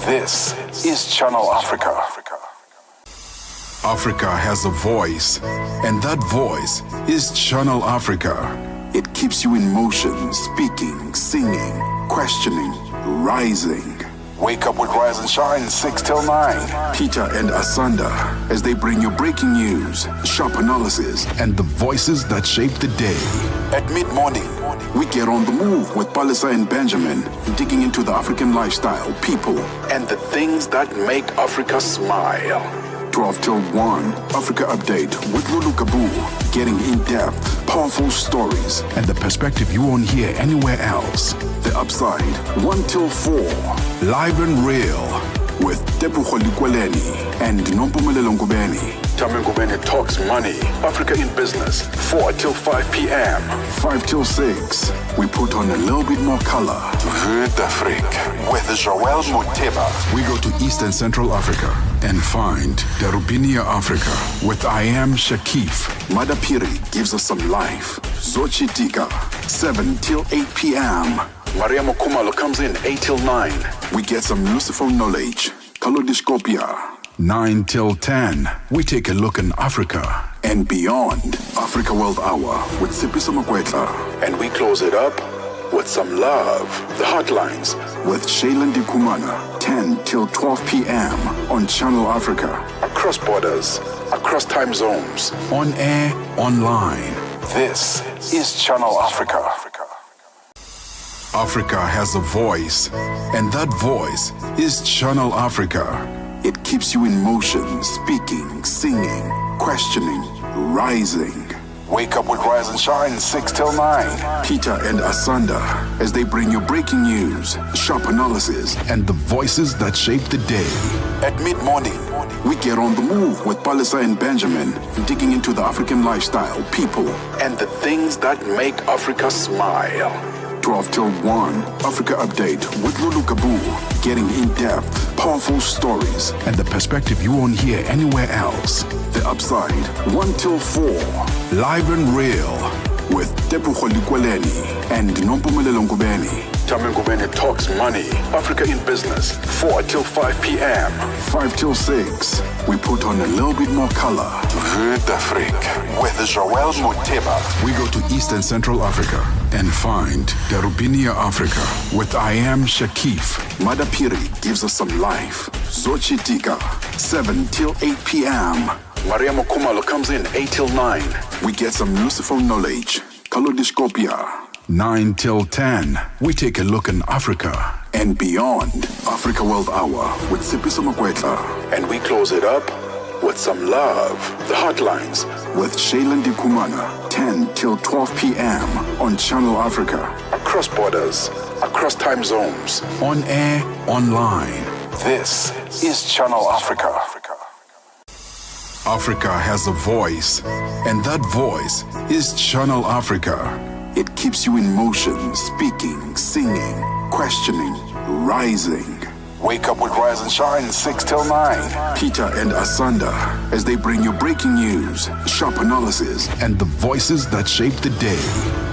This is Channel Africa. Africa has a voice, and that voice is Channel Africa. It keeps you in motion, speaking, singing, questioning, rising. Wake up with Rise and Shine 6 till 9. Peter and Asanda, as they bring you breaking news, sharp analysis, and the voices that shape the day. At mid-morning, we get on the move with Palisa and Benjamin, digging into the African lifestyle, people, and the things that make Africa smile. 12 till 1, Africa Update with Lulu Kabu, getting in-depth, powerful stories, and the perspective you won't hear anywhere else. The Upside, 1 till 4, live and real, with Tepuho Likweleni and Nompumelelo Ngubeni. Tame Ngubeni talks money, Africa in business, 4 till 5 p.m. 5 till 6, we put on a little bit more color. Vue d'Afrique with Joel Moteba. We go to East and Central Africa and find Darubinia Africa with I Am Shakif. Madapiri gives us some life. Zochitika, 7 till 8 p.m. Maria Mokumalo comes in 8 till 9. We get some Lucifer knowledge. Kalodiscopia. 9 till 10. We take a look in Africa and beyond. Africa World Hour with Sipiso Makwetla. And we close it up with some love. The Hotlines with Shailen Dikumana. 10 till 12 p.m. on Channel Africa. Across borders, across time zones. On air, online. This is Channel Africa. Africa has a voice, and that voice is Channel Africa. It keeps you in motion, speaking, singing, questioning, rising. Wake up with Rise and Shine 6 till 9. Peter and Asanda, as they bring you breaking news, sharp analysis, and the voices that shape the day. At mid-morning, we get on the move with Palisa and Benjamin, digging into the African lifestyle, people, and the things that make Africa smile. 12 till 1, Africa Update with Lulu Kabu, getting in-depth, powerful stories, and the perspective you won't hear anywhere else. The Upside, 1 till 4, live and real, with Tepuho Likweleni and Nompumelelo Ngubeni. Tame Ngubeni talks money, Africa in business, 4 till 5 p.m. 5 till 6, we put on a little bit more color. Vue d'Afrique with Joel Moteba. We go to East and Central Africa and find Darubinia Africa with I Am Shakif. Madapiri gives us some life. Zochitika, 7 till 8 p.m. Maria Mokumalo comes in 8 till 9. We get some Lucifer knowledge. Kalodiscopia. 9 till 10, we take a look in Africa and beyond. Africa World Hour with Sipiso Makwetla. And we close it up with some love. The Hotlines with Shailen Dikumana. 10 till 12 p.m. on Channel Africa. Across borders, across time zones. On air, online. This is Channel Africa. Africa has a voice, and that voice is Channel Africa. It keeps you in motion, speaking, singing, questioning, rising. Wake up with Rise and Shine 6 till 9. Peter and Asanda, as they bring you breaking news, sharp analysis, and the voices that shape the day.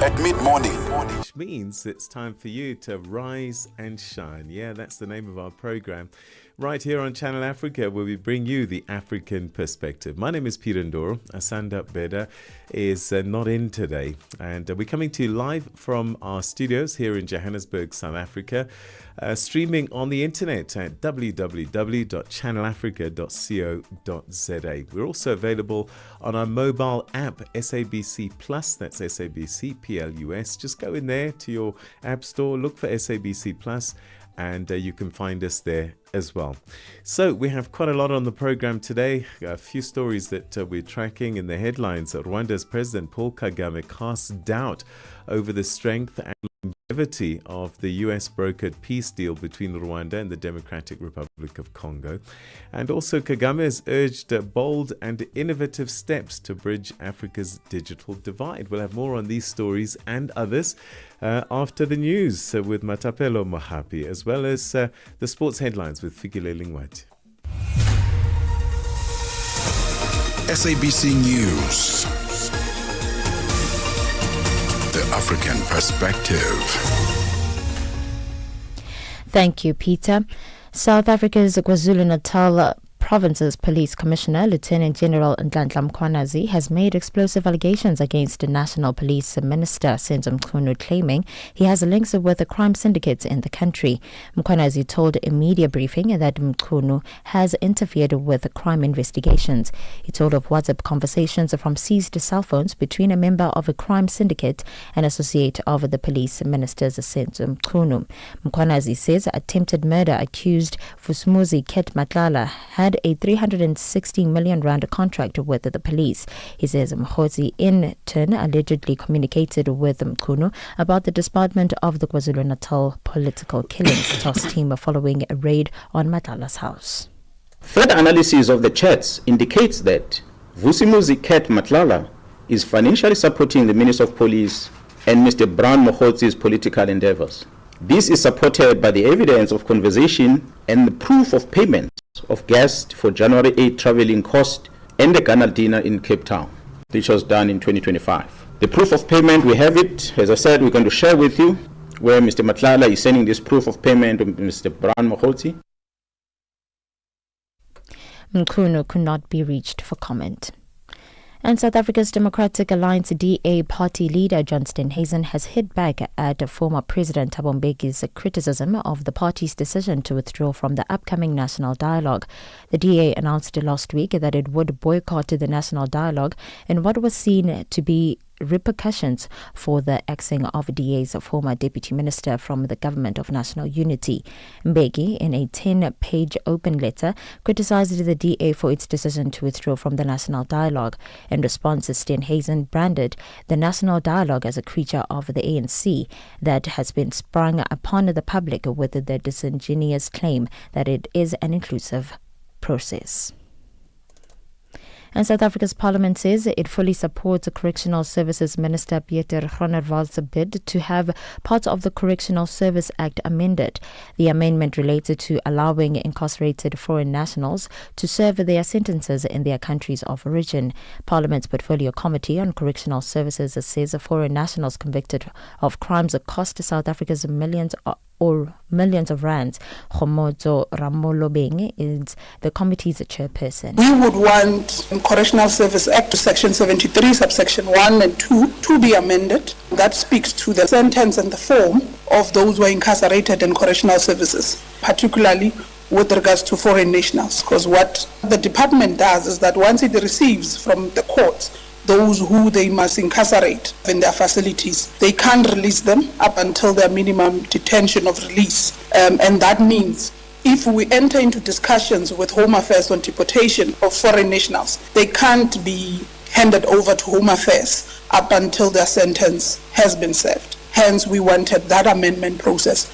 At mid-morning. Which means it's time for you to rise and shine. Yeah, that's the name of our program. Right here on Channel Africa, where we bring you the African perspective. My name is Peter Ndoro. Asanda Beda is not in today. And we're coming to you live from our studios here in Johannesburg, South Africa. Streaming on the internet at www.channelafrica.co.za. We're also available on our mobile app, SABC Plus. That's SABC Plus. Just go in there to your app store, look for SABC Plus, and you can find us there as well. So we have quite a lot on the program today. A few stories that we're tracking in the headlines. Rwanda's President Paul Kagame casts doubt over the strength and longevity of the US brokered peace deal between Rwanda and the Democratic Republic of Congo. And also Kagame has urged bold and innovative steps to bridge Africa's digital divide. We'll have more on these stories and others after the news with Matapelo Mohapi, as well as the sports headlines with Fikile Lingwati. SABC News. The African perspective. Thank you, Peter. South Africa's KwaZulu-Natal Province's Police Commissioner, Lieutenant General Nhlanhla Mkhwanazi, has made explosive allegations against the National Police Minister, Senzo Mchunu, claiming he has links with the crime syndicates in the country. Mkhwanazi told a media briefing that Mchunu has interfered with crime investigations. He told of WhatsApp conversations from seized cell phones between a member of a crime syndicate and associate of the police minister's Senzo Mchunu. Mkhwanazi says attempted murder accused Vusumuzi Ket Matlala had a 360 million rand contract with the police. He says Mkhosi in turn allegedly communicated with Mchunu about the disbandment of the KwaZulu-Natal political killings task team following a raid on Matlala's house. Further analysis of the chats indicates that Vusumuzi Ket Matlala is financially supporting the Minister of Police and Mr. Brown Mohotsi's political endeavors. This is supported by the evidence of conversation and the proof of payment of gas for January 8 traveling cost and the Ghana dinner in Cape Town, which was done in 2025. The proof of payment, we have it, as I said, we're going to share with you, where Mr. Matlala is sending this proof of payment to Mr. Brown Mohotsi. Mchunu could not be reached for comment. And South Africa's Democratic Alliance DA party leader John Steenhuisen has hit back at former President Thabo Mbeki's criticism of the party's decision to withdraw from the upcoming national dialogue. The DA announced last week that it would boycott the national dialogue in what was seen to be repercussions for the axing of DA's former deputy minister from the Government of National Unity. Mbeki, in a 10-page open letter, criticized the DA for its decision to withdraw from the national dialogue. In response, Steenhuisen branded the national dialogue as a creature of the ANC that has been sprung upon the public with the disingenuous claim that it is an inclusive process. And South Africa's parliament says it fully supports Correctional Services Minister Peter Ndoro's bid to have parts of the Correctional Service Act amended. The amendment related to allowing incarcerated foreign nationals to serve their sentences in their countries of origin. Parliament's Portfolio Committee on Correctional Services says foreign nationals convicted of crimes that cost South Africa's millions of rands. Khomozo Ramolobeng is the committee's chairperson. We would want Correctional Service Act Section 73, subsection 1 and 2 to be amended. That speaks to the sentence and the form of those who are incarcerated in correctional services, particularly with regards to foreign nationals. Because what the department does is that once it receives from the courts those who they must incarcerate in their facilities, they can't release them up until their minimum detention of release. And that means if we enter into discussions with Home Affairs on deportation of foreign nationals, they can't be handed over to Home Affairs up until their sentence has been served. Hence, we wanted that amendment process.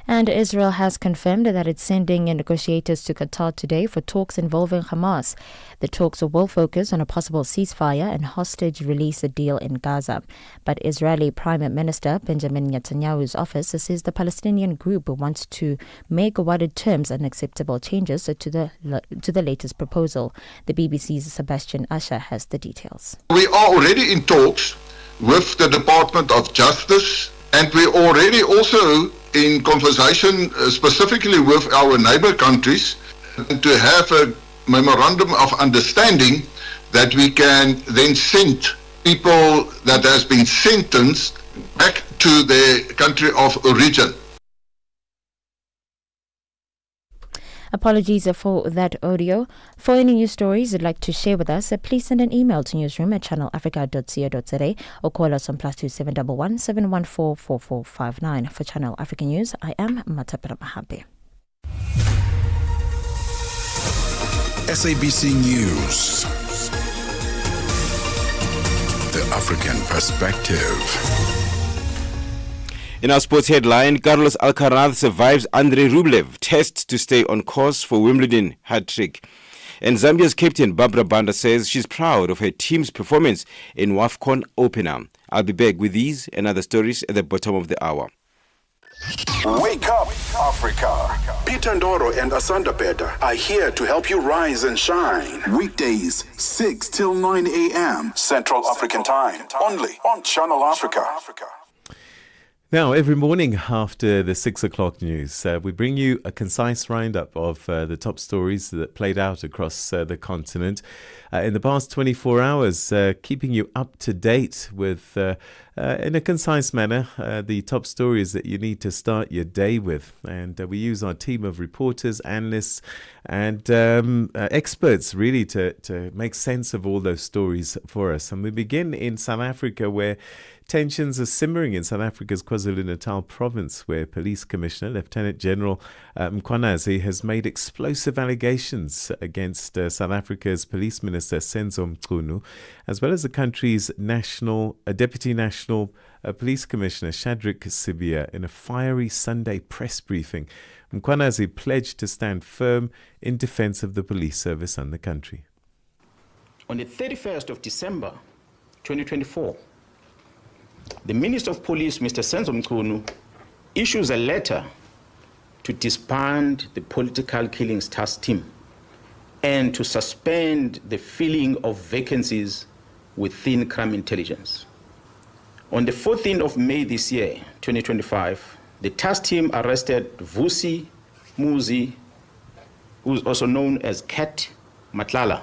And Israel has confirmed that it's sending negotiators to Qatar today for talks involving Hamas. The talks will focus on a possible ceasefire and hostage release deal in Gaza. But Israeli Prime Minister Benjamin Netanyahu's office says the Palestinian group wants to make what it terms unacceptable changes to the latest proposal. The BBC's Sebastian Asher has the details. We are already in talks with the Department of Justice, and we already also in conversation specifically with our neighbor countries to have a memorandum of understanding that we can then send people that has been sentenced back to their country of origin. Apologies for that audio. For any news stories you'd like to share with us, please send an email to newsroom@channelafrica.co.za or call us on +2711 714 4459. For Channel Africa News, I am Matapera Mahabe. SABC News. The African Perspective. In our sports headline, Carlos Alcaraz survives Andrei Rublev test to stay on course for Wimbledon hat-trick. And Zambia's captain Barbara Banda says she's proud of her team's performance in WAFCON opener. I'll be back with these and other stories at the bottom of the hour. Wake up, Africa. Peter Ndoro and Asanda Beda are here to help you rise and shine. Weekdays, 6 till 9 a.m. Central African Time. Only on Channel Africa. Now, every morning after the 6 o'clock news, we bring you a concise roundup of the top stories that played out across the continent. In the past 24 hours, keeping you up to date with, in a concise manner, the top stories that you need to start your day with. And we use our team of reporters, analysts, and experts really to make sense of all those stories for us. And we begin in South Africa, where tensions are simmering in South Africa's KwaZulu-Natal province, where Police Commissioner Lieutenant General Mkhwanazi has made explosive allegations against South Africa's Police Minister Senzo Mchunu, as well as the country's Deputy National Police Commissioner Shadrack Sibia. In a fiery Sunday press briefing, Mkhwanazi pledged to stand firm in defense of the police service and the country. On the 31st of December 2024, the Minister of Police, Mr. Senzo Mchunu, issues a letter to disband the political killings task team and to suspend the filling of vacancies within crime intelligence. On the 14th of May this year, 2025, the task team arrested Vusi Muzi, who is also known as Cat Matlala,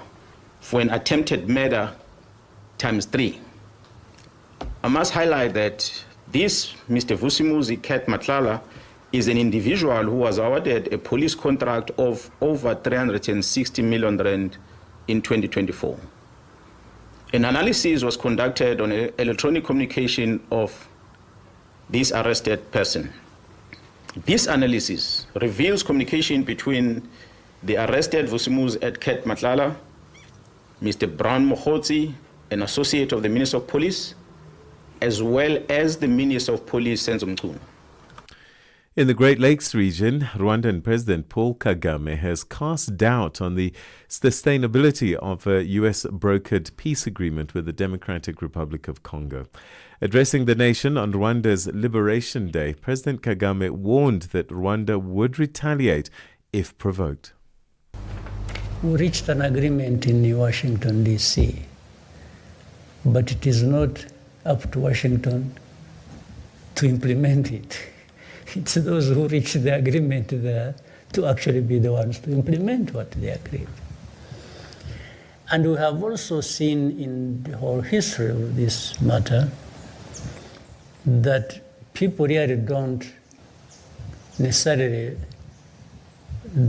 for an attempted murder ×3. I must highlight that this Mr. Vusi Muzi Cat Matlala is an individual who was awarded a police contract of over 360 million rand in 2024. An analysis was conducted on electronic communication of this arrested person. This analysis reveals communication between the arrested Vusi Muzi at Cat Matlala, Mr. Brown Mohotsi, an associate of the Minister of Police, as well as the Minister of Police, Senzo Mchunu. In the Great Lakes region, Rwandan President Paul Kagame has cast doubt on the sustainability of a US-brokered peace agreement with the Democratic Republic of Congo. Addressing the nation on Rwanda's Liberation Day, President Kagame warned that Rwanda would retaliate if provoked. We reached an agreement in Washington, D.C., but it is not up to Washington to implement it. It's those who reach the agreement there to actually be the ones to implement what they agreed. And we have also seen in the whole history of this matter that people really don't necessarily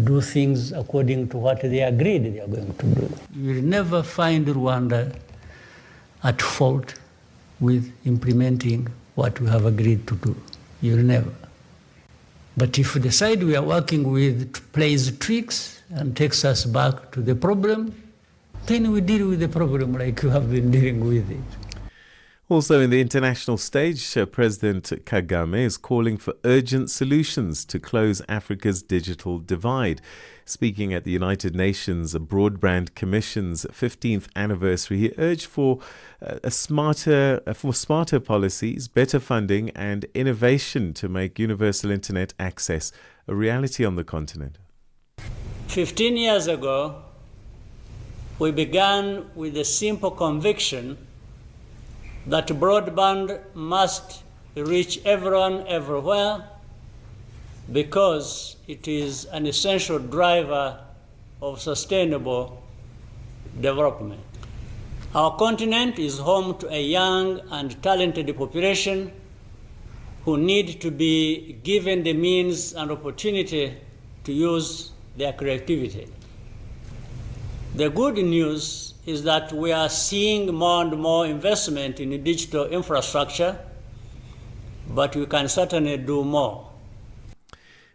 do things according to what they agreed they are going to do. You will never find Rwanda at fault with implementing what we have agreed to do. You'll never. But if the side we are working with plays tricks and takes us back to the problem, then we deal with the problem like we have been dealing with it. Also in the international stage, President Kagame is calling for urgent solutions to close Africa's digital divide. Speaking at the United Nations Broadband Commission's 15th anniversary, he urged for smarter policies, better funding and innovation to make universal internet access a reality on the continent. 15 years ago, we began with the simple conviction that broadband must reach everyone everywhere because it is an essential driver of sustainable development. Our continent is home to a young and talented population who need to be given the means and opportunity to use their creativity. The good news is that we are seeing more and more investment in digital infrastructure, but we can certainly do more.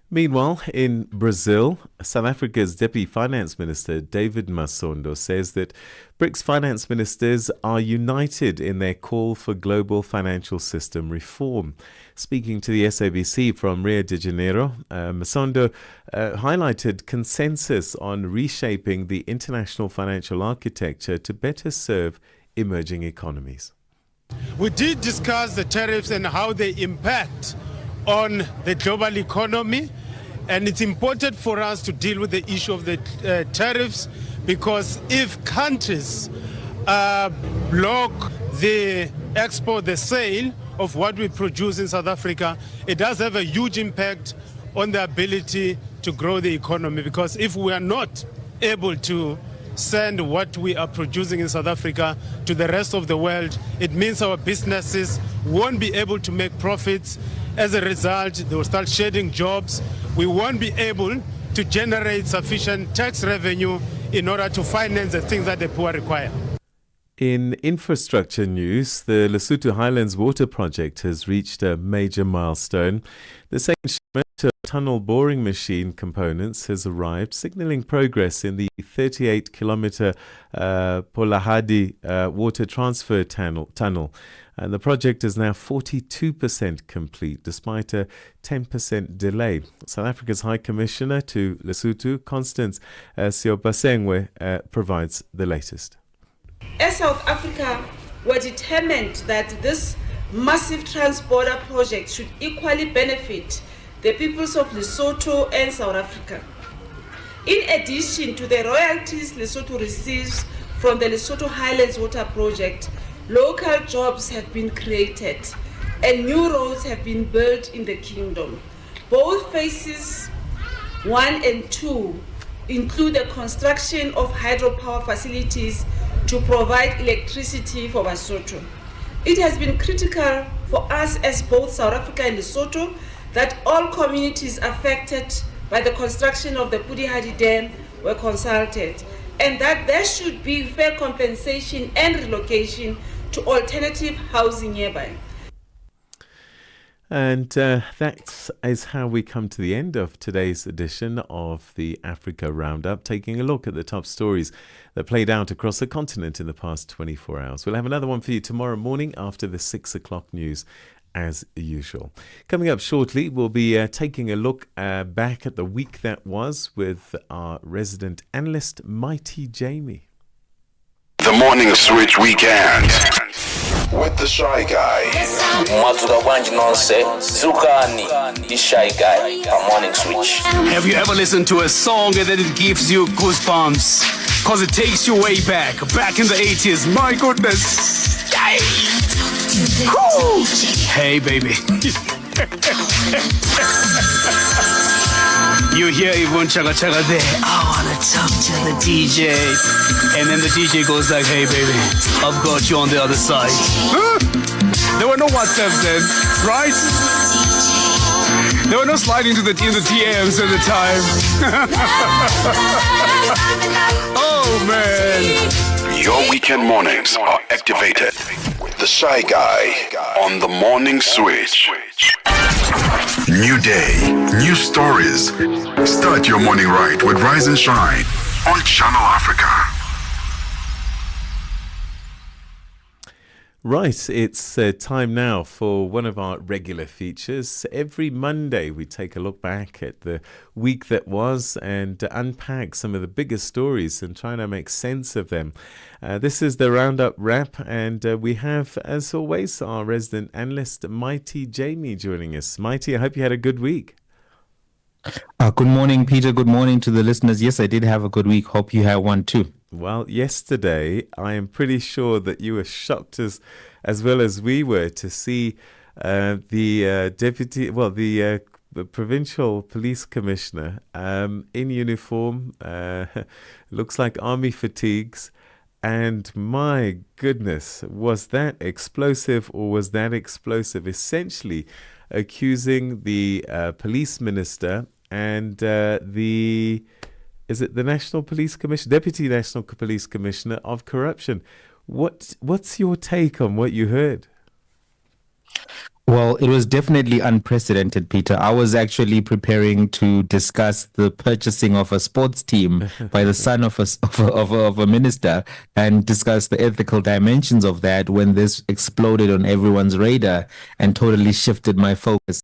Meanwhile, in Brazil, South Africa's Deputy Finance Minister David Masondo says that BRICS finance ministers are united in their call for global financial system reform. Speaking to the SABC from Rio de Janeiro, Masondo highlighted consensus on reshaping the international financial architecture to better serve emerging economies. We did discuss the tariffs and how they impact on the global economy, and it's important for us to deal with the issue of the tariffs, because if countries block the export, the sale of what we produce in South Africa, it does have a huge impact on the ability to grow the economy, because if we are not able to send what we are producing in South Africa to the rest of the world, it means our businesses won't be able to make profits. As a result, they will start shedding jobs. We won't be able to generate sufficient tax revenue in order to finance the things that the poor require. In infrastructure news, the Lesotho Highlands Water Project has reached a major milestone. The second shipment of tunnel boring machine components has arrived, signalling progress in the 38-kilometre Polahadi water transfer tunnel. And the project is now 42% complete, despite a 10% delay. South Africa's High Commissioner to Lesotho, Constance Siopasengwe, provides the latest. As South Africa, we're determined that this massive trans-border project should equally benefit the peoples of Lesotho and South Africa. In addition to the royalties Lesotho receives from the Lesotho Highlands Water Project, local jobs have been created and new roads have been built in the kingdom. Both phases 1 and 2 include the construction of hydropower facilities to provide electricity for Lesotho. It has been critical for us as both South Africa and Lesotho that all communities affected by the construction of the Pudihadi Dam were consulted, and that there should be fair compensation and relocation to alternative housing nearby. And that is how we come to the end of today's edition of the Africa Roundup, taking a look at the top stories that played out across the continent in the past 24 hours. We'll have another one for you tomorrow morning after the 6 o'clock news, as usual. Coming up shortly, we'll be taking a look back at the week that was with our resident analyst, Mighty Jamie. The Morning Switch Weekend with the Shy Guy. Mazuka Wanji Nonse, Zukani, the Shy Guy, a Morning Switch. Have you ever listened to a song and then it gives you goosebumps? Cause it takes you way back in the 80s. My goodness. Hey, baby. You hear Yvonne Chaga Chaga there. I wanna talk to the DJ. And then the DJ goes like, hey baby, I've got you on the other side. Huh? There were no WhatsApps then, right? There were no sliding in the DMs at the time. Oh man. Your weekend mornings are activated with the Shy Guy on the Morning Switch. New day, new stories. Start your morning right with Rise and Shine on Channel Africa. Right, it's time now for one of our regular features. Every Monday we take a look back at the week that was and unpack some of the biggest stories and try to make sense of them. This is the Roundup Wrap, and we have, as always, our resident analyst, Mighty Jamie, joining us. Mighty, I hope you had a good week. Good morning, Peter. Good morning to the listeners. Yes, I did have a good week. Hope you had one too. Well, yesterday, I am pretty sure that you were shocked as well as we were to see the provincial police commissioner in uniform, looks like army fatigues. And my goodness, was that explosive or was that explosive? Essentially accusing the police minister and is it the National Police Commissioner, Deputy National Police Commissioner of corruption? What's your take on what you heard? Well, it was definitely unprecedented, Peter. I was actually preparing to discuss the purchasing of a sports team by the son of a minister and discuss the ethical dimensions of that when this exploded on everyone's radar and totally shifted my focus.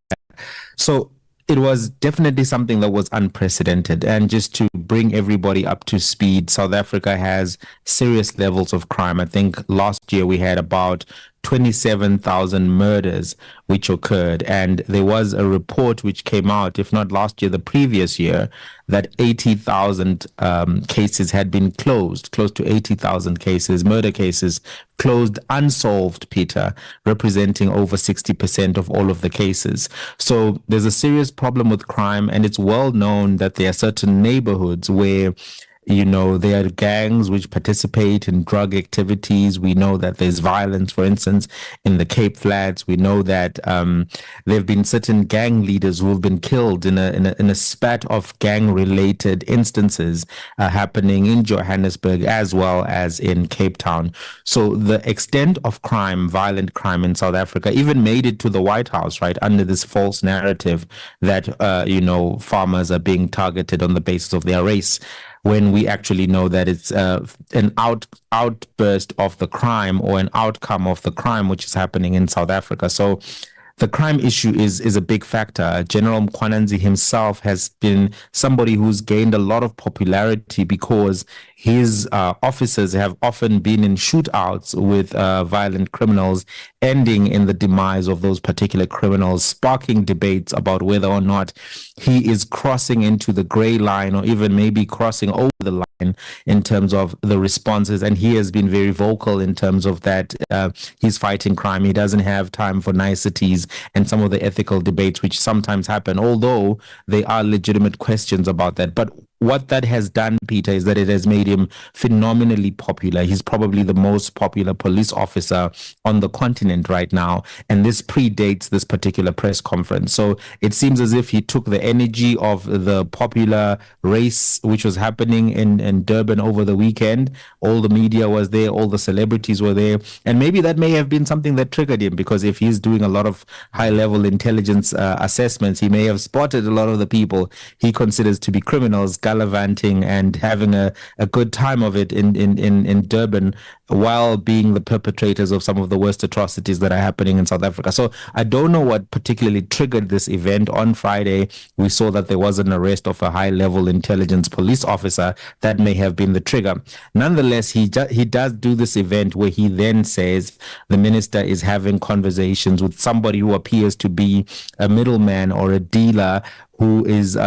So it was definitely something that was unprecedented. And just to bring everybody up to speed, South Africa has serious levels of crime. I think last year we had about 27,000 murders which occurred. And there was a report which came out, if not last year, the previous year, that 80,000 cases had been closed, close to 80,000 cases, murder cases, closed unsolved, Peter, representing over 60% of all of the cases. So there's a serious problem with crime, and it's well known that there are certain neighborhoods where there are gangs which participate in drug activities. We know that there's violence, for instance, in the Cape Flats. We know that there have been certain gang leaders who have been killed in a spat of gang-related instances happening in Johannesburg as well as in Cape Town. So the extent of crime, violent crime in South Africa, even made it to the White House, right, under this false narrative that, farmers are being targeted on the basis of their race, when we actually know that it's an outburst of the crime or an outcome of the crime which is happening in South Africa. So the crime issue is a big factor. General Mkhwananzi himself has been somebody who's gained a lot of popularity because his officers have often been in shootouts with violent criminals, ending in the demise of those particular criminals, sparking debates about whether or not he is crossing into the gray line or even maybe crossing over the line in terms of the responses. And he has been very vocal in terms of that. He's fighting crime. He doesn't have time for niceties and some of the ethical debates which sometimes happen, although there are legitimate questions about that. But what that has done, Peter, is that it has made him phenomenally popular. He's probably the most popular police officer on the continent right now. And this predates this particular press conference. So it seems as if he took the energy of the popular race which was happening in Durban over the weekend. All the media was there, all the celebrities were there. And maybe that may have been something that triggered him, because if he's doing a lot of high-level intelligence assessments, he may have spotted a lot of the people he considers to be criminals gallivanting and having a good time of it in Durban, while being the perpetrators of some of the worst atrocities that are happening in South Africa. So I don't know what particularly triggered this event. On Friday, we saw that there was an arrest of a high-level intelligence police officer. That may have been the trigger. Nonetheless, he does do this event where he then says the minister is having conversations with somebody who appears to be a middleman or a dealer who is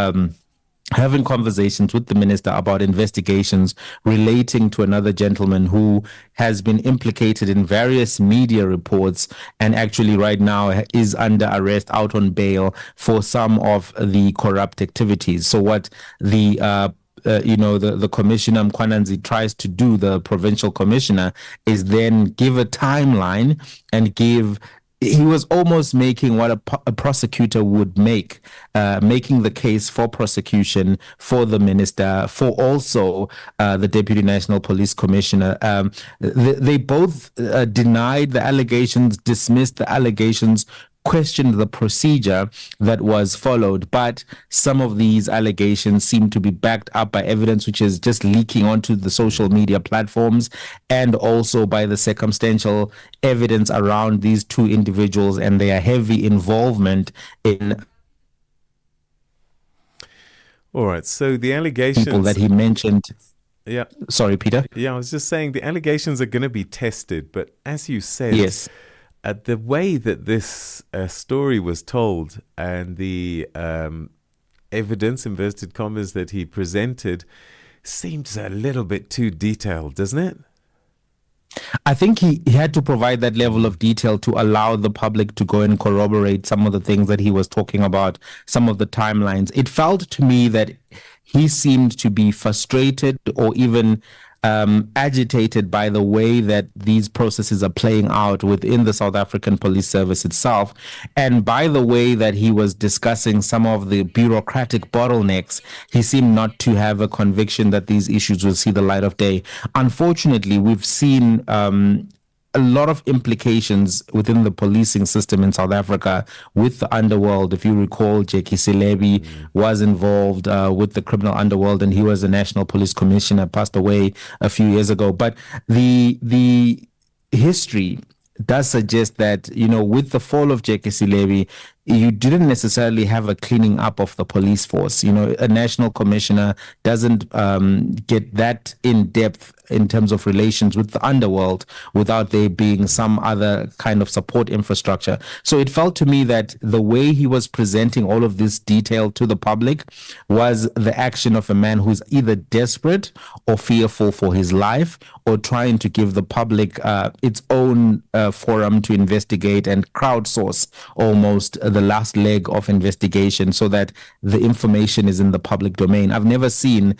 having conversations with the minister about investigations relating to another gentleman who has been implicated in various media reports and actually right now is under arrest out on bail for some of the corrupt activities. So what the commissioner Mkhwananzi tries to do, the provincial commissioner, is then give a timeline and he was almost making what a prosecutor would make, making the case for prosecution for the minister, for also the Deputy National Police Commissioner. They both denied the allegations, dismissed the allegations, questioned the procedure that was followed, but some of these allegations seem to be backed up by evidence which is just leaking onto the social media platforms, and also by the circumstantial evidence around these two individuals and their heavy involvement in all right, so the allegations people that he mentioned. Yeah. Sorry, Peter. Yeah, I was just saying the allegations are going to be tested, but as you said, yes, the way that this story was told and the evidence, inverted commas, that he presented seems a little bit too detailed, doesn't it? I think he had to provide that level of detail to allow the public to go and corroborate some of the things that he was talking about, some of the timelines. It felt to me that he seemed to be frustrated or even agitated by the way that these processes are playing out within the South African Police Service itself, and by the way that he was discussing some of the bureaucratic bottlenecks. He seemed not to have a conviction that these issues will see the light of day. Unfortunately, we've seen a lot of implications within the policing system in South Africa with the underworld. If you recall, Jackie Silebi was involved with the criminal underworld, and he was a national police commissioner, passed away a few years ago. But the history does suggest that, with the fall of Jackie Silebi, you didn't necessarily have a cleaning up of the police force. You know, a national commissioner doesn't get that in depth in terms of relations with the underworld without there being some other kind of support infrastructure. So it felt to me that the way he was presenting all of this detail to the public was the action of a man who's either desperate or fearful for his life, or trying to give the public its own forum to investigate and crowdsource almost the last leg of investigation so that the information is in the public domain. I've never seen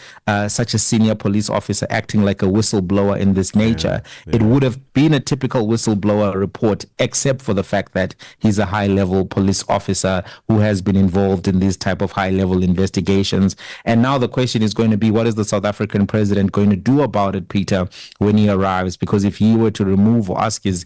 such a senior police officer acting like a whistleblower in this nature. It would have been a typical whistleblower report, except for the fact that he's a high-level police officer who has been involved in these type of high-level investigations. And now the question is going to be, what is the South African president going to do about it, Peter, when he arrives? Because if he were to remove or ask his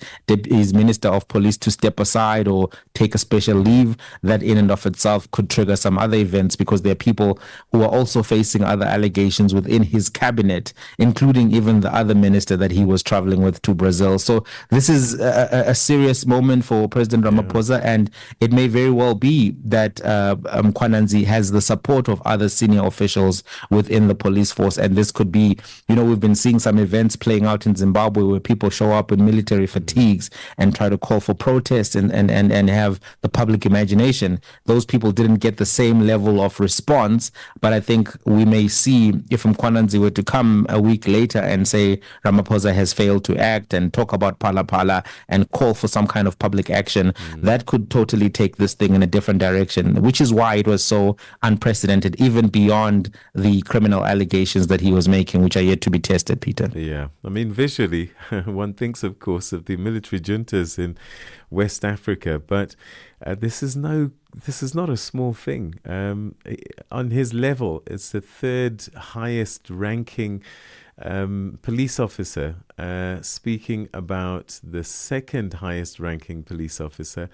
minister of police to step aside or take a special leave, that in and of itself could trigger some other events, because there are people who are also facing other allegations within his cabinet, including even the other minister that he was traveling with to Brazil. So this is a serious moment for President Ramaphosa, and it may very well be that Mkhwananzi has the support of other senior officials within the police force. And this could be, you know, we've been seeing some events playing out in Zimbabwe where people show up in military fatigues and try to call for protests and have the public imagination. Those people didn't get the same level of response, but I think we may see, if Mkhwananzi were to come a week later and say Ramaphosa has failed to act and talk about Phala Phala and call for some kind of public action, that could totally take this thing in a different direction, which is why it was so unprecedented, even beyond the criminal allegations that he was making, which are yet to be tested, Peter. Yeah, I mean, visually, one thinks, of course, of the military juntas in West Africa, but this is not a small thing. On his level, it's the third highest ranking police officer speaking about the second highest ranking police officer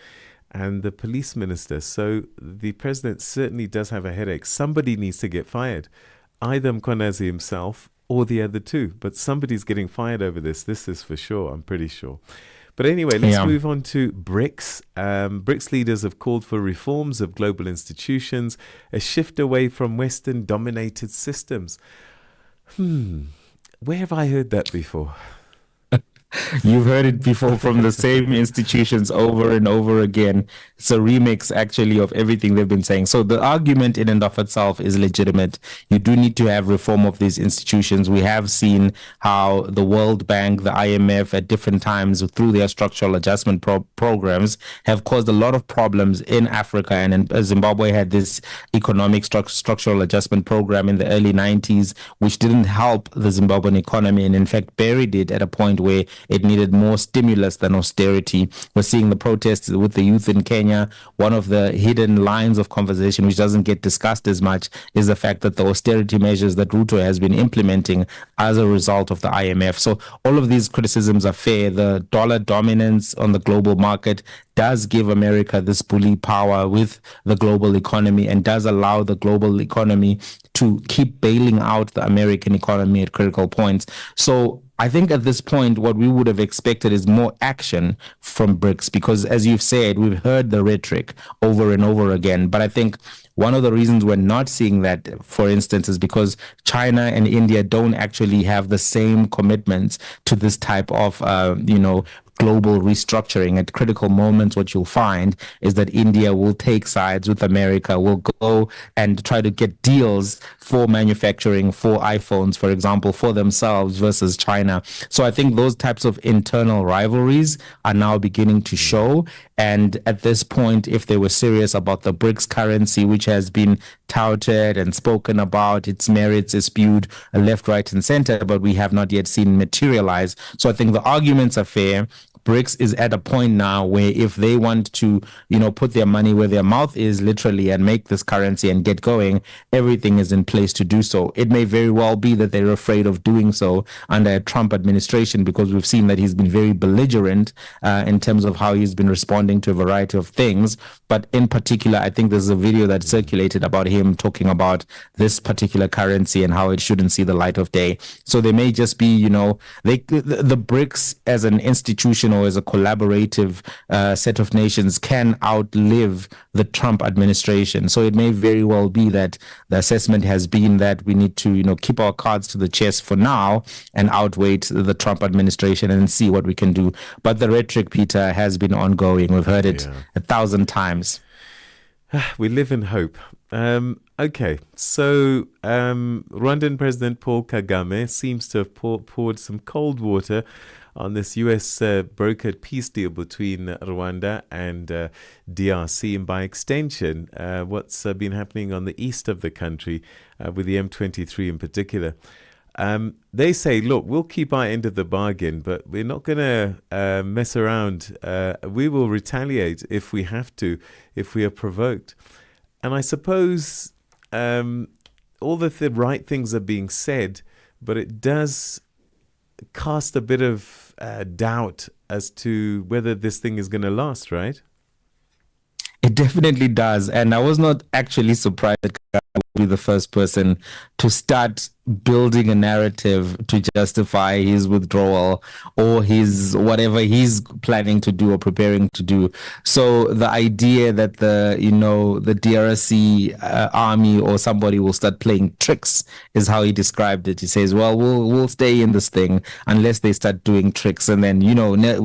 and the police minister. So the president certainly does have a headache. Somebody needs to get fired, either Mkhwanazi himself or the other two, but somebody's getting fired over this. This is for sure, I'm pretty sure. But anyway, let's move on to BRICS. BRICS leaders have called for reforms of global institutions, a shift away from Western-dominated systems. Where have I heard that before? You've heard it before from the same institutions over and over again. It's a remix, actually, of everything they've been saying. So the argument in and of itself is legitimate. You do need to have reform of these institutions. We have seen how the World Bank, the IMF, at different times through their structural adjustment programs have caused a lot of problems in Africa. And Zimbabwe had this economic structural adjustment program in the early 90s, which didn't help the Zimbabwean economy and in fact buried it at a point where it needed more stimulus than austerity. We're seeing the protests with the youth in Kenya. One of the hidden lines of conversation, which doesn't get discussed as much, is the fact that the austerity measures that Ruto has been implementing as a result of the IMF. So all of these criticisms are fair. The dollar dominance on the global market does give America this bully power with the global economy and does allow the global economy to keep bailing out the American economy at critical points. So I think at this point, what we would have expected is more action from BRICS, because as you've said, we've heard the rhetoric over and over again. But I think one of the reasons we're not seeing that, for instance, is because China and India don't actually have the same commitments to this type of, global restructuring. At critical moments, what you'll find is that India will take sides with America, will go and try to get deals for manufacturing, for iPhones, for example, for themselves versus China. So I think those types of internal rivalries are now beginning to show. And at this point, if they were serious about the BRICS currency, which has been touted and spoken about, its merits is spewed left, right, and center, but we have not yet seen materialize. So I think the arguments are fair. BRICS is at a point now where if they want to, put their money where their mouth is, literally, and make this currency and get going, everything is in place to do so. It may very well be that they're afraid of doing so under a Trump administration, because we've seen that he's been very belligerent in terms of how he's been responding to a variety of things. But in particular, I think there's a video that circulated about him talking about this particular currency and how it shouldn't see the light of day. So they may just be, the BRICS as an institution or as a collaborative set of nations can outlive the Trump administration. So it may very well be that the assessment has been that we need to, keep our cards to the chest for now and outwait the Trump administration and see what we can do. But the rhetoric, Peter, has been ongoing. We've heard it 1,000 times. We live in hope. Okay, so Rwandan President Paul Kagame seems to have poured some cold water on this US brokered peace deal between Rwanda and DRC, and by extension, what's been happening on the east of the country with the M23 in particular. They say, look, we'll keep our end of the bargain, but we're not going to mess around. We will retaliate if we have to, if we are provoked. And I suppose all the right things are being said, but it does cast a bit of doubt as to whether this thing is going to last, right? It definitely does. And I was not actually surprised that Kagame would be the first person to start building a narrative to justify his withdrawal or his whatever he's planning to do or preparing to do. So the idea that the DRC army or somebody will start playing tricks is how he described it. He says, well, we'll stay in this thing unless they start doing tricks, and then we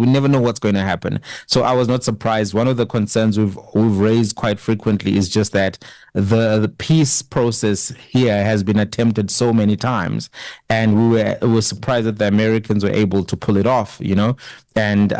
never know what's going to happen. So I was not surprised. One of the concerns we've raised quite frequently is just that the peace process here has been attempted so many times, and we were surprised that the Americans were able to pull it off, and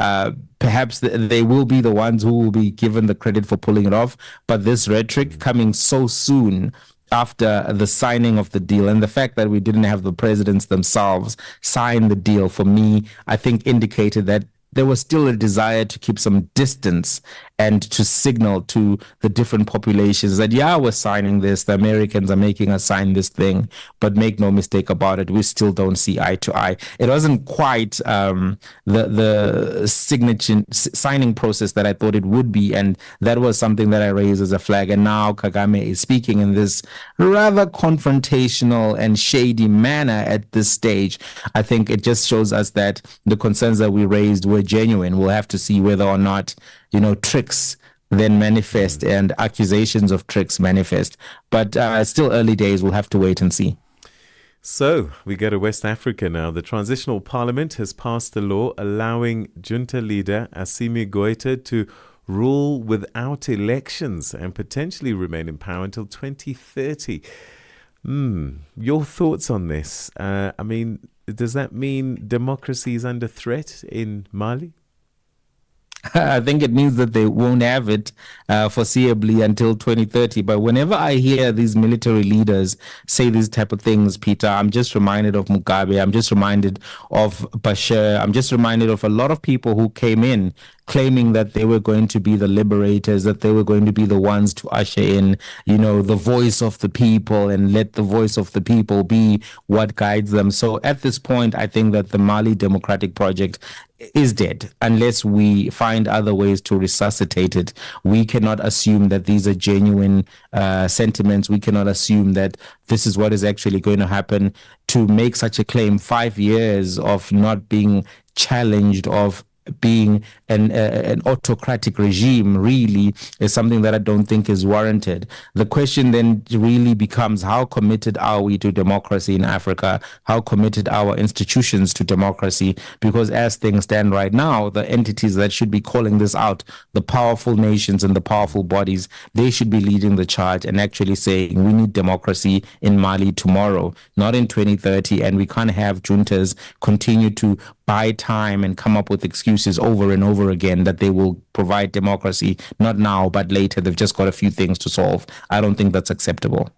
perhaps they will be the ones who will be given the credit for pulling it off. But this rhetoric coming so soon after the signing of the deal, and the fact that we didn't have the presidents themselves sign the deal, for me, I think indicated that there was still a desire to keep some distance and to signal to the different populations that, we're signing this, the Americans are making us sign this thing, but make no mistake about it, we still don't see eye to eye. It wasn't quite the signing process that I thought it would be, and that was something that I raised as a flag. And now Kagame is speaking in this rather confrontational and shady manner at this stage. I think it just shows us that the concerns that we raised were genuine. We'll have to see whether or not tricks then manifest and accusations of tricks manifest. But still early days. We'll have to wait and see. So we go to West Africa now. The Transitional Parliament has passed a law allowing junta leader Assimi Goïta to rule without elections and potentially remain in power until 2030. Your thoughts on this? Does that mean democracy is under threat in Mali? I think it means that they won't have it foreseeably until 2030. But whenever I hear these military leaders say these type of things, Peter, I'm just reminded of Mugabe. I'm just reminded of Bashir. I'm just reminded of a lot of people who came in claiming that they were going to be the liberators, that they were going to be the ones to usher in, the voice of the people and let the voice of the people be what guides them. So at this point, I think that the Mali Democratic Project is dead unless we find other ways to resuscitate it. We cannot assume that these are genuine sentiments. We cannot assume that this is what is actually going to happen. To make such a claim, 5 years of not being challenged, of being an autocratic regime, really is something that I don't think is warranted. The question then really becomes, how committed are we to democracy in Africa? How committed are our institutions to democracy? Because as things stand right now, the entities that should be calling this out, the powerful nations and the powerful bodies, they should be leading the charge and actually saying we need democracy in Mali tomorrow, not in 2030, and we can't have juntas continue to buy time and come up with excuses over and over again that they will provide democracy, not now, but later. They've just got a few things to solve. I don't think that's acceptable.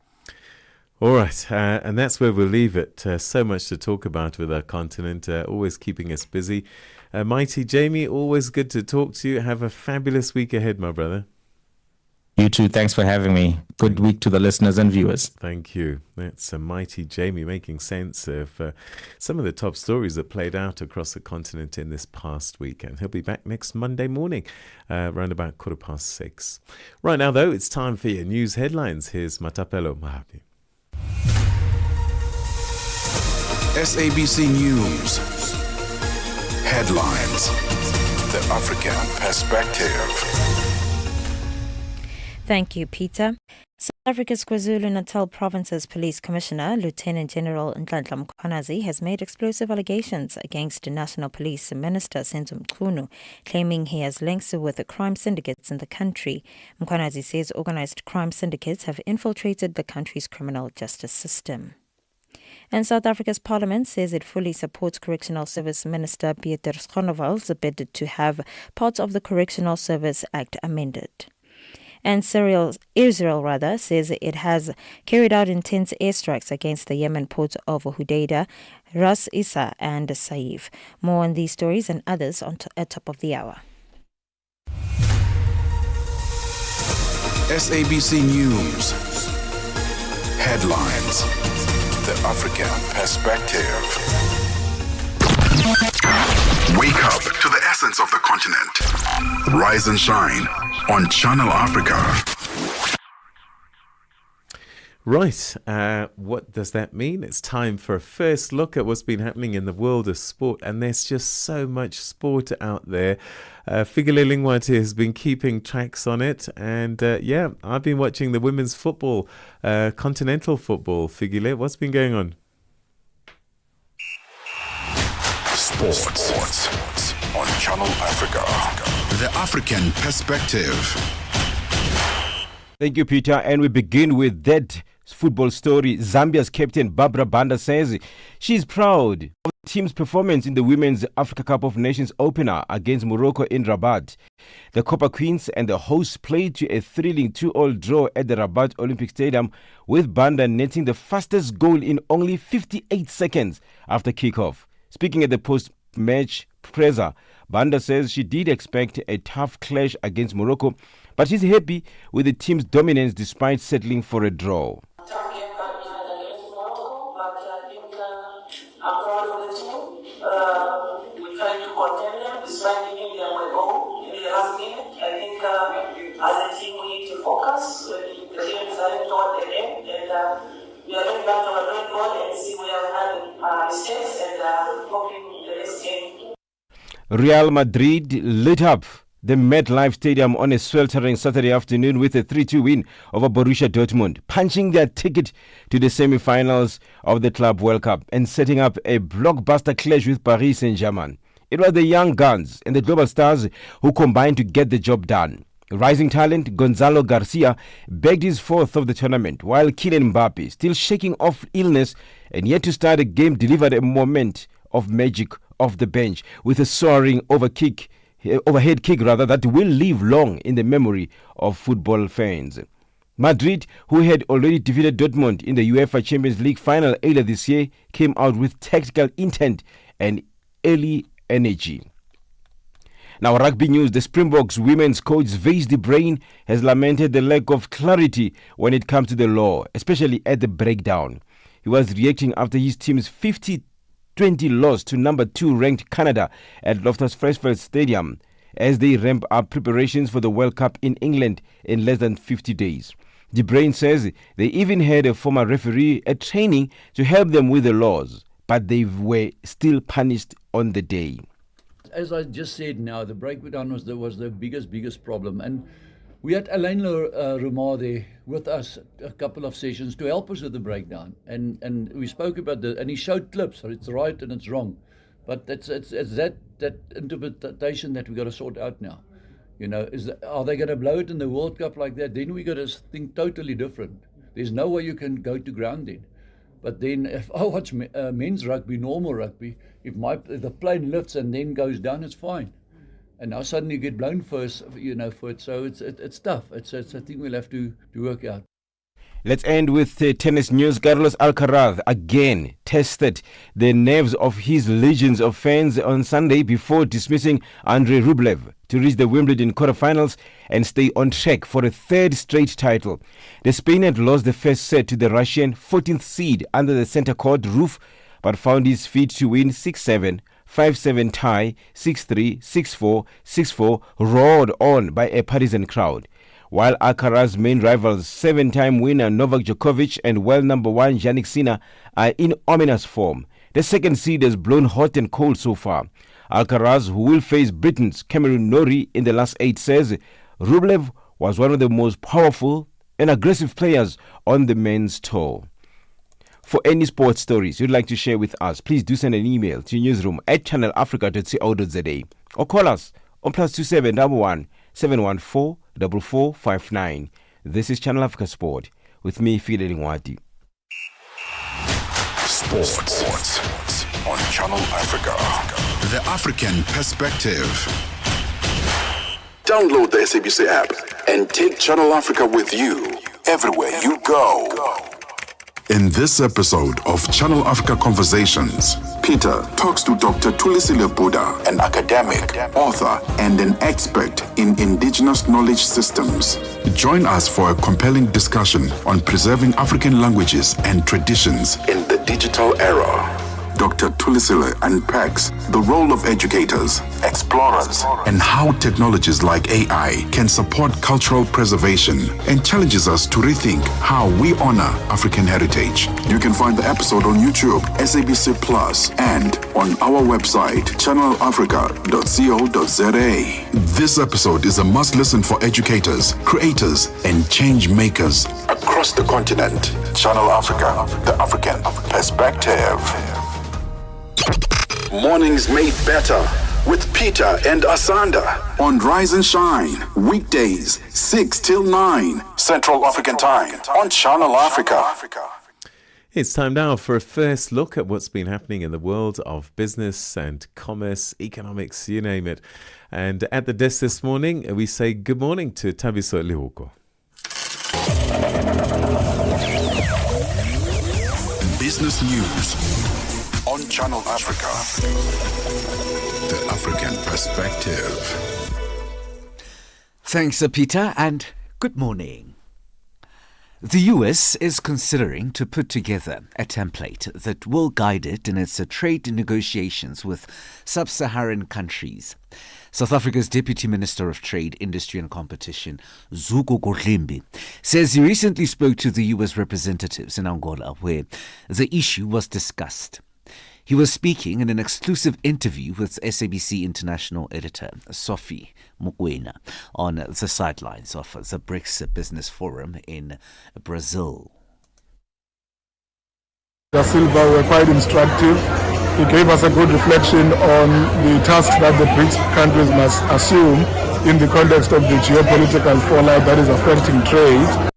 All right, and that's where we'll leave it. So much to talk about with our continent, always keeping us busy. Mighty Jamie, always good to talk to you. Have a fabulous week ahead, my brother. You too. Thanks for having me. Good week to the listeners and viewers. Thank you. That's a Mighty Jamie making sense of some of the top stories that played out across the continent in this past week. And he'll be back next Monday morning, around about 6:15. Right now, though, it's time for your news headlines. Here's Matapelo Mahapi. SABC News. Headlines. the African perspective. Thank you, Peter. South Africa's KwaZulu-Natal Province's Police Commissioner, Lieutenant General Nhlanhla Mkhwanazi, has made explosive allegations against the National Police Minister Senzo Mchunu, claiming he has links with the crime syndicates in the country. Mkhwanazi says organized crime syndicates have infiltrated the country's criminal justice system. And South Africa's parliament says it fully supports Correctional Service Minister Peter Ndoro's bid to have parts of the Correctional Service Act amended. And Israel says it has carried out intense airstrikes against the Yemen ports of Hodeidah, Ras Issa and Saif. More on these stories and others at top of the hour. SABC News. Headlines. The African perspective. Wake up to the essence of the continent. Rise and shine on Channel Africa. Right, what does that mean? It's time for a first look at what's been happening in the world of sport, and there's just so much sport out there. Figile Lingwati has been keeping tracks on it, and I've been watching the women's football, continental football. Figile, what's been going on? Sports on Channel Africa. The African perspective. Thank you, Peter. And we begin with that football story. Zambia's captain Barbara Banda says she's proud of the team's performance in the Women's Africa Cup of Nations opener against Morocco in Rabat. The Copper Queens and the hosts played to a thrilling 2-2 draw at the Rabat Olympic Stadium, with Banda netting the fastest goal in only 58 seconds after kickoff. Speaking at the post-match presser, Banda says she did expect a tough clash against Morocco, but she's happy with the team's dominance despite settling for a draw. Tough game that we had against Morocco, but I think I'm proud of the team. We tried to contain them despite giving them a goal in the last minute. I think as a team we need to focus. The game is heading toward the end, and we are going back to our drawing board and see where we had mistakes and hoping the next game. Real Madrid lit up the MetLife Stadium on a sweltering Saturday afternoon with a 3-2 win over Borussia Dortmund, punching their ticket to the semi-finals of the Club World Cup and setting up a blockbuster clash with Paris Saint-Germain. It was the young guns and the global stars who combined to get the job done. Rising talent Gonzalo Garcia bagged his fourth of the tournament, while Kylian Mbappe, still shaking off illness and yet to start a game, delivered a moment of magic off the bench with a soaring overhead kick that will live long in the memory of football fans. Madrid, who had already defeated Dortmund in the UEFA Champions League final earlier this year, came out with tactical intent and early energy. Now, rugby news. The Springboks women's coach Vees de Bruin has lamented the lack of clarity when it comes to the law, especially at the breakdown. He was reacting after his team's 50-20 loss to number 2 ranked Canada at Loftus Versfeld Stadium as they ramp up preparations for the World Cup in England in less than 50 days. De Bruin says they even had a former referee at training to help them with the laws, but they were still punished on the day. As I just said now, the breakdown was the biggest problem. And we had Alain Romar there with us a couple of sessions to help us with the breakdown. And we spoke about and he showed clips, so it's right and it's wrong. But it's that interpretation that we got to sort out now. You know, are they going to blow it in the World Cup like that? Then we got to think totally different. There's no way you can go to ground then. But then if I watch men's rugby, normal rugby, if the plane lifts and then goes down, it's fine. And now suddenly you get blown first, for it. So it's tough. It's a thing we'll have to work out. Let's end with tennis news. Carlos Alcaraz again tested the nerves of his legions of fans on Sunday before dismissing Andrei Rublev to reach the Wimbledon quarterfinals and stay on track for a third straight title. The Spain had lost the first set to the Russian 14th seed under the center court roof, but found his feet to win 6-7, 5-7 tie, 6-3, 6-4, 6-4, roared on by a partisan crowd. While Alcaraz's main rivals, 7-time winner Novak Djokovic and world number 1 Jannik Sinner, are in ominous form. The second seed has blown hot and cold so far. Alcaraz, who will face Britain's Cameron Norrie in the last 8, says Rublev was one of the most powerful and aggressive players on the men's tour. For any sports stories you'd like to share with us, please do send an email to newsroom@channelafrica.co.za or call us on +27 11 714 4459. This is Channel Africa Sport with me, Fidel Ngwati. Sports on Channel Africa. The African Perspective. Download the SABC app and take Channel Africa with you everywhere you go. In this episode of Channel Africa Conversations, Peter talks to Dr. Thulisile Buddha, an academic, author, and an expert in indigenous knowledge systems. Join us for a compelling discussion on preserving African languages and traditions in the digital era. Dr. Thulisile unpacks the role of educators, explorers, and how technologies like AI can support cultural preservation, and challenges us to rethink how we honor African heritage. You can find the episode on YouTube, SABC Plus, and on our website, channelafrica.co.za. This episode is a must-listen for educators, creators, and change makers across the continent. Channel Africa, the African Perspective. Mornings made better with Peter and Asanda on Rise and Shine, weekdays 6 till 9 Central African Time on Channel Africa. It's time now for a first look at what's been happening in the world of business and commerce, economics, you name it. And at the desk this morning, we say good morning to Tabiso Lihuko. Business news on Channel Africa. The African Perspective. Thanks, Peter, and good morning. The US is considering to put together a template that will guide it in its trade negotiations with sub-Saharan countries. South Africa's Deputy Minister of Trade, Industry and Competition, Zuko Kodlimbi, says he recently spoke to the US representatives in Angola where the issue was discussed. He was speaking in an exclusive interview with SABC International editor Sophie Mokoena on the sidelines of the BRICS Business Forum in Brazil. Da Silva were quite instructive. He gave us a good reflection on the task that the BRICS countries must assume in the context of the geopolitical fallout that is affecting trade.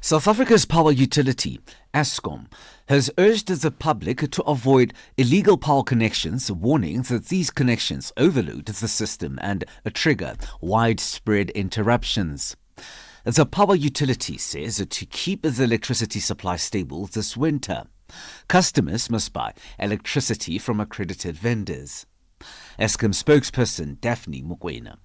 South Africa's power utility, Eskom, has urged the public to avoid illegal power connections, warning that these connections overload the system and trigger widespread interruptions. The power utility says to keep the electricity supply stable this winter, customers must buy electricity from accredited vendors. Eskom spokesperson Daphne Mokoena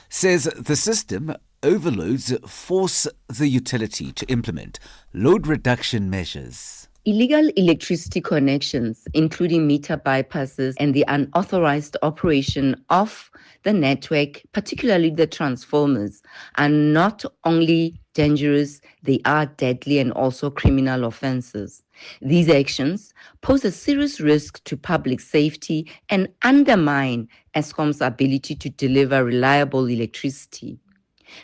says the system overloads force the utility to implement load reduction measures. Illegal electricity connections, including meter bypasses and the unauthorized operation of the network, particularly the transformers, are not only dangerous, they are deadly and also criminal offenses. These actions pose a serious risk to public safety and undermine Eskom's ability to deliver reliable electricity.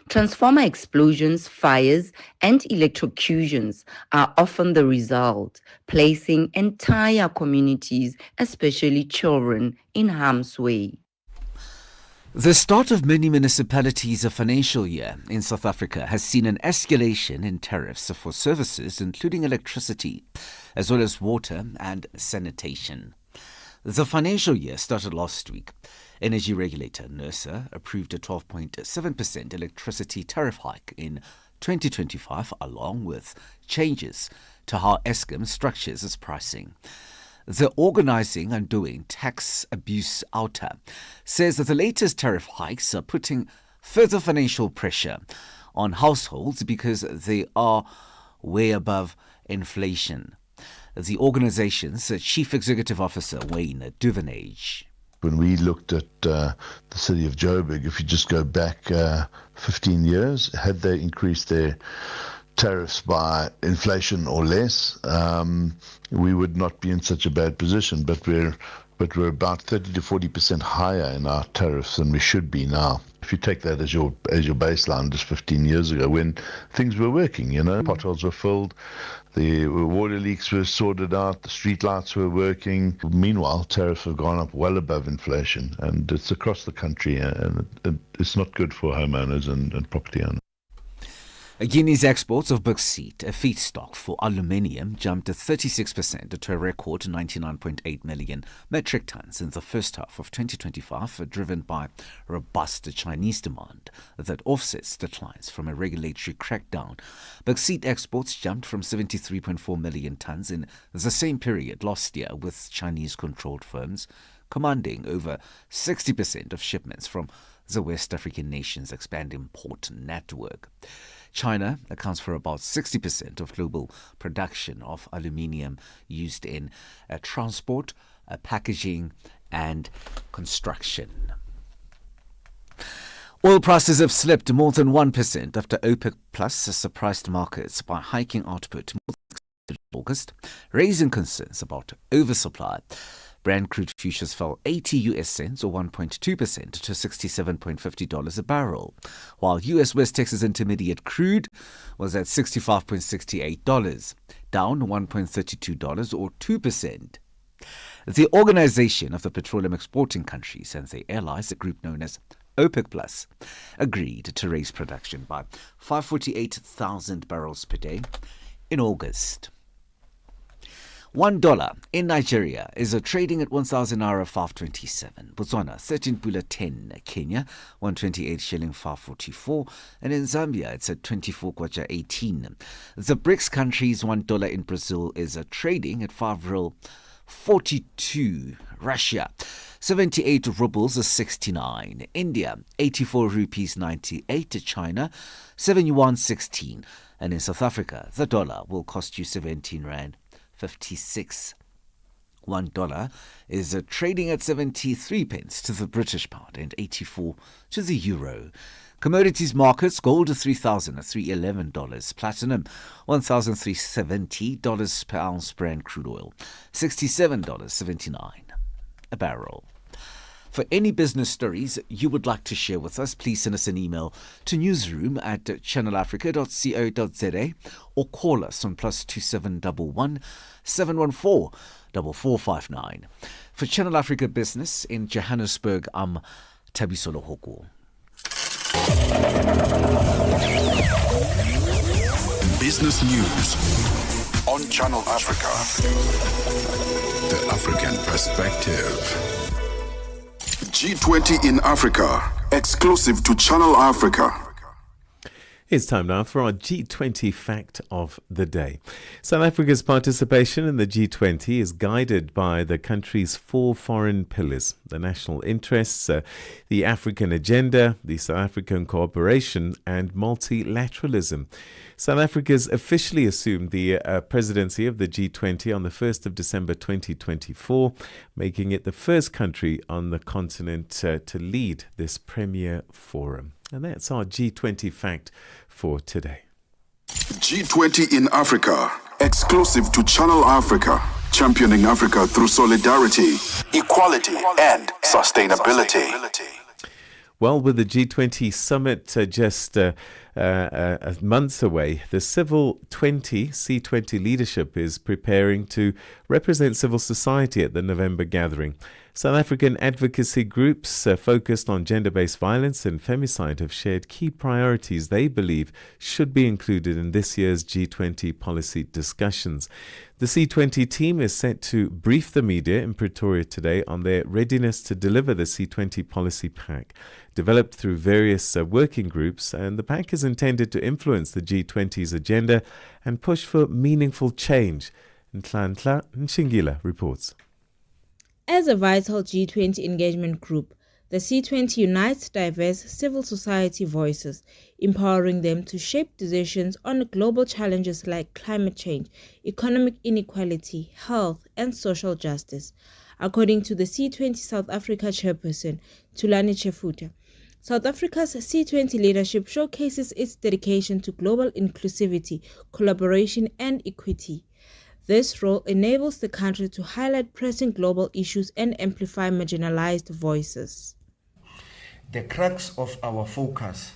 Transformer explosions, fires, and electrocutions are often the result, placing entire communities, especially children, in harm's way. The start of many municipalities' financial year in South Africa has seen an escalation in tariffs for services including electricity, as well as water and sanitation. The financial year started last week. Energy regulator NERSA approved a 12.7% electricity tariff hike in 2025, along with changes to how Eskom structures its pricing. The Organising and Doing Tax Abuse Outer says that the latest tariff hikes are putting further financial pressure on households because they are way above inflation. The organisation's Chief Executive Officer, Wayne Duvenage. When we looked at the city of Joburg, if you just go back 15 years, had they increased their tariffs by inflation or less, we would not be in such a bad position. But we're about 30 to 40% higher in our tariffs than we should be now. If you take that as your baseline, just 15 years ago, when things were working, potholes were filled, the water leaks were sorted out, the street lights were working. Meanwhile, tariffs have gone up well above inflation, and it's across the country, and it's not good for homeowners and property owners. Guinea's exports of bauxite, a feedstock for aluminium, jumped 36% to a record 99.8 million metric tons in the first half of 2025, driven by robust Chinese demand that offsets declines from a regulatory crackdown. Bauxite exports jumped from 73.4 million tons in the same period last year, with Chinese-controlled firms commanding over 60% of shipments from the West African nation's expanding port network. China accounts for about 60% of global production of aluminium used in transport, packaging and construction. Oil prices have slipped more than 1% after OPEC Plus surprised markets by hiking output more than August, raising concerns about oversupply. Brent crude futures fell 80 US cents or 1.2% to $67.50 a barrel, while US West Texas Intermediate crude was at $65.68, down $1.32 or 2%. The Organization of the Petroleum Exporting Countries and their allies, a group known as OPEC Plus, agreed to raise production by 548,000 barrels per day in August. $1 in Nigeria is trading at 1,000 naira 527. Botswana 13 pula 10. Kenya 128 shilling 544. And in Zambia it's at 24 kwacha 18. The BRICS countries $1 in Brazil is trading at 5 real 42. Russia 78 rubles 69. India 84 rupees 98. China 7 yuan 16. And in South Africa the dollar will cost you 17 rand 56. $1 is trading at 73 pence to the British pound and 84 to the euro. Commodities markets: gold $3,311, platinum $1,370 per ounce, Brent crude oil $67.79 a barrel. For any business stories you would like to share with us, please send us an email to newsroom@channelafrica.co.za or call us on +2711 714 4459. For Channel Africa Business in Johannesburg, I'm Thabiso Lohoko. Business news on Channel Africa. The African perspective. G20 in Africa, exclusive to Channel Africa. It's time now for our G20 fact of the day. South Africa's participation in the G20 is guided by the country's 4 foreign pillars: the national interests, the African agenda, the South African cooperation, and multilateralism. South Africa's officially assumed the presidency of the G20 on the 1st of December 2024, making it the first country on the continent to lead this premier forum. And that's our G20 fact for today. G20 in Africa, exclusive to Channel Africa, championing Africa through solidarity, equality, and sustainability. Well, with the G20 summit just months away, the Civil 20 C20 leadership is preparing to represent civil society at the November gathering. South African advocacy groups focused on gender-based violence and femicide have shared key priorities they believe should be included in this year's G20 policy discussions. The C20 team is set to brief the media in Pretoria today on their readiness to deliver the C20 policy pack, developed through various working groups, and the pack is intended to influence the G20's agenda and push for meaningful change. Nhlanhla Nshingila reports. As a vital G20 engagement group, the C20 unites diverse civil society voices, empowering them to shape decisions on global challenges like climate change, economic inequality, health, and social justice. According to the C20 South Africa chairperson, Thulani Chefuta, South Africa's C20 leadership showcases its dedication to global inclusivity, collaboration, and equity. This role enables the country to highlight pressing global issues and amplify marginalized voices. The crux of our focus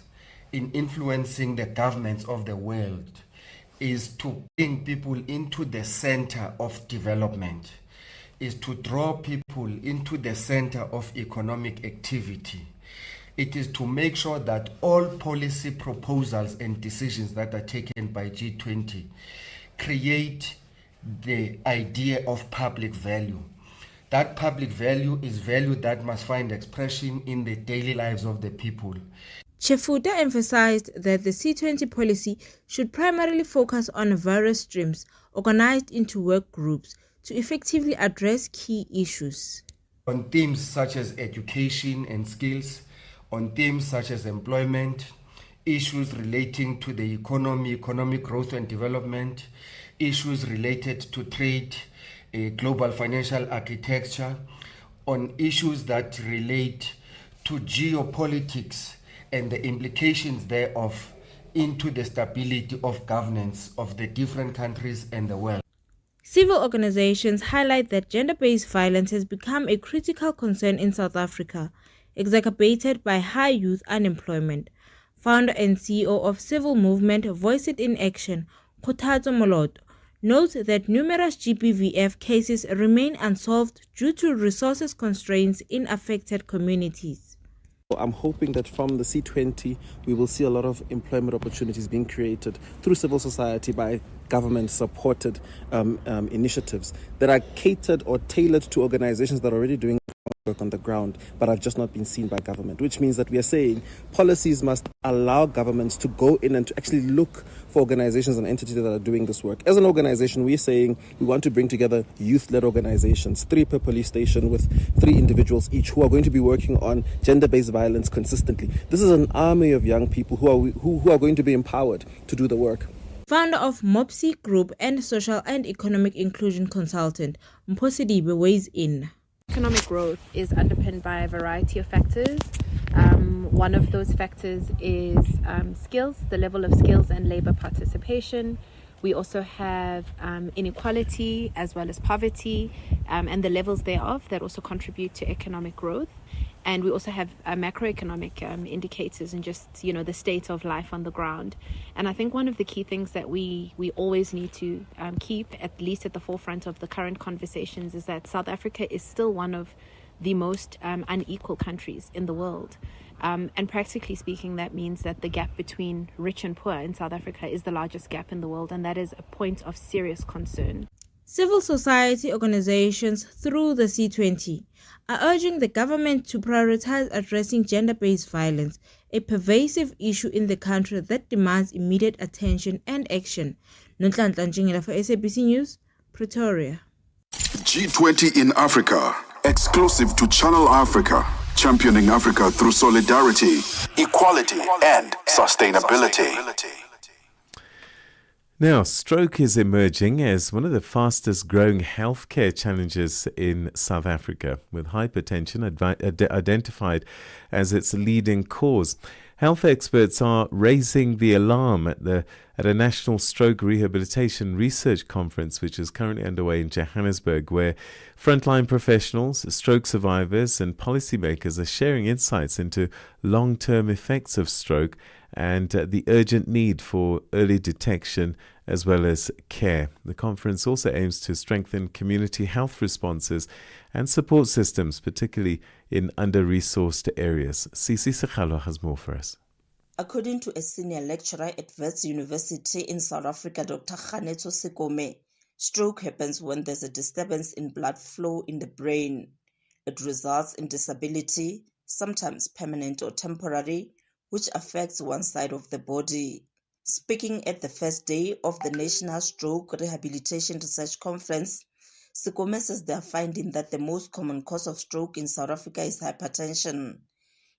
in influencing the governments of the world is to bring people into the center of development, is to draw people into the center of economic activity. It is to make sure that all policy proposals and decisions that are taken by G20 create the idea of public value. That public value is value that must find expression in the daily lives of the people. Chefuta emphasized that the C20 policy should primarily focus on various streams organized into work groups to effectively address key issues. On themes such as education and skills, on themes such as employment, issues relating to the economy, economic growth and development, issues related to trade, global financial architecture, on issues that relate to geopolitics and the implications thereof into the stability of governance of the different countries and the world. Civil organizations highlight that gender-based violence has become a critical concern in South Africa, exacerbated by high youth unemployment. Founder and CEO of Civil Movement Voice It in Action, Khothatso Moloto, notes that numerous GBVF cases remain unsolved due to resources constraints in affected communities. I'm hoping that from the C20 we will see a lot of employment opportunities being created through civil society by government-supported initiatives that are catered or tailored to organizations that are already doing work on the ground but have just not been seen by government, which means that we are saying policies must allow governments to go in and to actually look for organizations and entities that are doing this work. As an organization, we're saying we want to bring together youth-led organizations, 3 per police station with 3 individuals each who are going to be working on gender-based violence consistently. This is an army of young people who are going to be empowered to do the work. Founder of Mopsy Group and social and economic inclusion consultant, Mposidibe weighs in. Economic growth is underpinned by a variety of factors. One of those factors is skills, the level of skills and labor participation. We also have inequality as well as poverty and the levels thereof that also contribute to economic growth. And we also have macroeconomic indicators and just, the state of life on the ground. And I think one of the key things that we always need to keep, at least at the forefront of the current conversations, is that South Africa is still one of the most unequal countries in the world. And practically speaking, that means that the gap between rich and poor in South Africa is the largest gap in the world, and that is a point of serious concern. Civil society organizations through the C20 are urging the government to prioritize addressing gender-based violence, a pervasive issue in the country that demands immediate attention and action. Nonhlanhla Njingela for SABC News, Pretoria. G20 in Africa, exclusive to Channel Africa, championing Africa through solidarity, equality, and sustainability. Now, stroke is emerging as one of the fastest growing healthcare challenges in South Africa, with hypertension identified as its leading cause. Health experts are raising the alarm at a National Stroke Rehabilitation Research Conference, which is currently underway in Johannesburg, where frontline professionals, stroke survivors, and policymakers are sharing insights into long-term effects of stroke and the urgent need for early detection as well as care. The conference also aims to strengthen community health responses and support systems, particularly in under-resourced areas. Sisi Sekhalo has more for us. According to a senior lecturer at Wits University in South Africa, Dr. Khanetso Sekome, stroke happens when there's a disturbance in blood flow in the brain. It results in disability, sometimes permanent or temporary, which affects one side of the body. Speaking at the first day of the National Stroke Rehabilitation Research Conference, Sekome says they are finding that the most common cause of stroke in South Africa is hypertension.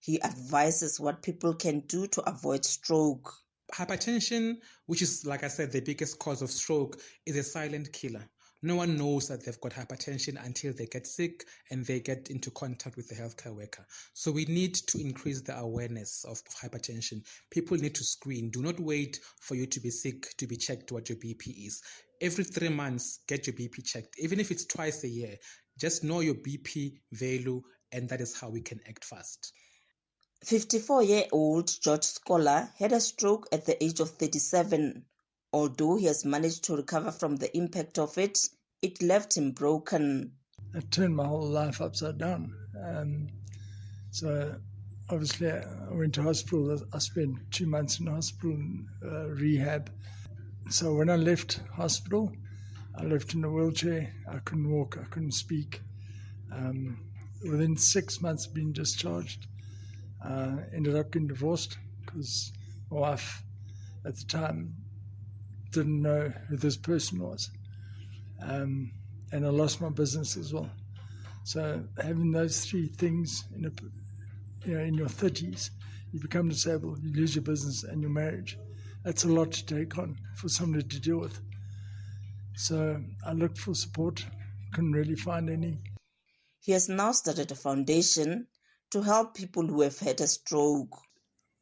He advises what people can do to avoid stroke. Hypertension, which is, like I said, the biggest cause of stroke, is a silent killer. No one knows that they've got hypertension until they get sick and they get into contact with the healthcare worker. So we need to increase the awareness of hypertension. People need to screen. Do not wait for you to be sick to be checked what your BP is. Every 3 months, get your BP checked. Even if it's twice a year, just know your BP value, and that is how we can act fast. 54-year-old George Scholar had a stroke at the age of 37. Although he has managed to recover from the impact of it, it left him broken. It turned my whole life upside down. So obviously I went to hospital. I spent 2 months in hospital rehab. So when I left hospital, I left in a wheelchair. I couldn't walk, I couldn't speak. Within 6 months of being discharged, ended up getting divorced because my wife at the time didn't know who this person was. And I lost my business as well. So having those three things in your 30s, you become disabled, you lose your business and your marriage. That's a lot to take on for somebody to deal with. So I looked for support, couldn't really find any. He has now started a foundation to help people who have had a stroke.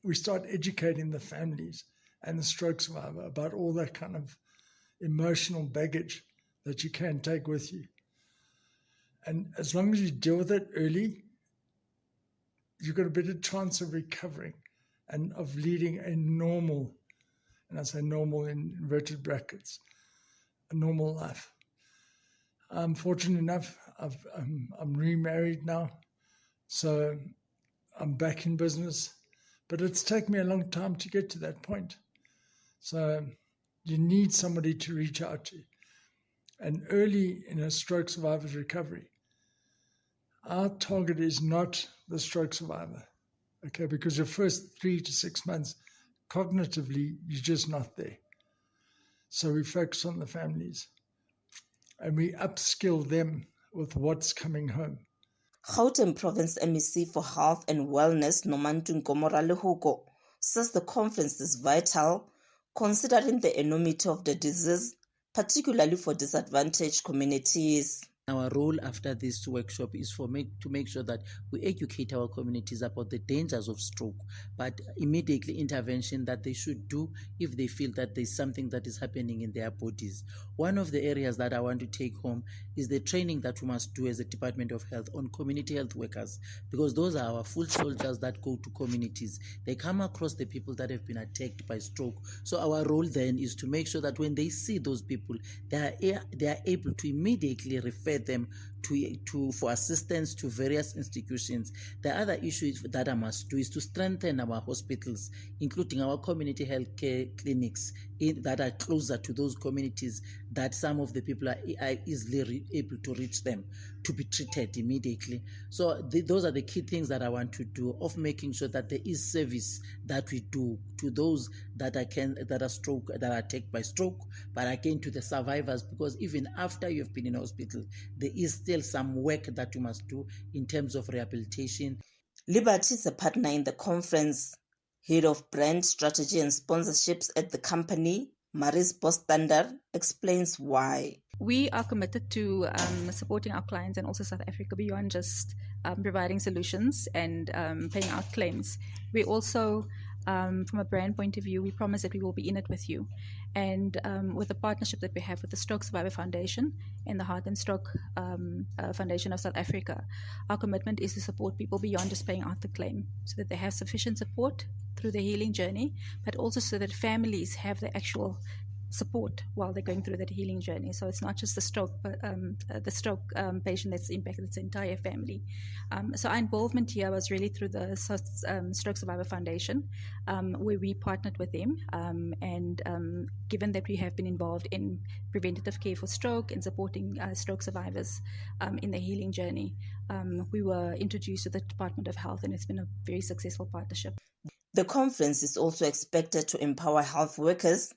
We start educating the families and the stroke survivor about all that kind of emotional baggage that you can take with you. And as long as you deal with it early, you've got a better chance of recovering and of leading a normal, and I say normal in inverted brackets, a normal life. I'm fortunate enough, I'm remarried now, so I'm back in business, but it's taken me a long time to get to that point. So you need somebody to reach out to. And early in a stroke survivor's recovery, our target is not the stroke survivor, okay? Because your first 3 to 6 months, cognitively, you're just not there. So we focus on the families and we upskill them with what's coming home. Gauteng Province MEC for Health and Wellness, Nomantu Nkomora-Lehoko, says the conference is vital considering the enormity of the disease, particularly for disadvantaged communities. Our role after this workshop is to make sure that we educate our communities about the dangers of stroke, but immediately intervention that they should do if they feel that there's something that is happening in their bodies. One of the areas that I want to take home is the training that we must do as a Department of Health on community health workers, because those are our foot soldiers that go to communities. They come across the people that have been attacked by stroke. So our role then is to make sure that when they see those people, they are able to immediately refer them for assistance to various institutions. The other issue that I must do is to strengthen our hospitals, including our community health care clinics that are closer to those communities, that some of the people are easily able to reach them to be treated immediately. So those are the key things that I want to do, of making sure that there is service that we do to those that are attacked by stroke, but again to the survivors, because even after you've been in hospital, there is still some work that you must do in terms of rehabilitation. Liberty is a partner in the conference. Head of Brand Strategy and Sponsorships at the company, Maris Bostander, explains why. We are committed to supporting our clients and also South Africa beyond just providing solutions and paying out claims. We also, from a brand point of view, we promise that we will be in it with you. And with the partnership that we have with the Stroke Survivor Foundation and the Heart and Stroke Foundation of South Africa, our commitment is to support people beyond just paying out the claim, so that they have sufficient support through the healing journey, but also so that families have the actual support while they're going through that healing journey. So it's not just the stroke, but the stroke patient that's impacted its entire family. So our involvement here was really through the Stroke Survivor Foundation, where we partnered with them. And given that we have been involved in preventative care for stroke and supporting stroke survivors in the healing journey, we were introduced to the Department of Health, and it's been a very successful partnership. The conference is also expected to empower health workers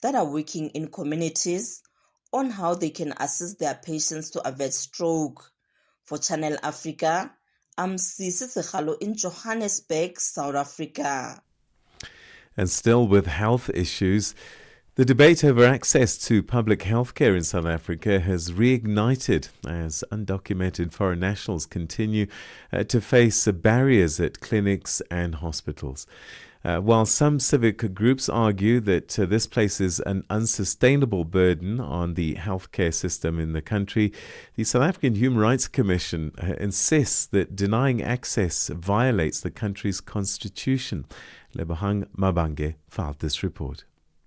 that are working in communities on how they can assist their patients to avert stroke. For Channel Africa, I'm Sisi Segalo in Johannesburg, South Africa. And still with health issues, The debate over access to public healthcare in South Africa has reignited as undocumented foreign nationals continue to face barriers at clinics and hospitals. While some civic groups argue that this places an unsustainable burden on the healthcare system in the country, the South African Human Rights Commission insists that denying access violates the country's constitution. Lebohang Mabange filed this report.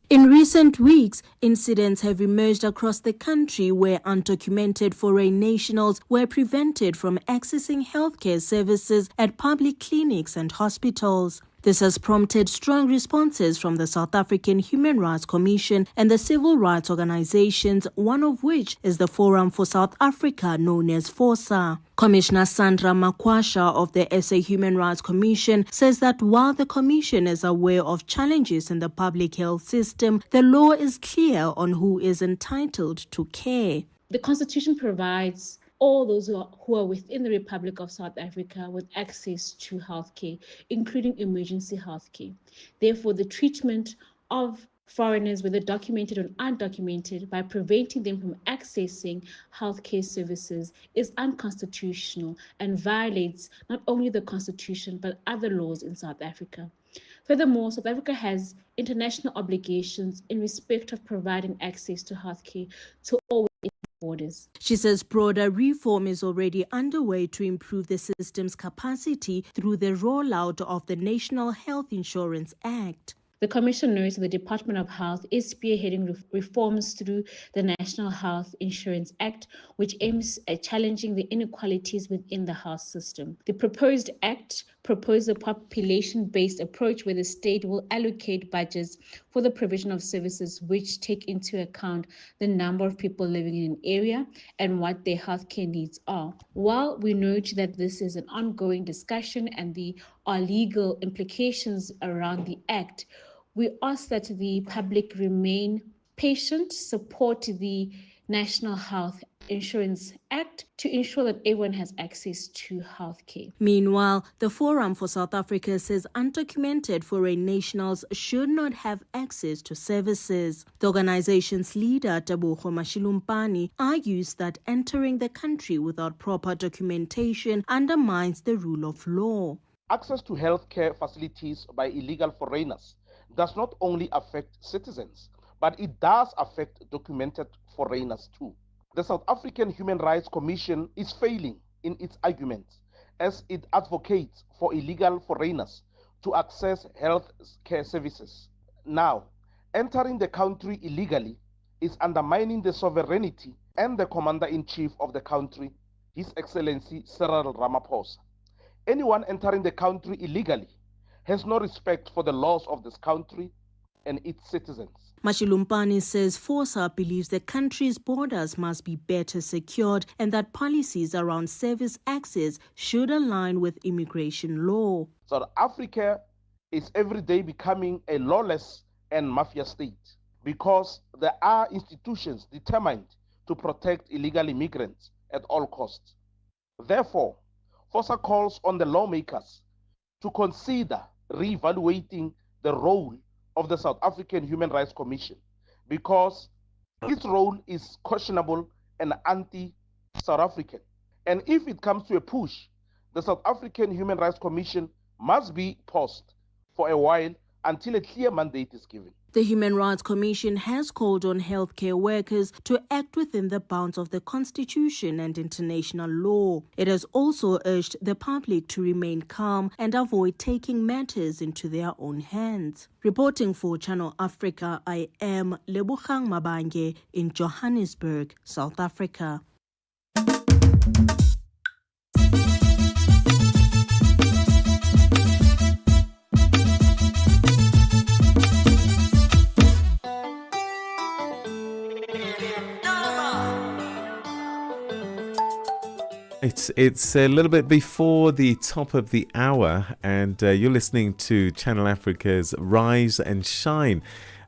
In recent weeks, incidents have emerged across the country where undocumented foreign nationals were prevented from accessing healthcare services at public clinics and hospitals. This has prompted strong responses from the South African Human Rights Commission and the civil rights organizations, one of which is the Forum for South Africa known as FOSA. Commissioner Sandra Makwasha of the SA Human Rights Commission says that while the Commission is aware of challenges in the public health system, the law is clear on who is entitled to care. The Constitution provides all those who are within the Republic of South Africa with access to healthcare, including emergency healthcare. Therefore, the treatment of foreigners, whether documented or undocumented, by preventing them from accessing healthcare services is unconstitutional and violates not only the Constitution but other laws in South Africa. Furthermore, South Africa has international obligations in respect of providing access to healthcare to all borders. She says broader reform is already underway to improve the system's capacity through the rollout of the National Health Insurance Act. The Commission notes that the Department of Health is spearheading reforms through the National Health Insurance Act, which aims at challenging the inequalities within the health system. The proposed act proposes a population-based approach where the state will allocate budgets for the provision of services which take into account the number of people living in an area and what their healthcare needs are. While we note that this is an ongoing discussion and there are legal implications around the act, we ask that the public remain patient, support the National Health Insurance Act to ensure that everyone has access to healthcare. Meanwhile, the Forum for South Africa says undocumented foreign nationals should not have access to services. The organization's leader, Tebogo Mashilumpani, argues that entering the country without proper documentation undermines the rule of law. Access to healthcare facilities by illegal foreigners does not only affect citizens, but it does affect documented foreigners too. The South African Human Rights Commission is failing in its arguments as it advocates for illegal foreigners to access health care services. Now, entering the country illegally is undermining the sovereignty and the commander-in-chief of the country, His Excellency Cyril Ramaphosa. Anyone entering the country illegally has no respect for the laws of this country and its citizens. Mashilumpani says FOSA believes the country's borders must be better secured and that policies around service access should align with immigration law. South Africa is every day becoming a lawless and mafia state because there are institutions determined to protect illegal immigrants at all costs. Therefore, FOSA calls on the lawmakers to consider reevaluating the role of the South African Human Rights Commission because its role is questionable and anti-South African. And if it comes to a push, the South African Human Rights Commission must be paused for a while until a clear mandate is given. The Human Rights Commission has called on healthcare workers to act within the bounds of the Constitution and international law. It has also urged the public to remain calm and avoid taking matters into their own hands. Reporting for Channel Africa, I am Lebohang Mabange in Johannesburg, South Africa. It's a little bit before the top of the hour, and you're listening to Channel Africa's Rise and Shine.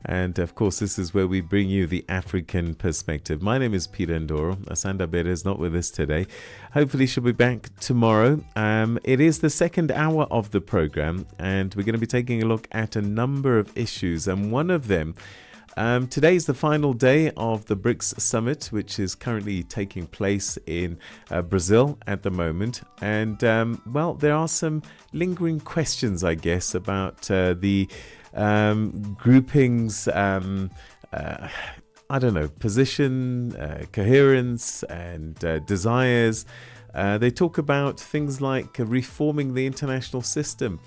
And of course, this is where we bring you the African perspective. My name is Peter Ndoro. Asanda Beda is not with us today. Hopefully, she'll be back tomorrow. It is the second hour of the program, and we're going to be taking a look at a number of issues. And one of them Today is the final day of the BRICS summit, which is currently taking place in Brazil at the moment. And, well, there are some lingering questions, I guess, about the groupings, position, coherence, and desires. They talk about things like reforming the international system.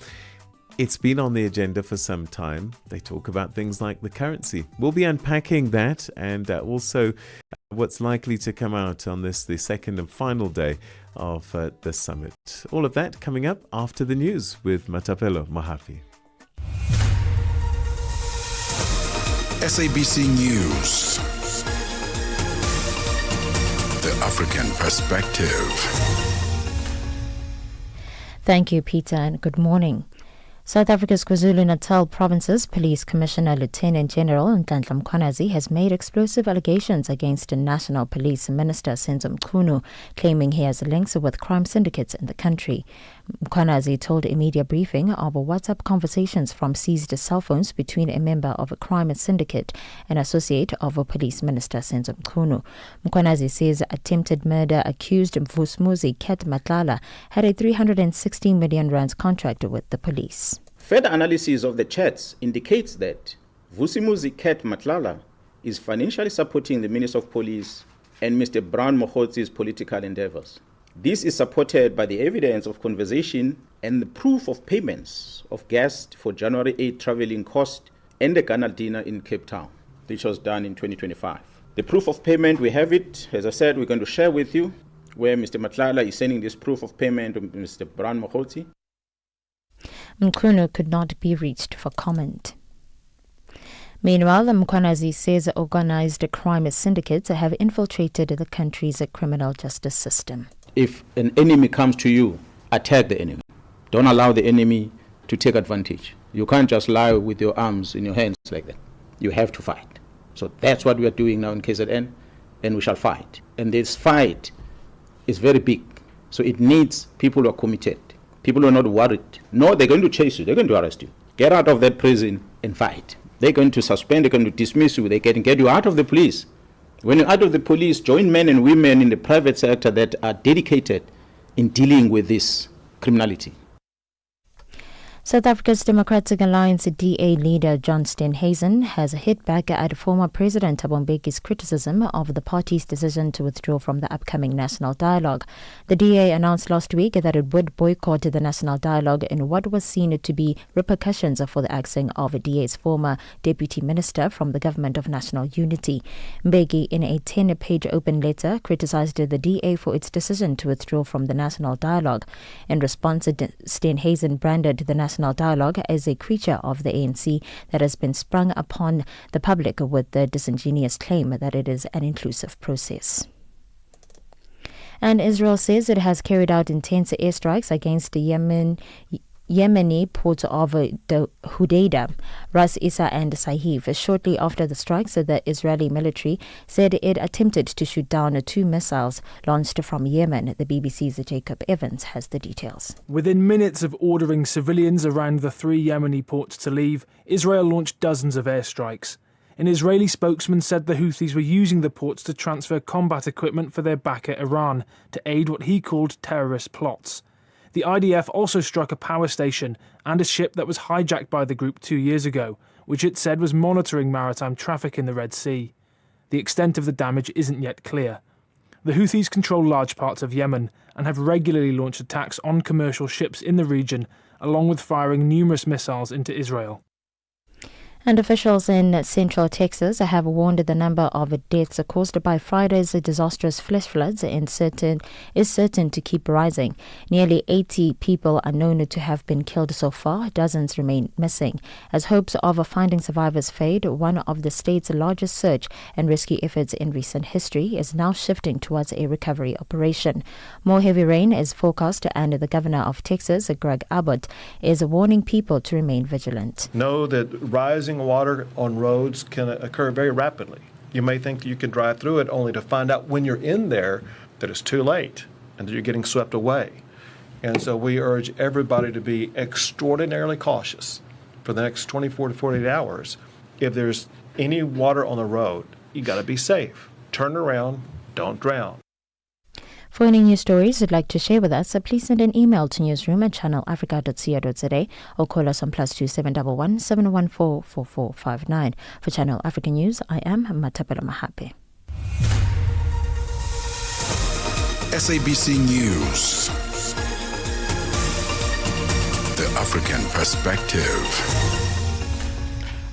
It's been on the agenda for some time. They talk about things like the currency. We'll be unpacking that and also what's likely to come out on this, the second and final day of the summit. All of that coming up after the news with Matapelo Mahafi. SABC News. The African Perspective. Thank you, Peter, and good morning. South Africa's KwaZulu-Natal Province's Police Commissioner Lieutenant General Nhlanhla Mkhwanazi has made explosive allegations against the National Police Minister Senzo Mchunu, claiming he has links with crime syndicates in the country. Mkhwanazi told a media briefing of WhatsApp conversations from seized cell phones between a member of a crime syndicate and associate of a Police Minister Senzo Mchunu. Mkhwanazi says attempted murder accused Vusumuzi Ket Matlala had a 360 million rands contract with the police. Further analysis of the chats indicates that Vusumuzi Ket Matlala is financially supporting the Minister of Police and Mr. Brown Mogotsi's political endeavors. This is supported by the evidence of conversation and the proof of payments of guests for January 8 traveling cost and the Ghana dinner in Cape Town, which was done in 2025. The proof of payment, we have it, as I said, we're going to share with you, where Mr. Matlala is sending this proof of payment to Mr. Brown Mogotsi. Mchunu could not be reached for comment. Meanwhile, Mkhwanazi says organized crime syndicates have infiltrated the country's criminal justice system. If an enemy comes to you, attack the enemy. Don't allow the enemy to take advantage. You can't just lie with your arms in your hands like that. You have to fight. So that's what we are doing now in KZN, and we shall fight. And this fight is very big. So it needs people who are committed. People who are not worried. No, they're going to chase you. They're going to arrest you. Get out of that prison and fight. They're going to suspend. They're going to dismiss you. They can get you out of the police. When you're out of the police, join men and women in the private sector that are dedicated in dealing with this criminality. South Africa's Democratic Alliance DA leader John Steenhuisen has hit back at former President Thabo Mbeki's criticism of the party's decision to withdraw from the upcoming National Dialogue. The DA announced last week that it would boycott the National Dialogue in what was seen to be repercussions for the axing of DA's former Deputy Minister from the Government of National Unity. Mbeki, in a 10-page open letter, criticized the DA for its decision to withdraw from the National Dialogue. In response, Steenhuisen branded the National Dialogue as a creature of the ANC that has been sprung upon the public with the disingenuous claim that it is an inclusive process. And Israel says it has carried out intense airstrikes against the Yemeni ports of Hodeidah, Ras Isa and Sahiv. Shortly after the strikes, the Israeli military said it attempted to shoot down 2 missiles launched from Yemen. The BBC's Jacob Evans has the details. Within minutes of ordering civilians around the 3 Yemeni ports to leave, Israel launched dozens of airstrikes. An Israeli spokesman said the Houthis were using the ports to transfer combat equipment for their backer Iran to aid what he called terrorist plots. The IDF also struck a power station and a ship that was hijacked by the group 2 years ago, which it said was monitoring maritime traffic in the Red Sea. The extent of the damage isn't yet clear. The Houthis control large parts of Yemen and have regularly launched attacks on commercial ships in the region, along with firing numerous missiles into Israel. And officials in central Texas have warned the number of deaths caused by Friday's disastrous flash floods is certain to keep rising. Nearly 80 people are known to have been killed so far. Dozens remain missing. As hopes of finding survivors fade, one of the state's largest search and rescue efforts in recent history is now shifting towards a recovery operation. More heavy rain is forecast, and the governor of Texas, Greg Abbott, is warning people to remain vigilant. Know that rising water on roads can occur very rapidly. You may think that you can drive through it only to find out when you're in there that it's too late and that you're getting swept away. And so we urge everybody to be extraordinarily cautious for the next 24 to 48 hours. If there's Any water on the road, you got to be safe. Turn around, don't drown. For any news stories you'd like to share with us, please send an email to newsroom@channelafrica.co.za or call us on +2 711 714 4459. For Channel Africa News, I am Matapela Mahape. SABC News. The African Perspective.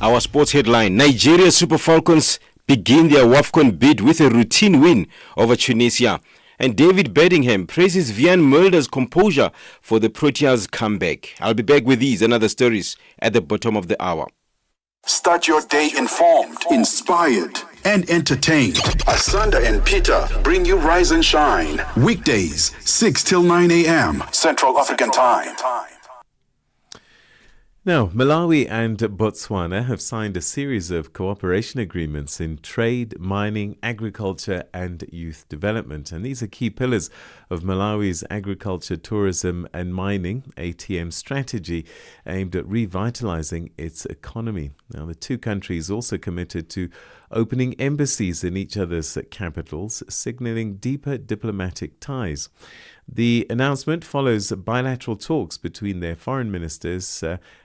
Our sports headline: Nigeria Super Falcons begin their WAFCON bid with a routine win over Tunisia. And David Bedingham praises Vian Mulder's composure for the Proteas' comeback. I'll be back with these and other stories at the bottom of the hour. Start your day informed, inspired, and entertained. Asanda and Peter bring you Rise and Shine. Weekdays, 6 till 9 a.m. Central African Time. Now, Malawi and Botswana have signed a series of cooperation agreements in trade, mining, agriculture, and youth development. And these are key pillars of Malawi's agriculture, tourism, and mining ATM strategy aimed at revitalizing its economy. Now, the two countries also committed to opening embassies in each other's capitals, signaling deeper diplomatic ties. The announcement follows bilateral talks between their foreign ministers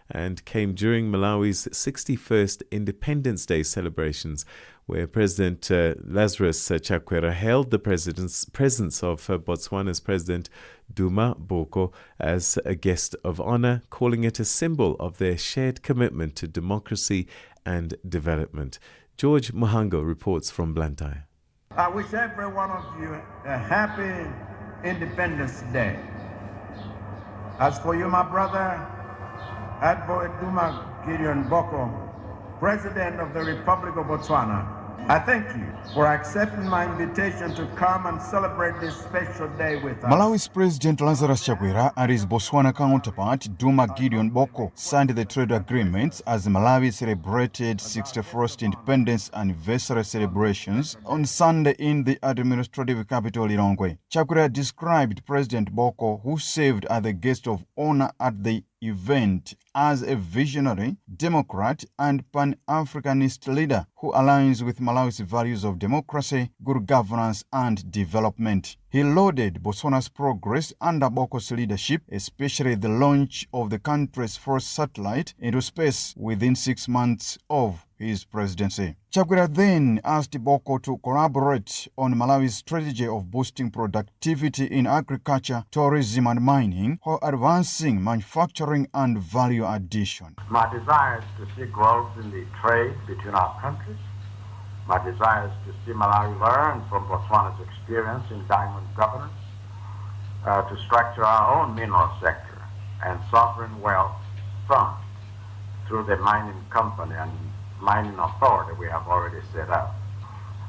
and came during Malawi's 61st Independence Day celebrations, where President Lazarus Chakwera hailed the presence of Botswana's President Duma Boko as a guest of honor, calling it a symbol of their shared commitment to democracy and development. George Muhango reports from Blantyre. I wish every one of you a happy Independence Day. As for you, my brother, Advocate Duma Gideon Boko, President of the Republic of Botswana, I thank you for accepting my invitation to come and celebrate this special day with us. Malawi's President Lazarus Chakwera and his Botswana counterpart Duma Gideon Boko signed the trade agreements as Malawi celebrated 61st Independence Anniversary celebrations on Sunday in the administrative capital Lilongwe. Chakwera described President Boko, who served as the guest of honor at the event, as a visionary, democrat, and pan-Africanist leader who aligns with Malawi's values of democracy, good governance, and development. He lauded Botswana's progress under Boko's leadership, especially the launch of the country's first satellite into space within 6 months of his presidency. Chakwera then asked Boko to collaborate on Malawi's strategy of boosting productivity in agriculture, tourism, and mining, while advancing manufacturing and value addition. My desire is to see growth in the trade between our countries. My desire is to see Malawi learn from Botswana's experience in diamond governance, to structure our own mineral sector and sovereign wealth fund through the mining company and mining authority we have already set up.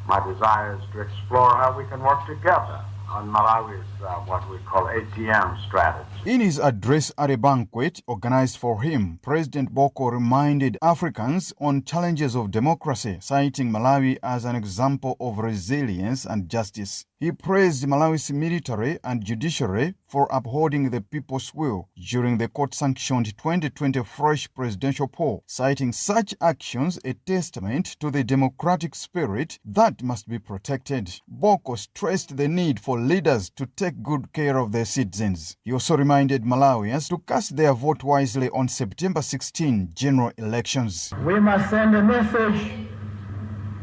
My desire is to explore how we can work together on Malawi's what we call ATM strategy. In his address at a banquet organized for him, President Boko reminded Africans on challenges of democracy, citing Malawi as an example of resilience and justice. He praised Malawi's military and judiciary for upholding the people's will during the court-sanctioned 2020 fresh presidential poll, citing such actions a testament to the democratic spirit that must be protected. Boko stressed the need for leaders to take good care of their citizens. He also reminded Malawians to cast their vote wisely on September 16 general elections. We must send a message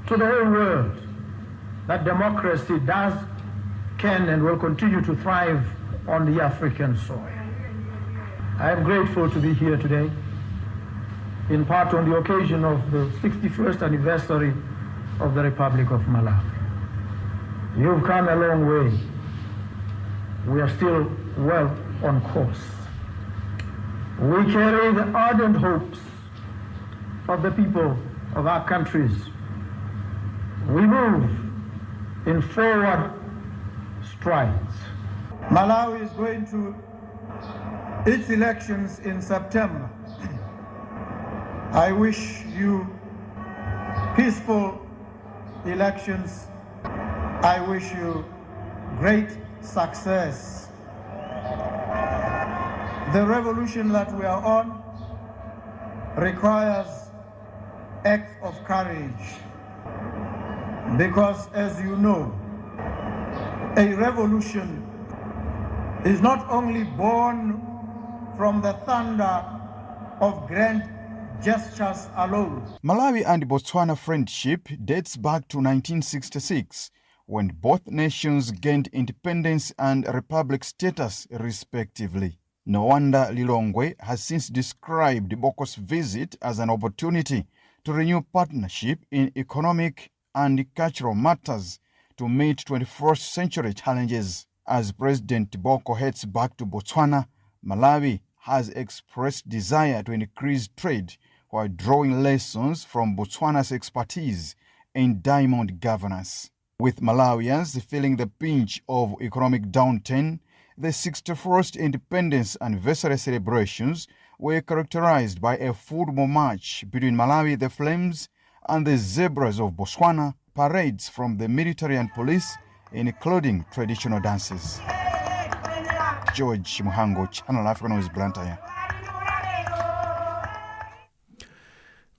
to the whole world that democracy can and will continue to thrive on the African soil. I am grateful to be here today, in part on the occasion of the 61st anniversary of the Republic of Malawi. You've come a long way. We are still well on course. We carry the ardent hopes of the people of our countries. We move in forward strides. Malawi is going to its elections in September. I wish you peaceful elections. I wish you great success. The revolution that we are on requires acts of courage, because as you know, a revolution is not only born from the thunder of grand gestures alone. Malawi and Botswana friendship dates back to 1966, when both nations gained independence and republic status respectively. Nwanda Lilongwe has since described Boko's visit as an opportunity to renew partnership in economic and cultural matters to meet 21st century challenges. As President Boko heads back to Botswana, Malawi has expressed desire to increase trade while drawing lessons from Botswana's expertise in diamond governance. With Malawians feeling the pinch of economic downturn, the 61st independence anniversary celebrations were characterized by a football match between Malawi the Flames and the Zebras of Botswana, parades from the military and police, including traditional dances. George Muhango, Channel Africa News, Blantyre.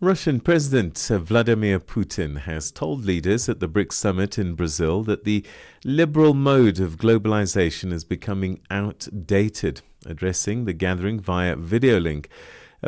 Russian President Vladimir Putin has told leaders at the BRICS summit in Brazil that the liberal mode of globalization is becoming outdated. Addressing the gathering via video link,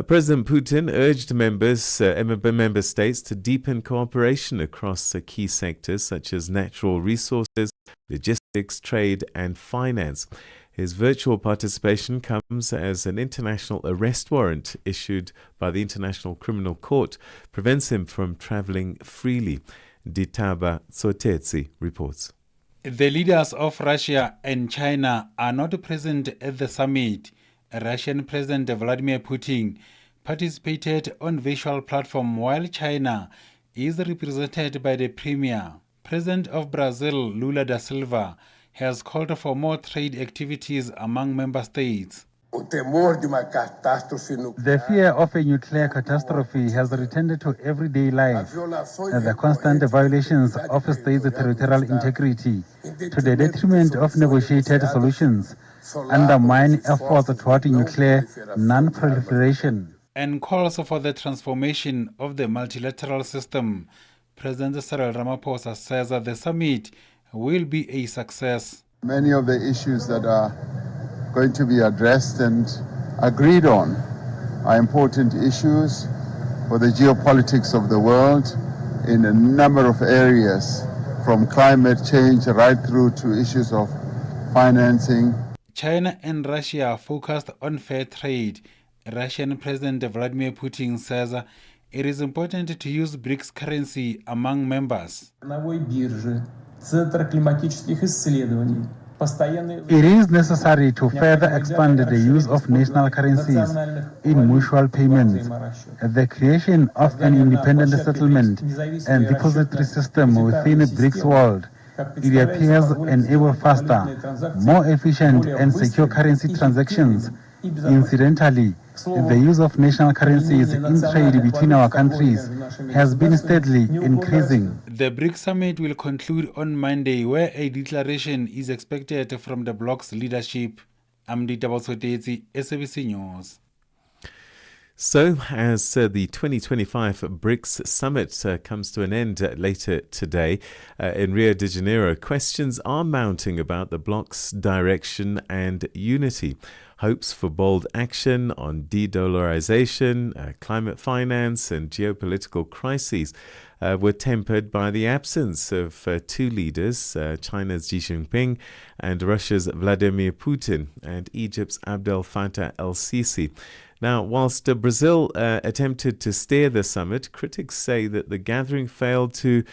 President Putin urged member states to deepen cooperation across key sectors such as natural resources, logistics, trade and finance. His virtual participation comes as an international arrest warrant issued by the International Criminal Court prevents him from traveling freely. Ditaba Tsotetsi reports. The leaders of Russia and China are not present at the summit. Russian President Vladimir Putin participated on virtual platform while China is represented by the Premier. President of Brazil, Lula da Silva, has called for more trade activities among member states. The fear of a nuclear catastrophe has returned to everyday life. The constant violations of states' territorial integrity to the detriment of negotiated solutions undermine efforts toward nuclear non-proliferation. And calls for the transformation of the multilateral system. President Cyril Ramaphosa says that the summit will be a success. Many of the issues that are going to be addressed and agreed on are important issues for the geopolitics of the world in a number of areas, from climate change right through to issues of financing. China and Russia focused on fair trade. Russian President Vladimir Putin says it is important to use BRICS currency among members. It is necessary to further expand the use of national currencies in mutual payments. The creation of an independent settlement and depository system within the BRICS world, it appears, enable faster, more efficient and secure currency transactions. Incidentally, the use of national currencies in trade between our countries has been steadily increasing. The BRICS summit will conclude on Monday, where a declaration is expected from the bloc's leadership. Amdi Tabasotetsi, SABC News. So, as the 2025 BRICS summit comes to an end later today in Rio de Janeiro, questions are mounting about the bloc's direction and unity. Hopes for bold action on de-dollarization, climate finance and geopolitical crises were tempered by the absence of two leaders, China's Xi Jinping and Russia's Vladimir Putin and Egypt's Abdel Fattah el-Sisi. Now, whilst Brazil attempted to steer the summit, critics say that the gathering failed to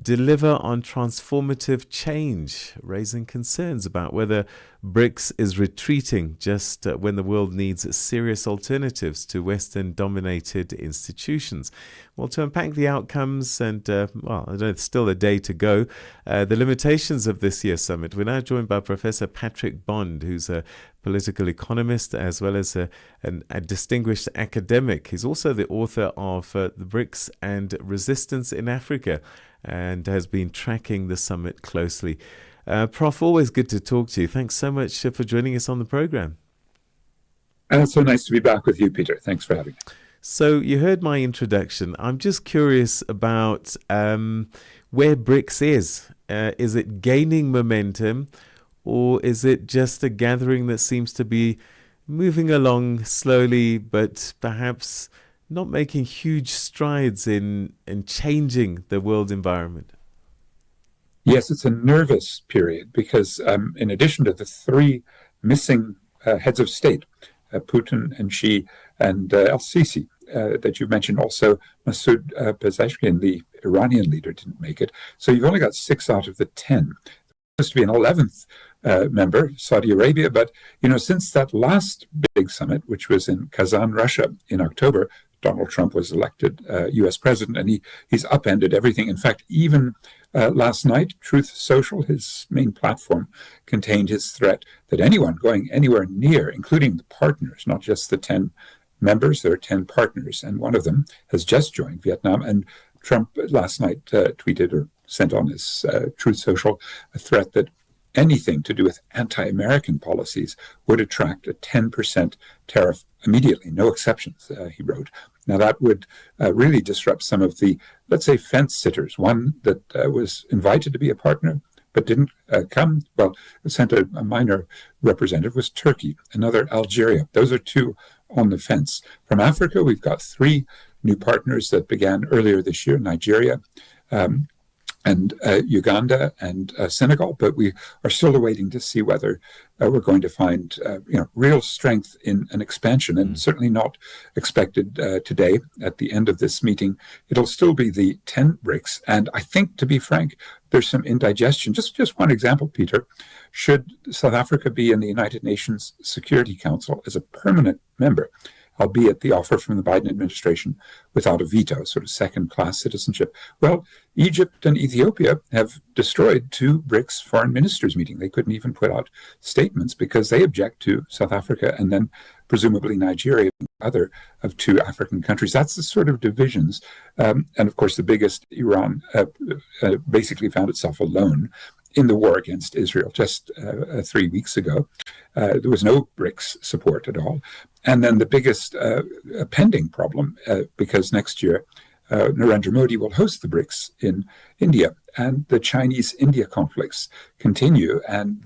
deliver on transformative change, raising concerns about whether BRICS is retreating just when the world needs serious alternatives to Western-dominated institutions. Well, to unpack the outcomes and, there's still a day to go, the limitations of this year's summit, we're now joined by Professor Patrick Bond, who's a political economist as well as a distinguished academic. He's also the author of The BRICS and Resistance in Africa and has been tracking the summit closely. Prof, always good to talk to you. Thanks so much for joining us on the program. So nice to be back with you, Peter. Thanks for having me. So you heard my introduction. I'm just curious about where BRICS is. Is it gaining momentum, or is it just a gathering that seems to be moving along slowly, but perhaps not making huge strides in changing the world environment? Yes, it's a nervous period because in addition to the three missing heads of state, Putin and Xi and el-Sisi, that you mentioned, also Masoud Pezeshkian, the Iranian leader, didn't make it. So you've only got 6 out of the 10. There supposed to be an 11th member, Saudi Arabia, but since that last big summit, which was in Kazan, Russia, in October, Donald Trump was elected U.S. president, and he's upended everything. In fact, even last night, Truth Social, his main platform, contained his threat that anyone going anywhere near, including the partners, not just the 10 members, there are 10 partners, and one of them has just joined Vietnam. And Trump last night tweeted or sent on his Truth Social a threat that anything to do with anti-American policies would attract a 10% tariff immediately, no exceptions, he wrote. Now, that would really disrupt some of the, let's say, fence sitters. One that was invited to be a partner but didn't come, sent a minor representative, was Turkey, another Algeria. Those are 2 on the fence. From Africa, we've got 3 new partners that began earlier this year, Nigeria, and Uganda and Senegal, but we are still awaiting to see whether we're going to find real strength in an expansion, and certainly not expected today at the end of this meeting. It'll still be the 10 BRICS, and I think, to be frank, there's some indigestion. Just one example, Peter. Should South Africa be in the United Nations Security Council as a permanent member, albeit the offer from the Biden administration without a veto, sort of second-class citizenship? Well, Egypt and Ethiopia have destroyed 2 BRICS foreign ministers' meetings. They couldn't even put out statements because they object to South Africa and then presumably Nigeria, other of 2 African countries. That's the sort of divisions. And of course, the biggest, Iran, basically found itself alone in the war against Israel just 3 weeks ago. There was no BRICS support at all. And then the biggest pending problem, because next year Narendra Modi will host the BRICS in India, and the Chinese-India conflicts continue, and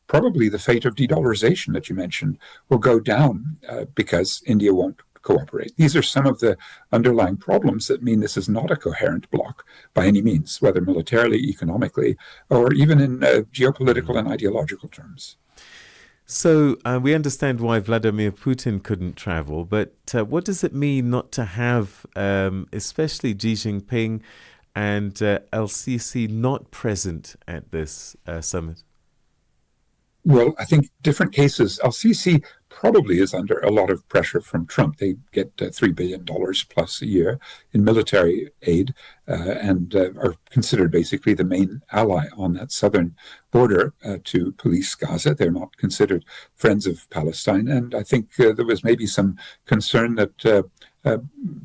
probably the fate of de-dollarization that you mentioned will go down because India won't cooperate. These are some of the underlying problems that mean this is not a coherent bloc by any means, whether militarily, economically, or even in geopolitical and ideological terms. So we understand why Vladimir Putin couldn't travel, but what does it mean not to have, especially Xi Jinping and el-Sisi not present at this summit? Well, I think different cases. El-Sisi probably is under a lot of pressure from Trump. They get $3 billion plus a year in military aid and are considered basically the main ally on that southern border to police Gaza. They're not considered friends of Palestine. And I think there was maybe some concern that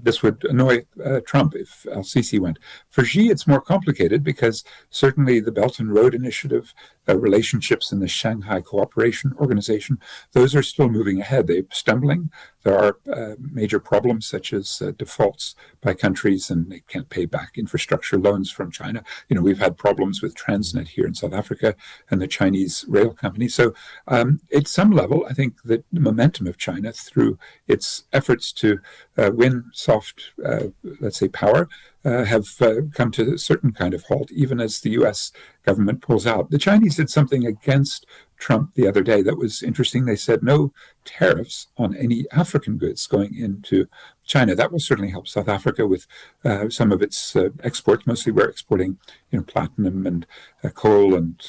this would annoy Trump if el-Sisi went. For Xi, it's more complicated because certainly the Belt and Road Initiative, relationships in the Shanghai Cooperation Organization, those are still moving ahead. They're stumbling. There are major problems such as defaults by countries, and they can't pay back infrastructure loans from China. We've had problems with Transnet here in South Africa and the Chinese rail company. So at some level, I think that the momentum of China through its efforts to win soft, let's say, power have come to a certain kind of halt, even as the U.S. government pulls out. The Chinese did something against Trump the other day that was interesting. They said no tariffs on any African goods going into China. That will certainly help South Africa with some of its exports. Mostly we're exporting platinum and coal and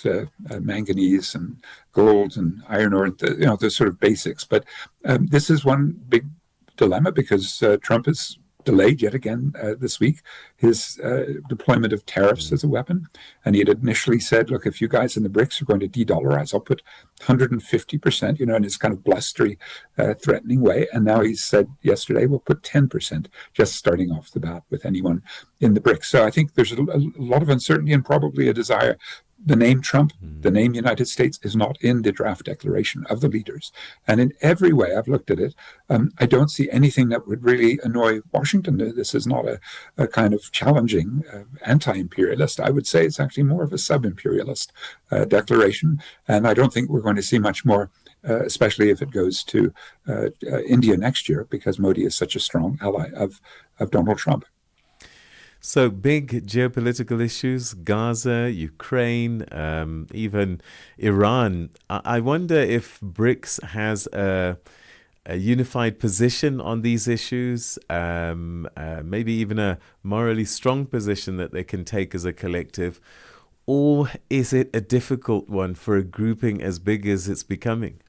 manganese and gold and iron ore, the sort of basics. But this is one big dilemma because Trump is delayed yet again this week his deployment of tariffs as a weapon. And he had initially said, look, if you guys in the BRICS are going to de-dollarize, I'll put 150%, in his kind of blustery, threatening way. And now he said yesterday, we'll put 10%, just starting off the bat with anyone in the BRICS. So I think there's a lot of uncertainty and probably a desire the name Trump, the name United States is not in the draft declaration of the leaders. And in every way, I've looked at it, I don't see anything that would really annoy Washington. This is not a kind of challenging anti-imperialist. I would say it's actually more of a sub-imperialist declaration. And I don't think we're going to see much more, especially if it goes to India next year, because Modi is such a strong ally of Donald Trump. So big geopolitical issues, Gaza, Ukraine, even Iran. I wonder if BRICS has a unified position on these issues, maybe even a morally strong position that they can take as a collective, or is it a difficult one for a grouping as big as it's becoming?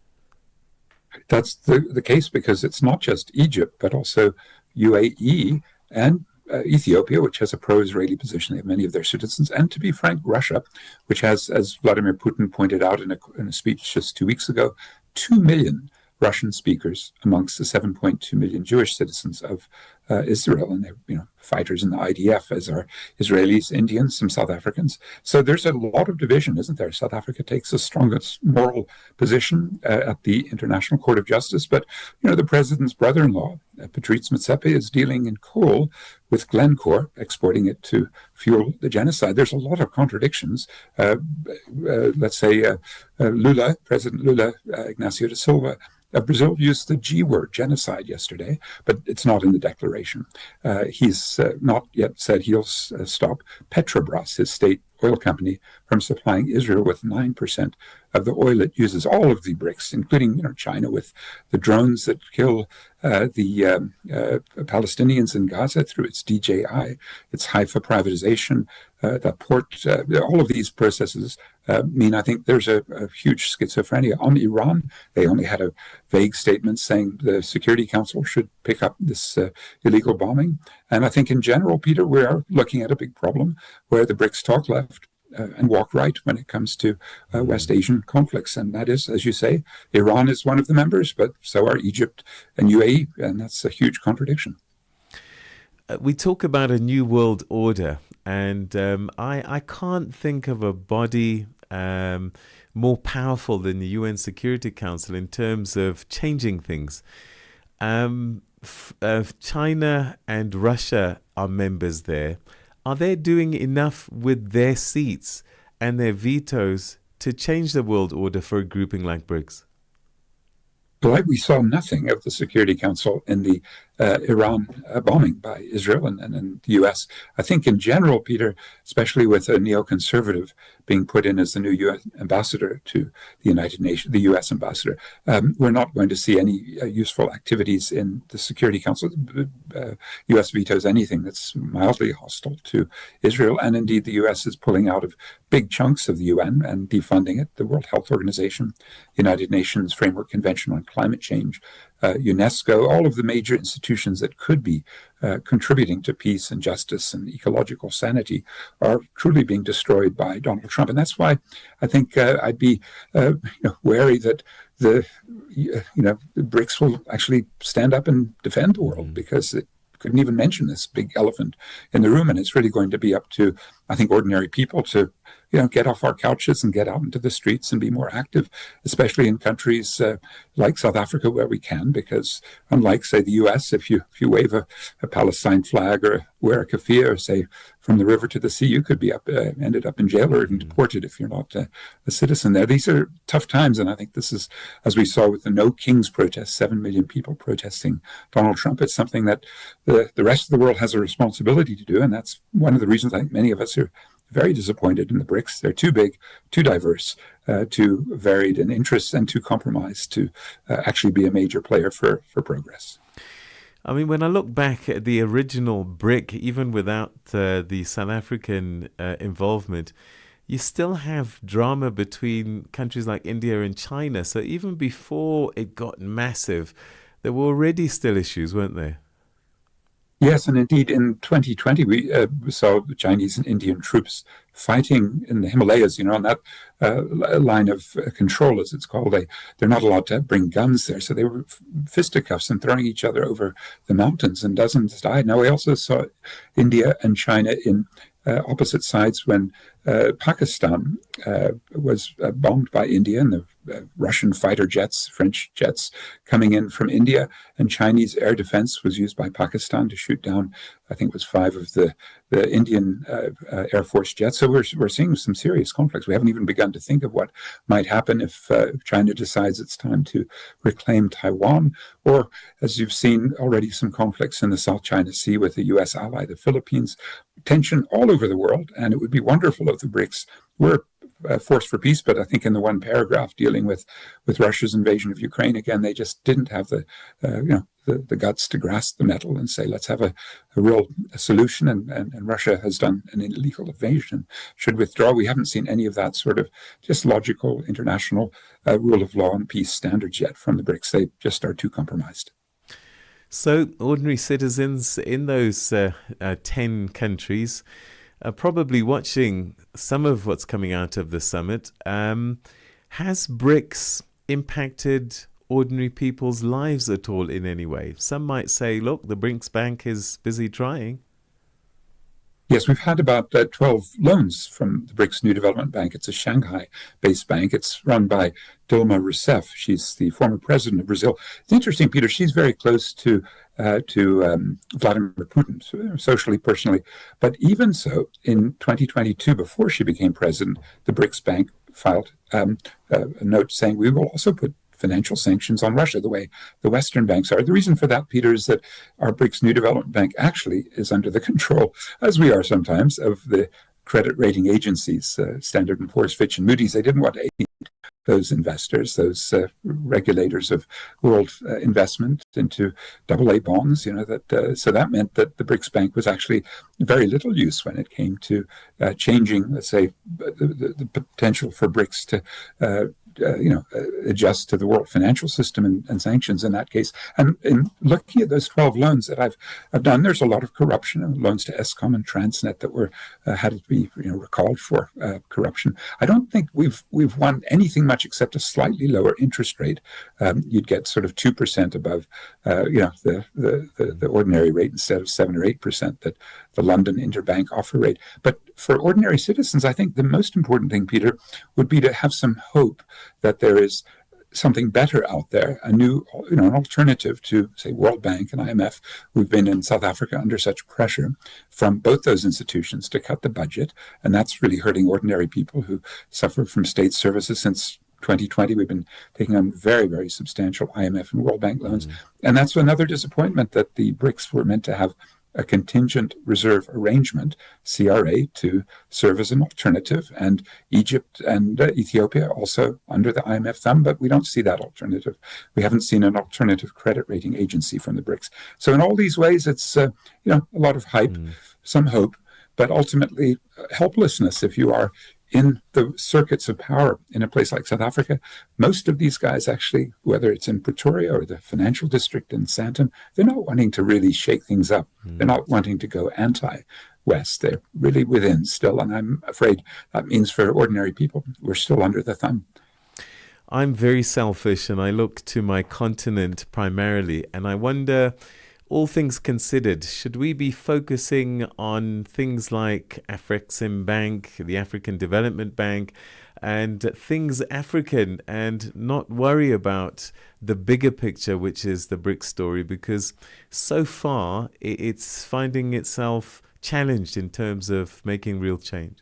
That's the case, because it's not just Egypt, but also UAE and Ethiopia, which has a pro-Israeli position. They have many of their citizens. And to be frank, Russia, which has, as Vladimir Putin pointed out in a speech just 2 weeks ago, 2 million Russian speakers amongst the 7.2 million Jewish citizens of Israel, and they're fighters in the IDF, as are Israelis, Indians, some South Africans. So there's a lot of division, isn't there? South Africa takes the strongest moral position at the International Court of Justice, but the president's brother-in-law, Patrice Motsepe, is dealing in coal with Glencore, exporting it to fuel the genocide. There's a lot of contradictions. Let's say President Lula, Ignacio da Silva of Brazil, used the G word, genocide, yesterday, but it's not in the declaration. He's not yet said he'll stop Petrobras, his state oil company, from supplying Israel with 9% of the oil it uses. All of the BRICS, including China with the drones that kill the Palestinians in Gaza through its DJI, its Haifa privatization, the port, all of these processes mean I think there's a huge schizophrenia. On Iran, they only had a vague statement saying the Security Council should pick up this illegal bombing. And I think in general, Peter, we are looking at a big problem where the BRICS talk left and walk right when it comes to West Asian conflicts. And that is, as you say, Iran is one of the members, but so are Egypt and UAE, and that's a huge contradiction. We talk about a new world order, and I can't think of a body more powerful than the UN Security Council in terms of changing things. China and Russia are members there. Are they doing enough with their seats and their vetoes to change the world order for a grouping like BRICS? Well, we saw nothing of the Security Council in the Iran bombing by Israel and the U.S. I think in general, Peter, especially with a neoconservative being put in as the new U.S. ambassador to the United Nations, the U.S. ambassador, we're not going to see any useful activities in the Security Council. U.S. vetoes anything that's mildly hostile to Israel, and indeed the U.S. is pulling out of big chunks of the UN and defunding it. The World Health Organization, United Nations Framework Convention on Climate Change, UNESCO, all of the major institutions that could be contributing to peace and justice and ecological sanity are truly being destroyed by Donald Trump. And that's why I think I'd be wary that the BRICS will actually stand up and defend the world, because it couldn't even mention this big elephant in the room. And it's really going to be up to, I think, ordinary people to get off our couches and get out into the streets and be more active, especially in countries like South Africa where we can, because unlike, say, the U.S., if you wave a Palestine flag or wear a keffiyeh, or say from the river to the sea, you could be ended up in jail or even deported if you're not a citizen there. These are tough times, and I think this is, as we saw with the No Kings protest, 7 million people protesting Donald Trump. It's something that the rest of the world has a responsibility to do, and that's one of the reasons I think many of us are very disappointed in the BRICS. They're too big, too diverse, too varied in interests, and too compromised to actually be a major player for progress. I mean, when I look back at the original BRIC, even without the South African involvement, you still have drama between countries like India and China. So even before it got massive, there were already still issues, weren't there? Yes, and indeed, in 2020, we saw the Chinese and Indian troops fighting in the Himalayas, on that line of control, as it's called. They're not allowed to bring guns there, so they were fisticuffs and throwing each other over the mountains, and dozens died. Now, we also saw India and China in opposite sides when Pakistan was bombed by India, and the Russian fighter jets, French jets coming in from India, and Chinese air defense was used by Pakistan to shoot down, I think it was 5 of the Indian Air Force jets. So we're seeing some serious conflicts. We haven't even begun to think of what might happen if China decides it's time to reclaim Taiwan, or, as you've seen already, some conflicts in the South China Sea with the U.S. ally, the Philippines. Tension all over the world, and it would be wonderful if the BRICS were force for peace, but I think in the one paragraph dealing with Russia's invasion of Ukraine, again, they just didn't have the guts to grasp the nettle and say, let's have a real solution, and Russia has done an illegal invasion, should withdraw. We haven't seen any of that sort of just logical international rule of law and peace standards yet from the BRICS. They just are too compromised. So ordinary citizens in those 10 countries are probably watching some of what's coming out of the summit. Has BRICS impacted ordinary people's lives at all in any way? Some might say, look, the BRICS Bank is busy trying. Yes, we've had about 12 loans from the BRICS New Development Bank. It's a Shanghai-based bank. It's run by Dilma Rousseff. She's the former president of Brazil. It's interesting, Peter, she's very close to Vladimir Putin, socially, personally. But even so, in 2022, before she became president, the BRICS Bank filed a note saying we will also put financial sanctions on Russia, the way the Western banks are. The reason for that, Peter, is that our BRICS New Development Bank actually is under the control, as we are sometimes, of the credit rating agencies, Standard & Poor's, Fitch, and Moody's. They didn't want to aid those investors, those regulators of world investment into AA bonds. So that meant that the BRICS Bank was actually very little use when it came to changing, let's say, the potential for BRICS to adjust to the world financial system and sanctions in that case. And in looking at those 12 loans that I've done, there's a lot of corruption. Loans to Eskom and Transnet that were had to be recalled for corruption. I don't think we've won anything much except a slightly lower interest rate. You'd get sort of 2% above the ordinary rate instead of 7 or 8% that the London interbank offer rate. But for ordinary citizens, I think the most important thing, Peter, would be to have some hope that there is something better out there, a new, an alternative to, say, World Bank and IMF. We've been in South Africa under such pressure from both those institutions to cut the budget, and that's really hurting ordinary people who suffer from state services. Since 2020, we've been taking on very, very substantial IMF and World Bank loans. And that's another disappointment, that the BRICS were meant to have a contingent reserve arrangement, CRA, to serve as an alternative, and Egypt and Ethiopia also under the IMF thumb, but we don't see that alternative. We haven't seen an alternative credit rating agency from the BRICS. So in all these ways, it's a lot of hype, some hope, but ultimately helplessness if you are in the circuits of power in a place like South Africa. Most of these guys actually, whether it's in Pretoria or the financial district in Sandton, they're not wanting to really shake things up. They're not wanting to go anti-West. They're really within still, and I'm afraid that means for ordinary people, we're still under the thumb. I'm very selfish, and I look to my continent primarily, and I wonder, all things considered, should we be focusing on things like Afreximbank, the African Development Bank, and things African, and not worry about the bigger picture, which is the BRICS story? Because so far it's finding itself challenged in terms of making real change.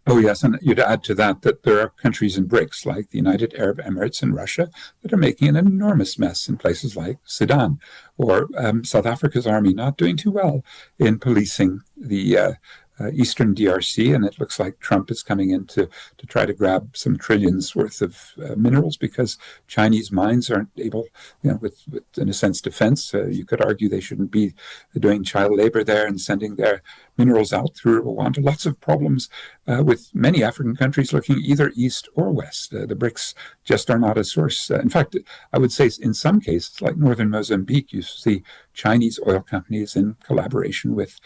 Oh, yes, and you'd add to that there are countries in BRICS, like the United Arab Emirates and Russia, that are making an enormous mess in places like Sudan, or South Africa's army not doing too well in policing the eastern DRC, and it looks like Trump is coming in to try to grab some trillions worth of minerals because Chinese mines aren't able, with in a sense, defense. You could argue they shouldn't be doing child labor there and sending their minerals out through Rwanda. Lots of problems with many African countries looking either east or west. The BRICS just are not a source. In fact, I would say in some cases, like northern Mozambique, you see Chinese oil companies in collaboration with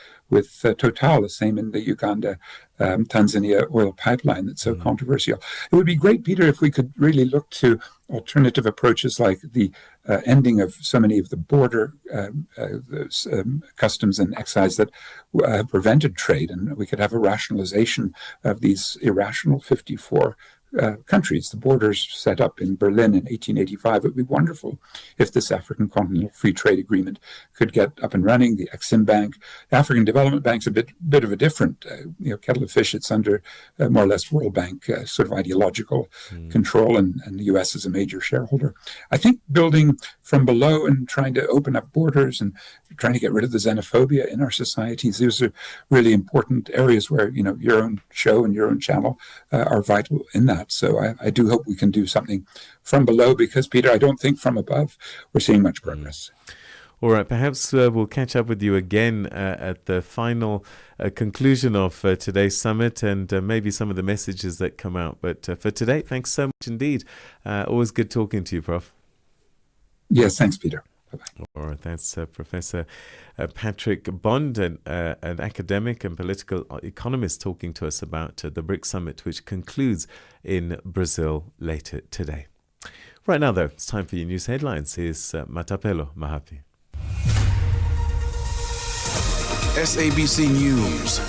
Total, the same in the Uganda Tanzania oil pipeline that's so controversial. It would be great, Peter, if we could really look to alternative approaches like the ending of so many of the border customs and excise that have prevented trade, and we could have a rationalization of these irrational 54 countries. The borders set up in Berlin in 1885. It would be wonderful if this African Continental Free Trade Agreement could get up and running. The Exim Bank, the African Development Bank's a bit of a different, kettle of fish. It's under more or less World Bank sort of ideological control, and the U.S. is a major shareholder. I think building from below and trying to open up borders and trying to get rid of the xenophobia in our societies, these are really important areas where, your own show and your own channel are vital in that. So I do hope we can do something from below, because, Peter, I don't think from above we're seeing much progress. All right, perhaps we'll catch up with you again at the final conclusion of today's summit, and maybe some of the messages that come out. But for today, thanks so much indeed. Always good talking to you, Prof. Yes, thanks, Peter. Bye-bye. All right, that's Professor Patrick Bond, an academic and political economist, talking to us about the BRICS Summit, which concludes in Brazil later today. Right now, though, it's time for your news headlines. Here's Matapelo Mahapi. SABC News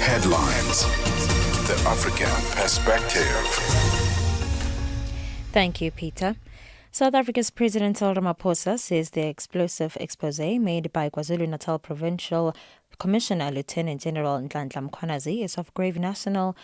headlines. The African perspective. Thank you, Peter. South Africa's President Cyril Ramaphosa says the explosive expose made by KwaZulu-Natal Provincial Commissioner Lieutenant General Nhlanhla Mkhwanazi is of grave national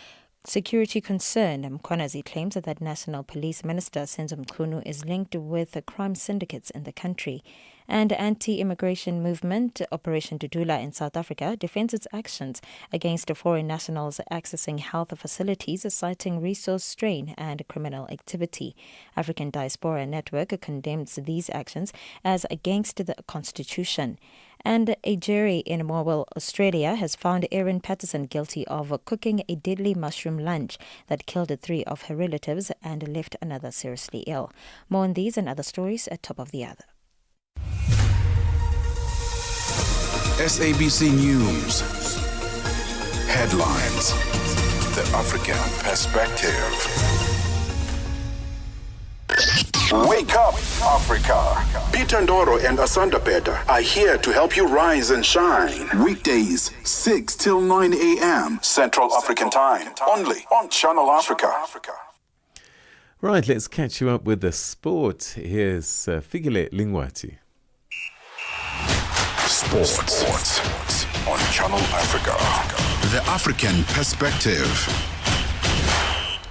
security concern. Mkhwanazi claims that National Police Minister Senzo Mchunu is linked with crime syndicates in the country. And anti-immigration movement Operation Dudula in South Africa defends its actions against foreign nationals accessing health facilities, citing resource strain and criminal activity. African Diaspora Network condemns these actions as against the Constitution. And a jury in Morwell, Australia, has found Erin Patterson guilty of cooking a deadly mushroom lunch that killed 3 of her relatives and left another seriously ill. More on these and other stories at Top of the Other. SABC News headlines. The African perspective. Wake up, Africa. Peter Ndoro and Asanda Beda are here to help you rise and shine. Weekdays, 6 till 9 a.m. Central African Time. Only on Channel Africa. Right, let's catch you up with the sport. Here's Figile Lingwati. Sports on Channel Africa. The African perspective.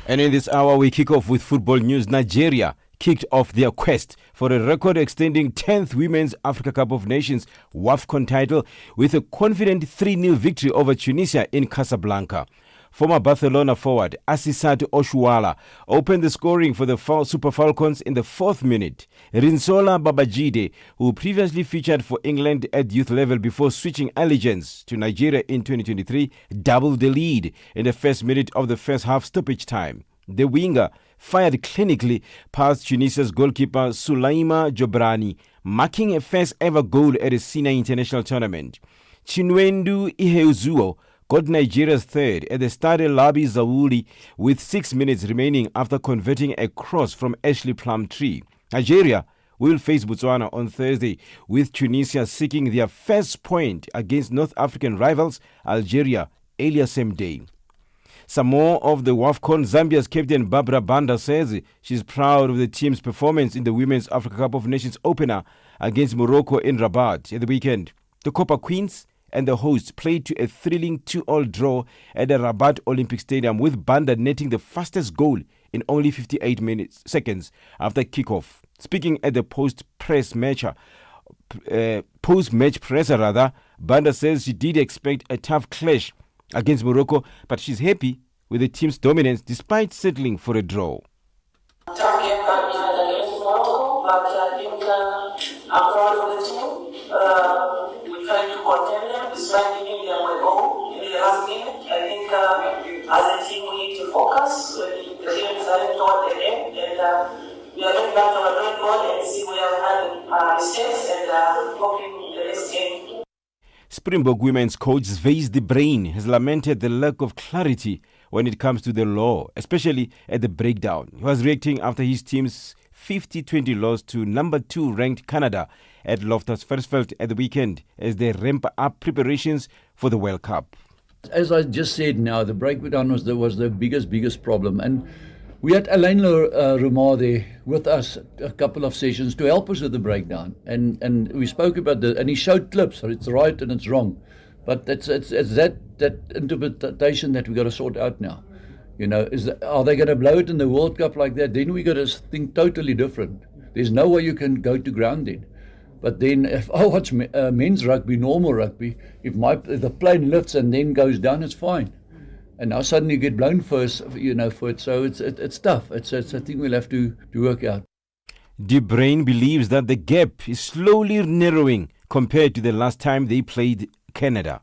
And in this hour, we kick off with football news. Nigeria kicked off their quest for a record-extending 10th Women's Africa Cup of Nations WAFCON title with a confident 3-0 victory over Tunisia in Casablanca. Former Barcelona forward Asisat Oshuala opened the scoring for the Super Falcons in the 4th minute. Rinsola Babajide, who previously featured for England at youth level before switching allegiance to Nigeria in 2023, doubled the lead in the first minute of the first half stoppage time. The winger fired clinically past Tunisia's goalkeeper Sulaima Jobrani, marking a first ever goal at a senior international tournament. Chinwendu Iheuzuo got Nigeria's third at the Stade Labi Zawuli with 6 minutes remaining after converting a cross from Ashley Plumtree. Nigeria will face Botswana on Thursday, with Tunisia seeking their first point against North African rivals Algeria earlier same day. Some more of the WAFCON. Zambia's captain Barbara Banda says she's proud of the team's performance in the Women's Africa Cup of Nations opener against Morocco in Rabat at the weekend. The Copa Queens and the hosts played to a thrilling 2-2 draw at the Rabat Olympic Stadium, with Banda netting the fastest goal in only 58 seconds after kickoff. Speaking at the post-match presser, Banda says she did expect a tough clash against Morocco, but she's happy with the team's dominance despite settling for a draw. Tough game that we had against Morocco, but I think I'm proud of the team. We tried to contain them despite giving them a goal in the last minute. I think as a team we need to focus. The team is heading toward the end, and we are getting back to our drawing board and see where we had mistakes and hoping the next game. Springbok women's coach Sveiz de Bruin has lamented the lack of clarity when it comes to the law, especially at the breakdown. He was reacting after his team's 50-20 loss to number 2 ranked Canada at Loftus Versfeld at the weekend as they ramp up preparations for the World Cup. As I just said now, the breakdown was the biggest problem. And we had Alain Remar there with us a couple of sessions to help us with the breakdown. And we spoke about and he showed clips, so it's right and it's wrong. But it's that interpretation that we got to sort out now. You know, are they going to blow it in the World Cup like that? Then we got to think totally different. There's no way you can go to ground then. But then if I watch men's rugby, normal rugby, if the plane lifts and then goes down, it's fine. And now suddenly you get blown first, you know, for it. So it's tough. It's a thing we'll have to work out. De Bruyne believes that the gap is slowly narrowing compared to the last time they played Canada.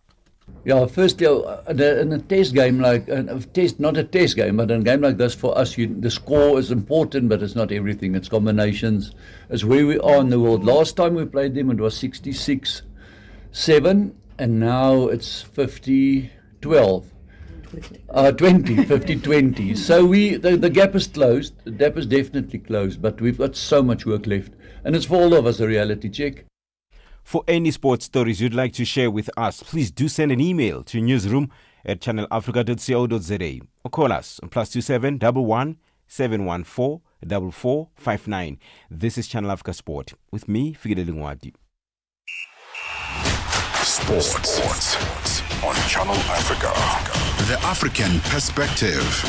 Yeah, first in a test game not a test game, but in a game like this for us, the score is important, but it's not everything. It's combinations. It's where we are in the world. Last time we played them, it was 66-7, and now it's 50-12. 50-20. So the gap is closed. The gap is definitely closed, but we've got so much work left. And it's for all of us a reality check. For any sports stories you'd like to share with us, please do send an email to newsroom@channelafrica.co.za or call us on +27 11 714 4459. This is Channel Africa Sport with me, Figile Lingwadi. Sports on Channel Africa. The African perspective.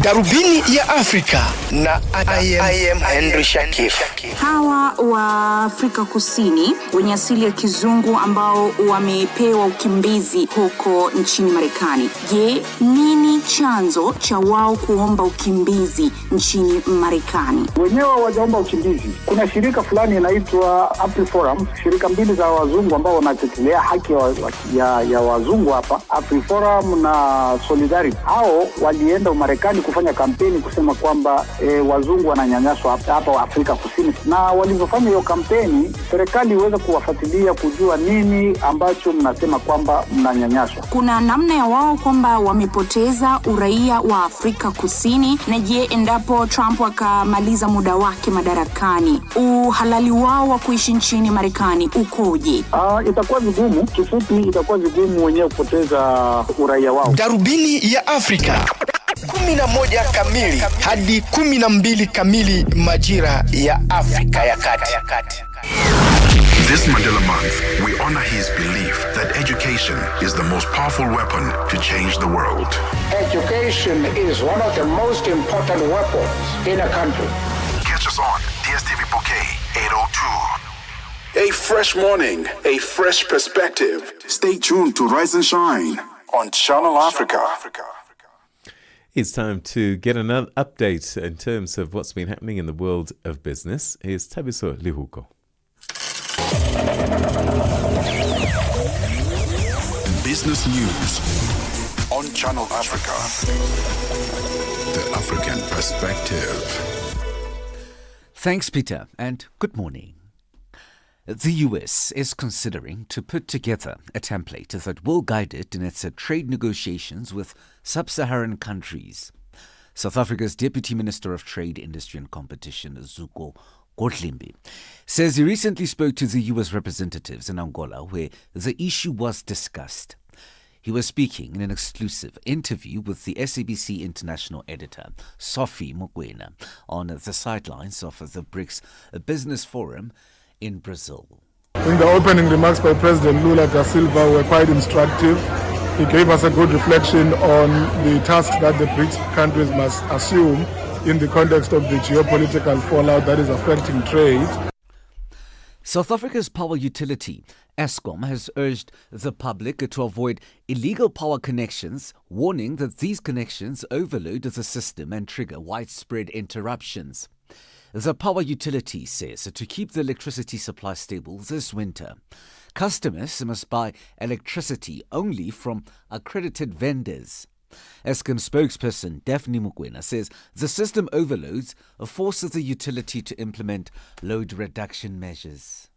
Darubini ya Afrika na I am Henry Shakif. Hawa wa Afrika Kusini wenye asili ya kizungu ambao wamepewa ukimbizi huko nchini Marekani. Je, nini chanzo cha wao kuomba ukimbizi nchini Marekani? Wenyewe wajaomba ukimbizi. Kuna shirika fulani inaitwa AfriForum, shirika mbili za wazungu ambao wanatetea haki ya wazungu hapa, AfriForum na Solidarity. Hao walienda Marekani kufanya kampeni kusema kwamba wazungu wananyanyaswa hapa Afrika Kusini, na walivyofanya hiyo kampeni, serikali iweze kuwafuatilia kujua nini ambacho mnasema kwamba mnanyanyaswa. Kuna namna ya wao kwamba wamepoteza uraia wa Afrika Kusini, na je, endapo Trump akamaliza muda wake madarakani, uhalali wao wa kuishi nchini Marekani ukoje? Itakuwa vigumu, kifupi itakuwa vigumu wenyewe kupoteza uraia wao. Darubini ya Afrika 11 kamili hadi 12 kamili majira ya Afrika ya Kati. This Mandela Month, we honor his belief that education is the most powerful weapon to change the world. Education is one of the most important weapons in a country. Catch us on DSTV Bouquet 802. A fresh morning, a fresh perspective. Stay tuned to Rise and Shine on Channel Africa. It's time to get another update in terms of what's been happening in the world of business. Here's Tabiso Lihuko. Business news on Channel Africa. The African perspective. Thanks, Peter, and good morning. The US is considering to put together a template that will guide it in its trade negotiations with sub-Saharan countries. South Africa's Deputy Minister of Trade, Industry and Competition, Zuko Godlimbi, says he recently spoke to the US representatives in Angola where the issue was discussed. He was speaking in an exclusive interview with the SABC international editor, Sophie Mokoena, on the sidelines of the BRICS Business Forum in Brazil. I think the opening remarks by President Lula da Silva were quite instructive. He gave us a good reflection on the tasks that the BRICS countries must assume in the context of the geopolitical fallout that is affecting trade. South Africa's power utility, Eskom, has urged the public to avoid illegal power connections, warning that these connections overload the system and trigger widespread interruptions. The power utility says to keep the electricity supply stable this winter, customers must buy electricity only from accredited vendors. Eskom spokesperson Daphne Mokoena says the system overloads forces the utility to implement load reduction measures.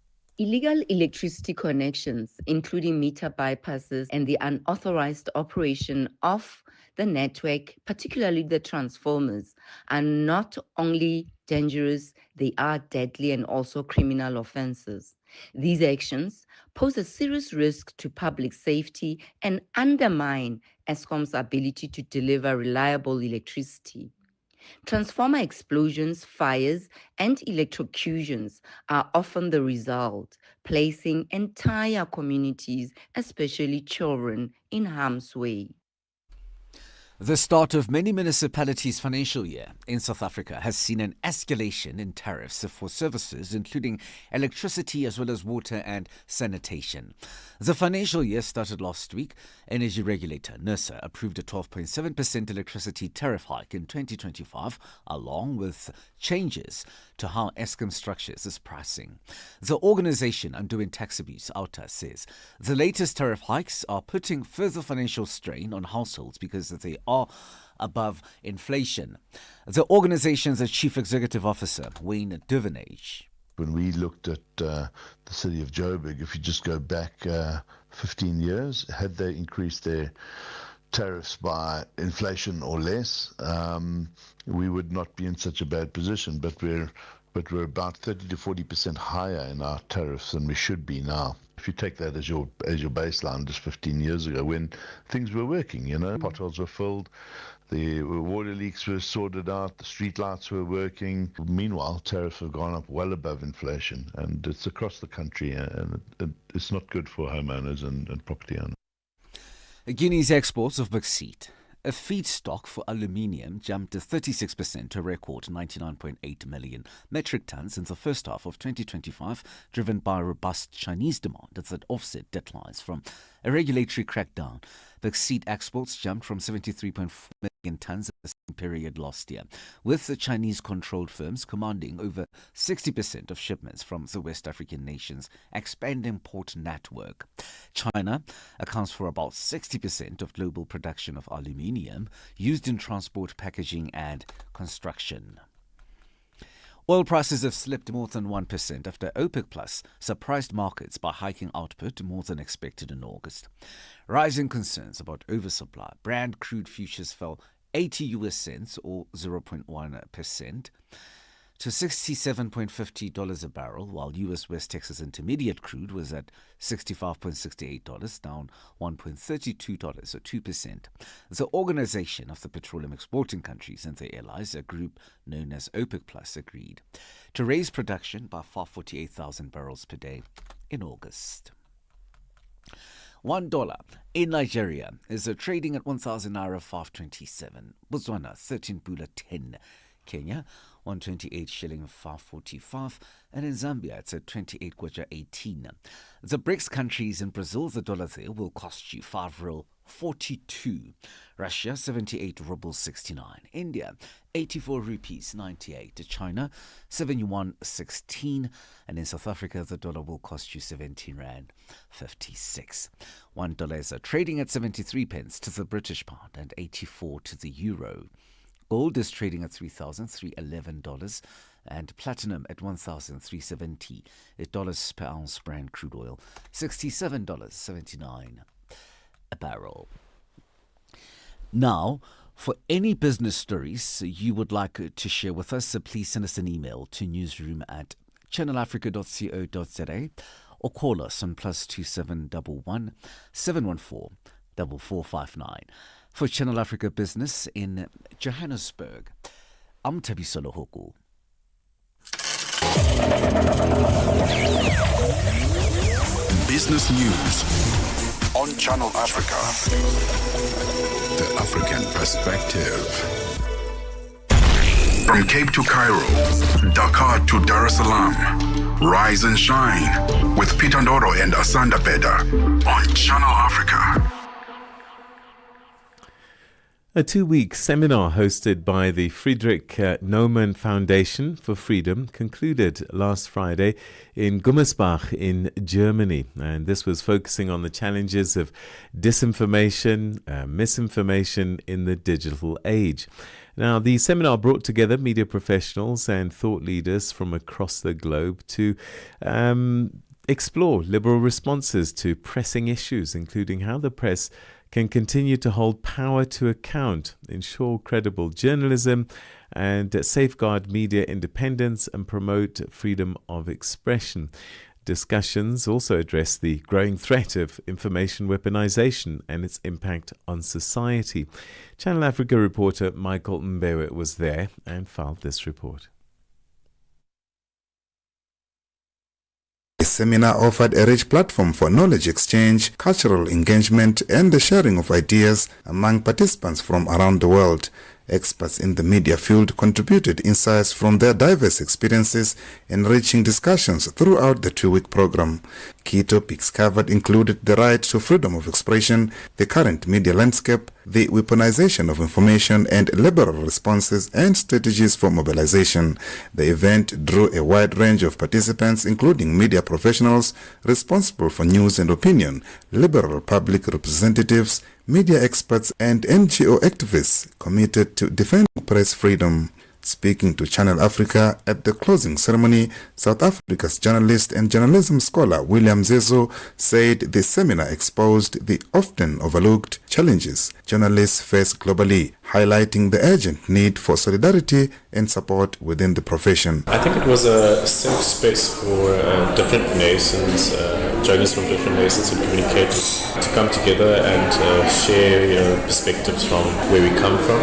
Illegal electricity connections, including meter bypasses and the unauthorized operation of the network, particularly the transformers, are not only dangerous, they are deadly and also criminal offenses. These actions pose a serious risk to public safety and undermine Eskom's ability to deliver reliable electricity. Transformer explosions, fires, and electrocutions are often the result, placing entire communities, especially children, in harm's way. The start of many municipalities' financial year in South Africa has seen an escalation in tariffs for services, including electricity as well as water and sanitation. The financial year started last week. Energy regulator NERSA approved a 12.7% electricity tariff hike in 2025, along with changes to how Eskom structures its pricing. The organisation Undoing Tax Abuse, OUTA, says the latest tariff hikes are putting further financial strain on households because they are above inflation. The organisation's chief executive officer, Wayne Duvenage. When we looked at the city of Joburg, if you just go back 15 years, had they increased their tariffs by inflation or less, we would not be in such a bad position. But we're about 30 to 40% higher in our tariffs than we should be now. If you take that as your baseline, just 15 years ago, when things were working, potholes were filled, the water leaks were sorted out, the street lights were working. Meanwhile, tariffs have gone up well above inflation, and it's across the country, and it's not good for homeowners and property owners. Guinea's exports of bauxite, a feedstock for aluminium, jumped to 36% to a record 99.8 million metric tons in the first half of 2025, driven by robust Chinese demand that offset declines from a regulatory crackdown. Bauxite exports jumped from 73.4 million tons in the same period last year, with the Chinese-controlled firms commanding over 60% of shipments from the West African nation's expanding port network. China accounts for about 60% of global production of aluminium used in transport, packaging and construction. Oil prices have slipped more than 1% after OPEC Plus surprised markets by hiking output more than expected in August. Rising concerns about oversupply, Brent crude futures fell 80 US cents or 0.1% to $67.50 a barrel, while US West Texas Intermediate crude was at $65.68, down $1.32 or 2%. The Organization of the Petroleum Exporting Countries and their allies, a group known as OPEC Plus, agreed to raise production by 548,000 barrels per day in August. $1 in Nigeria is trading at 1,000 naira 527, Botswana 13 pula 10, Kenya 128 shilling 545, and in Zambia it's at 28 kwacha 18. The BRICS countries in Brazil, the dollar there will cost you 5 real 42. Russia 78 rubles 69. India 84 rupees 98. China 71.16. And in South Africa the dollar will cost you 17 rand 56. $1 is trading at 73 pence to the British pound and 84 to the euro. Gold is trading at $3,311 and platinum at $1,370 dollars per ounce. Brent crude oil $67.79 a barrel. Now, for any business stories you would like to share with us, please send us an email to newsroom@channelafrica.co.za or call us on +2711 714 4459. For Channel Africa Business in Johannesburg, I'm Thabiselo Hoku. Business news on Channel Africa. The African perspective. From Cape to Cairo, Dakar to Dar es Salaam. Rise and shine with Peter Ndoro and Asanda Beda on Channel Africa. A 2-week seminar hosted by the Friedrich Naumann Foundation for Freedom concluded last Friday in Gummersbach in Germany. And this was focusing on the challenges of disinformation, misinformation in the digital age. Now, the seminar brought together media professionals and thought leaders from across the globe to explore liberal responses to pressing issues, including how the press can continue to hold power to account, ensure credible journalism, and safeguard media independence and promote freedom of expression. Discussions also address the growing threat of information weaponization and its impact on society. Channel Africa reporter Michael Mbewe was there and filed this report. The seminar offered a rich platform for knowledge exchange, cultural engagement, and the sharing of ideas among participants from around the world. Experts in the media field contributed insights from their diverse experiences, enriching discussions throughout the 2-week program. Key topics covered included the right to freedom of expression, the current media landscape, the weaponization of information, and liberal responses and strategies for mobilization. The event drew a wide range of participants, including media professionals responsible for news and opinion, liberal public representatives, media experts, and NGO activists committed to defend press freedom. Speaking to Channel Africa at the closing ceremony, South Africa's journalist and journalism scholar William Zezo said the seminar exposed the often overlooked challenges journalists face globally, highlighting the urgent need for solidarity and support within the profession. I think it was a safe space for different nations, journalists from different nations and communicators to come together and share perspectives from where we come from.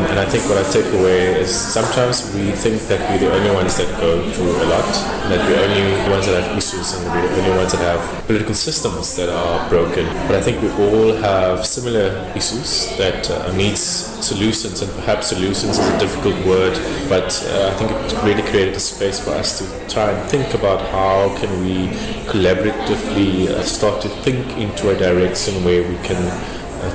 And I think what I take away is sometimes we think that we're the only ones that go through a lot, that we're the only ones that have issues and we're the only ones that have political systems that are broken. But I think we all have similar issues that needs solutions, and perhaps solutions is a difficult word, but I think it really created a space for us to try and think about how can we collaboratively start to think into a direction where we can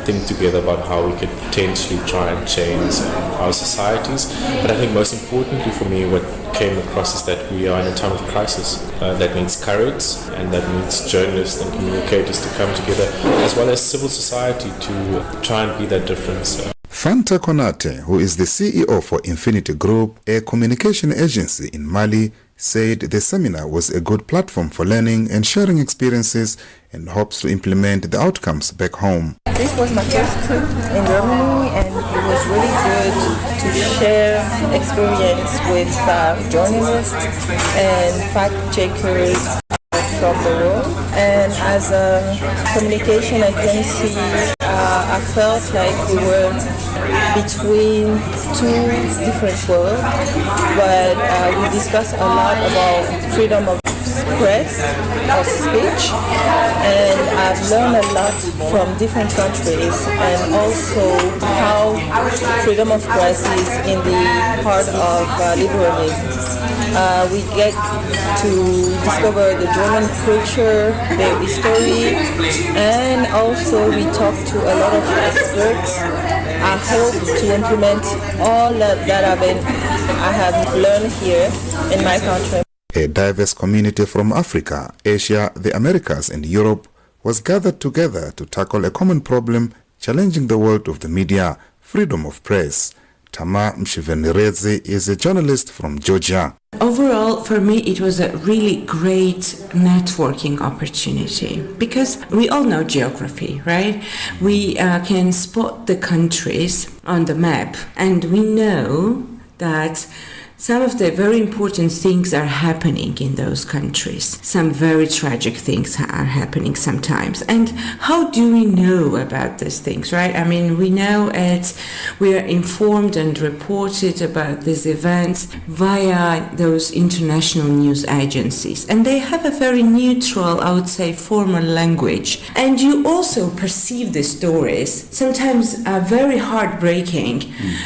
think together about how we could potentially try and change our societies. But I think most importantly for me, what came across is that we are in a time of crisis that needs courage and that needs journalists and communicators to come together, as well as civil society to try and be that difference. Fanta Konate, who is the CEO for Infinity Group, a communication agency in Mali, said the seminar was a good platform for learning and sharing experiences and hopes to implement the outcomes back home. This was my first trip in Germany, and it was really good to share experience with journalists and fact checkers from the world. And as a communication agency, I felt like we were between two different worlds, but we discussed a lot about freedom of press, of speech, and I've learned a lot from different countries, and also how freedom of press is in the heart of liberalism. We get to discover the German culture, their history, and also we talk to a lot of experts. I hope to implement all that I have learned here in my country. A diverse community from Africa, Asia, the Americas, and Europe was gathered together to tackle a common problem challenging the world of the media, freedom of press. Tama Mshivenirezi is a journalist from Georgia. Overall, for me, it was a really great networking opportunity because we all know geography, right? We can spot the countries on the map, and we know that some of the very important things are happening in those countries. Some very tragic things are happening sometimes. And how do we know about these things, right? I mean, we know it, we are informed and reported about these events via those international news agencies. And they have a very neutral, I would say, formal language. And you also perceive the stories, sometimes very heartbreaking,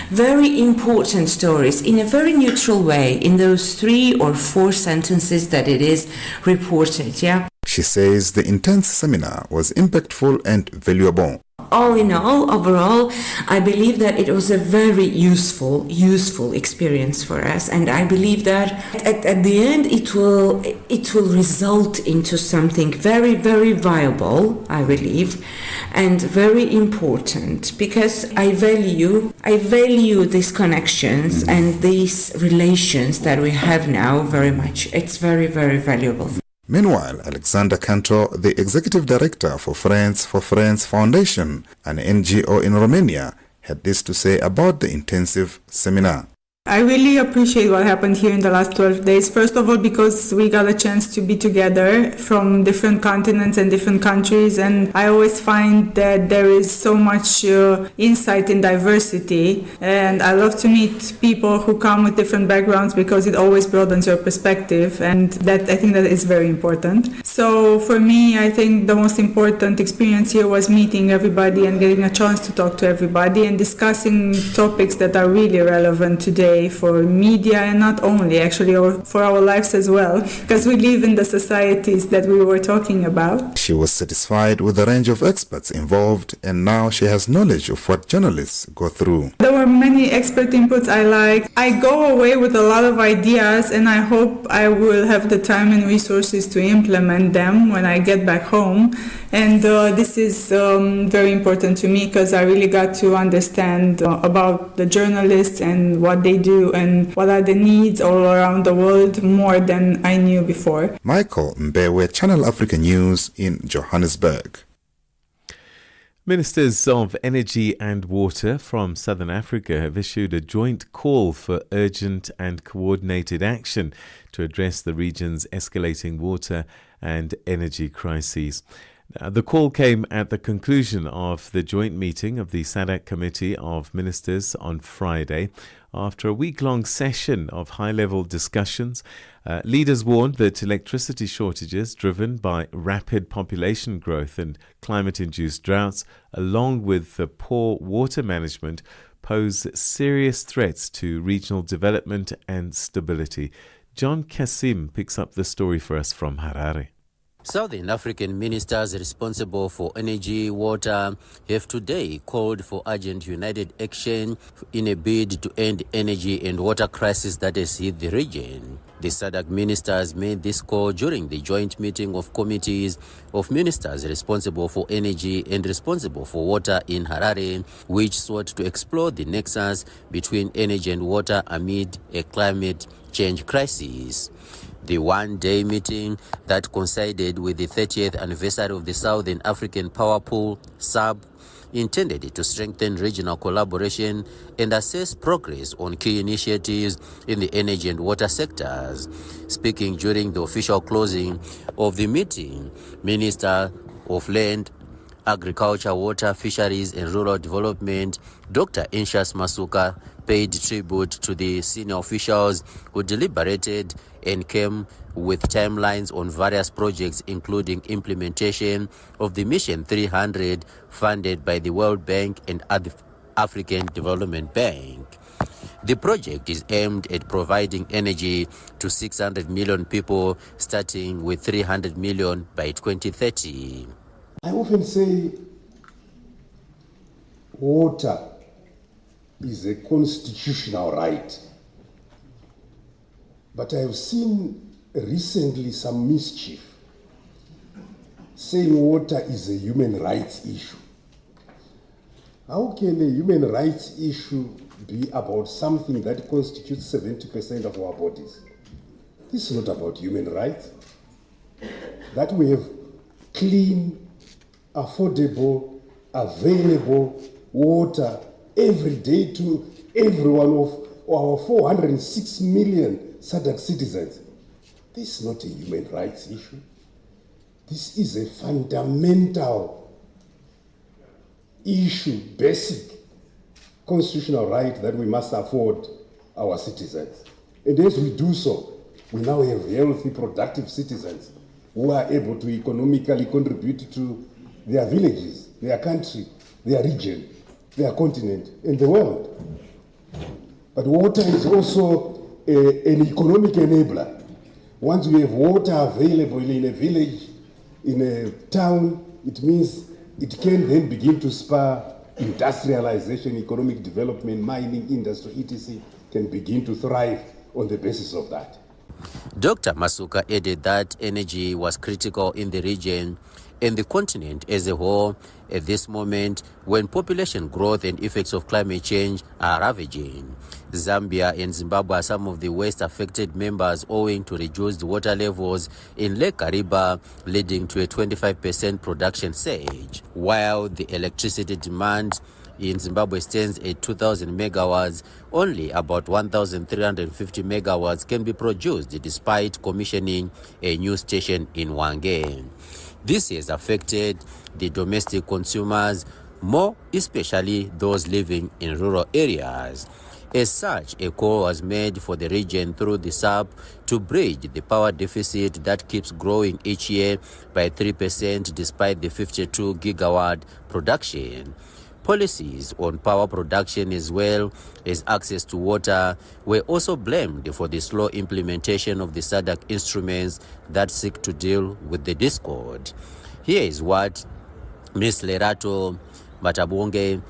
very important stories, in a very neutral way in those 3 or 4 sentences that it is reported. She says the intense seminar was impactful and valuable. All in all, overall, I believe that it was a very useful experience for us, and I believe that at the end it will result into something very, very viable, I believe, and very important, because I value these connections and these relations that we have now very much. It's very, very valuable. Meanwhile, Alexander Cantor, the executive director for Friends Foundation, an NGO in Romania, had this to say about the intensive seminar. I really appreciate what happened here in the last 12 days. First of all, because we got a chance to be together from different continents and different countries. And I always find that there is so much insight in diversity. And I love to meet people who come with different backgrounds because it always broadens your perspective. And that I think that is very important. So for me, I think the most important experience here was meeting everybody and getting a chance to talk to everybody and discussing topics that are really relevant today for media and not only, actually, or for our lives as well, because we live in the societies that we were talking about. She was satisfied with the range of experts involved, and now she has knowledge of what journalists go through. There were many expert inputs I liked. I go away with a lot of ideas, and I hope I will have the time and resources to implement them when I get back home. And this is very important to me because I really got to understand about the journalists and what they do and what are the needs all around the world more than I knew before. Michael Mbewe, Channel Africa News in Johannesburg. Ministers of Energy and Water from Southern Africa have issued a joint call for urgent and coordinated action to address the region's escalating water and energy crises. The call came at the conclusion of the joint meeting of the SADC Committee of Ministers on Friday. After a week-long session of high-level discussions, leaders warned that electricity shortages driven by rapid population growth and climate-induced droughts, along with the poor water management, pose serious threats to regional development and stability. John Kasim picks up the story for us from Harare. Southern African ministers responsible for energy, water have today called for urgent united action in a bid to end energy and water crisis that has hit the region. The SADC ministers made this call during the joint meeting of committees of ministers responsible for energy and responsible for water in Harare, which sought to explore the nexus between energy and water amid a climate change crisis. The one-day meeting that coincided with the 30th anniversary of the Southern African Power Pool, SAP, intended to strengthen regional collaboration and assess progress on key initiatives in the energy and water sectors. Speaking during the official closing of the meeting, Minister of Land, Agriculture, Water, Fisheries and Rural Development, Dr. Inshas Masuka, paid tribute to the senior officials who deliberated and came with timelines on various projects, including implementation of the Mission 300 funded by the World Bank and African Development Bank. The project is aimed at providing energy to 600 million people, starting with 300 million by 2030. I often say water is a constitutional right. But I have seen recently some mischief saying water is a human rights issue. How can a human rights issue be about something that constitutes 70% of our bodies? This is not about human rights. That we have clean, affordable, available water every day to every one of our 406 million SADC citizens. This is not a human rights issue. This is a fundamental issue, basic constitutional right that we must afford our citizens. And as we do so, we now have healthy, productive citizens who are able to economically contribute to their villages, their country, their region, their continent, and the world. But water is also an economic enabler. Once we have water available in a village, in a town, it means it can then begin to spur industrialization, economic development, mining, industry, etc. can begin to thrive on the basis of that. Dr. Masuka added that energy was critical in the region and the continent as a whole at this moment when population growth and effects of climate change are ravaging. Zambia and Zimbabwe are some of the worst affected members owing to reduced water levels in Lake Kariba, leading to a 25% production surge, while the electricity demand in Zimbabwe stands at 2,000 megawatts. Only about 1,350 megawatts can be produced despite commissioning a new station in Hwange. This has affected the domestic consumers more, especially those living in rural areas. As such, a call was made for the region through the SAP to bridge the power deficit that keeps growing each year by 3% despite the 52 gigawatt production. Policies on power production as well as access to water were also blamed for the slow implementation of the SADC instruments that seek to deal with the discord. Here is what Ms. Lerato Matabonge,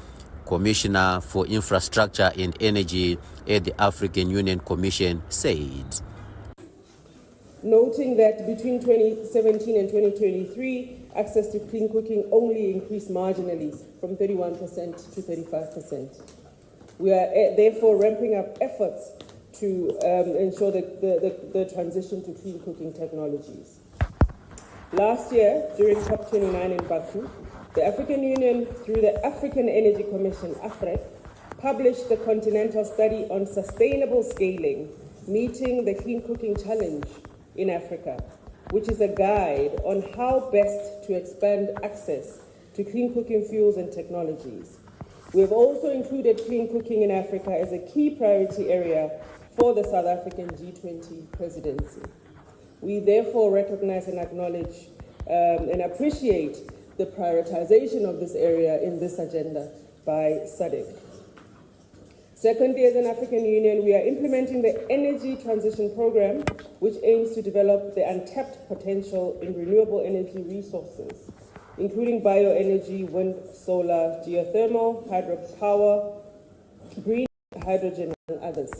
Commissioner for Infrastructure and Energy at the African Union Commission, said. Noting that between 2017 and 2023, access to clean cooking only increased marginally from 31% to 35%. We are therefore ramping up efforts to ensure that the transition to clean cooking technologies. Last year, during COP29 in Baku, the African Union, through the African Energy Commission, AFREC, published the Continental Study on Sustainable Scaling, Meeting the Clean Cooking Challenge in Africa, which is a guide on how best to expand access to clean cooking fuels and technologies. We have also included clean cooking in Africa as a key priority area for the South African G20 presidency. We therefore recognize and acknowledge and appreciate the prioritization of this area in this agenda by SADC. Secondly, as an African Union, we are implementing the Energy Transition Program, which aims to develop the untapped potential in renewable energy resources, including bioenergy, wind, solar, geothermal, hydropower, green hydrogen, and others.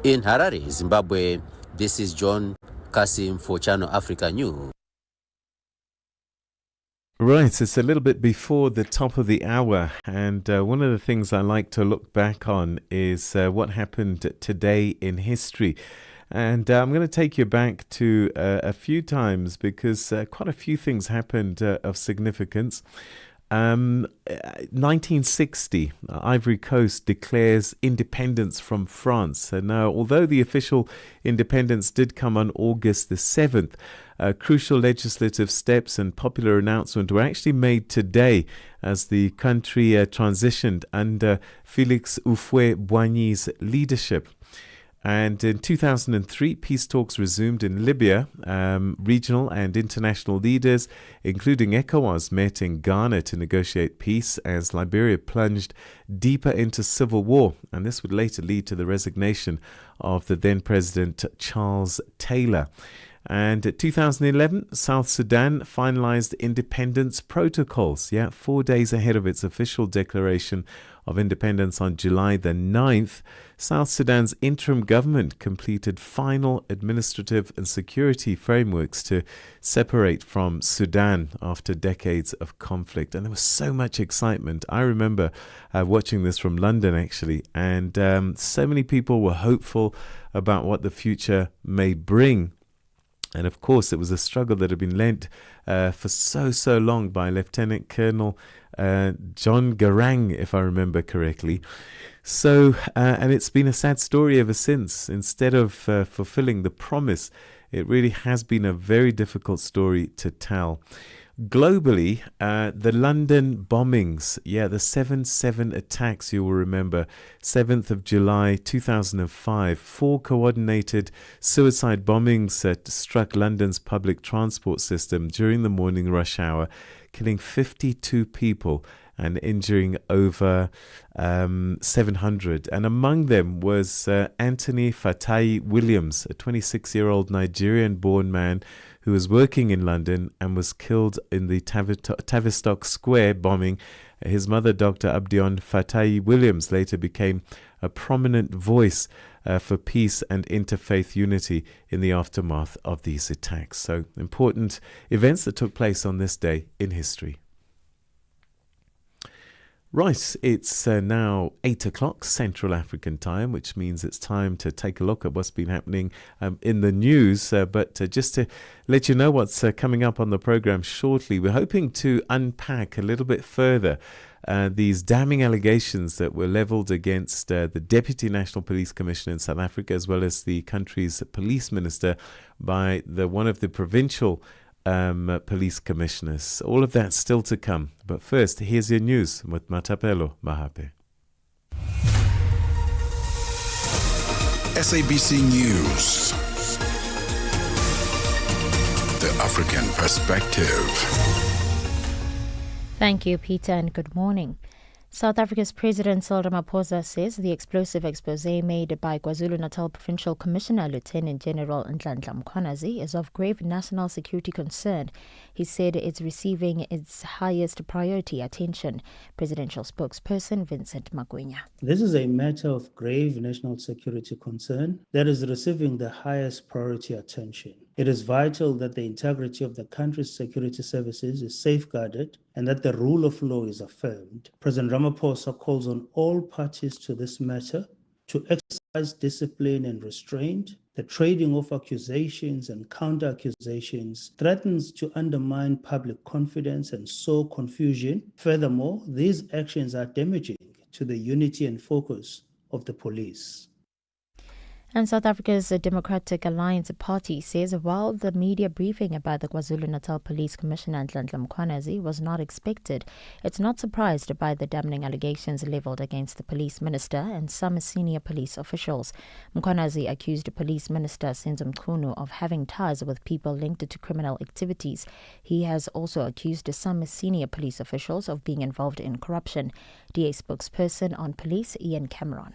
In Harare, Zimbabwe, this is John Kasim for Channel Africa News. Right, it's a little bit before the top of the hour, and one of the things I like to look back on is what happened today in history. And I'm going to take you back to a few times because quite a few things happened of significance. 1960, Ivory Coast declares independence from France. And now, although the official independence did come on August the 7th, crucial legislative steps and popular announcement were actually made today as the country transitioned under Félix Houphouët-Boigny's leadership. And in 2003, peace talks resumed in Libya. Regional and international leaders, including ECOWAS, met in Ghana to negotiate peace as Liberia plunged deeper into civil war. And this would later lead to the resignation of the then President Charles Taylor. And in 2011, South Sudan finalized independence protocols. 4 days ahead of its official declaration of independence on July the 9th, South Sudan's interim government completed final administrative and security frameworks to separate from Sudan after decades of conflict. And there was so much excitement. I remember watching this from London, actually, and so many people were hopeful about what the future may bring. And of course, it was a struggle that had been led for so long by Lieutenant Colonel John Garang, if I remember correctly. So, and it's been a sad story ever since. Instead of fulfilling the promise, it really has been a very difficult story to tell. Globally, the London bombings, the 7/7 attacks, you will remember, 7th of July 2005, 4 coordinated suicide bombings that struck London's public transport system during the morning rush hour, killing 52 people and injuring over 700. And among them was Anthony Fatai Williams, a 26-year-old Nigerian-born man who was working in London and was killed in the Tavistock Square bombing. His mother, Dr. Abdion Fatai Williams, later became a prominent voice for peace and interfaith unity in the aftermath of these attacks. So, important events that took place on this day in history. Right, it's now 8 o'clock Central African time, which means it's time to take a look at what's been happening in the news. But just to let you know what's coming up on the program shortly, we're hoping to unpack a little bit further these damning allegations that were leveled against the Deputy National Police Commissioner in South Africa, as well as the country's police minister, by one of the provincial police commissioners. All of that still to come. But first, here's your news with Matapelo Mahape. SABC News. The African Perspective. Thank you, Peter, and good morning. South Africa's President Cyril Ramaphosa says the explosive expose made by KwaZulu-Natal Provincial Commissioner Lieutenant General Nhlanhla Mkhwanazi is of grave national security concern. He said it's receiving its highest priority attention. Presidential spokesperson Vincent Magwenya. This is a matter of grave national security concern that is receiving the highest priority attention. It is vital that the integrity of the country's security services is safeguarded and that the rule of law is affirmed. President Ramaphosa calls on all parties to this matter to exercise discipline and restraint. The trading of accusations and counter-accusations threatens to undermine public confidence and sow confusion. Furthermore, these actions are damaging to the unity and focus of the police. And South Africa's Democratic Alliance Party says while the media briefing about the KwaZulu-Natal Police Commissioner Nhlanhla Mkhwanazi was not expected, it's not surprised by the damning allegations leveled against the police minister and some senior police officials. Mkhwanazi accused Police Minister Senzo Mchunu of having ties with people linked to criminal activities. He has also accused some senior police officials of being involved in corruption. DA spokesperson on police, Ian Cameron.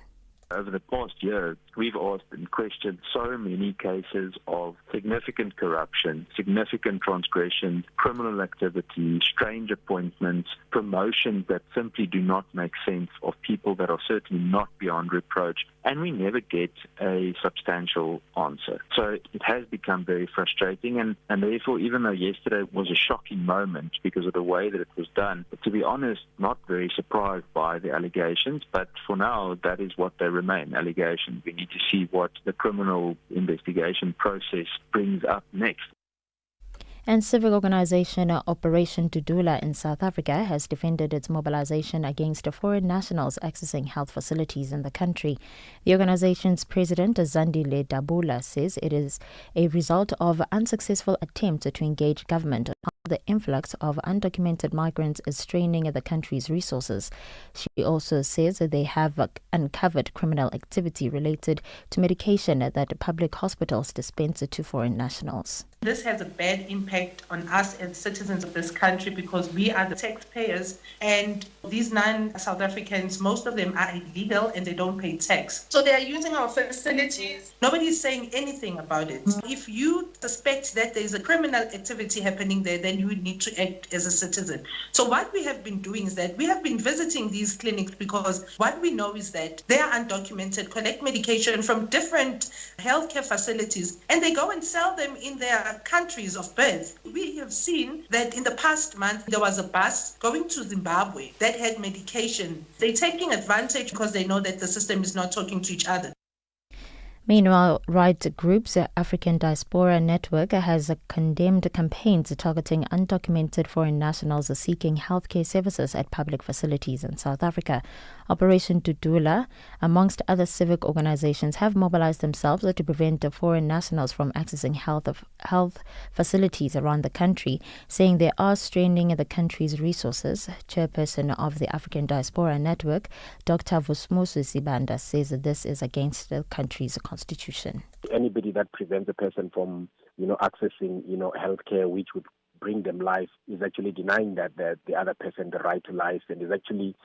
Over the past year, we've asked and questioned so many cases of significant corruption, significant transgressions, criminal activity, strange appointments, promotions that simply do not make sense of people that are certainly not beyond reproach, and we never get a substantial answer. So it has become very frustrating, and therefore, even though yesterday was a shocking moment because of the way that it was done, to be honest, not very surprised by the allegations, but for now, that is what they remain, allegations. We need to see what the criminal investigation process brings up next. And civic organization Operation Dudula in South Africa has defended its mobilization against foreign nationals accessing health facilities in the country. The organization's president, Zandile Dabula, says it is a result of unsuccessful attempts to engage government on how the influx of undocumented migrants is straining the country's resources. She also says that they have uncovered criminal activity related to medication that public hospitals dispense to foreign nationals. This has a bad impact on us as citizens of this country because we are the taxpayers, and these non-South Africans, most of them are illegal and they don't pay tax. So they are using our facilities. Nobody is saying anything about it. If you suspect that there is a criminal activity happening there, then you need to act as a citizen. So what we have been doing is that we have been visiting these clinics because what we know is that they are undocumented, collect medication from different healthcare facilities, and they go and sell them in their countries of birth. We have seen that in the past month, there was a bus going to Zimbabwe that had medication. They're taking advantage because they know that the system is not talking to each other. Meanwhile, rights groups African Diaspora Network has condemned campaigns targeting undocumented foreign nationals seeking healthcare services at public facilities in South Africa. Operation Dudula, amongst other civic organizations, have mobilized themselves to prevent foreign nationals from accessing health facilities around the country, saying they are straining the country's resources. Chairperson of the African Diaspora Network, Dr. Vusmusu Sibanda, says that this is against the country's constitution. Anybody that prevents a person from, accessing, healthcare, which would bring them life, is actually denying that the other person the right to life, and is actually,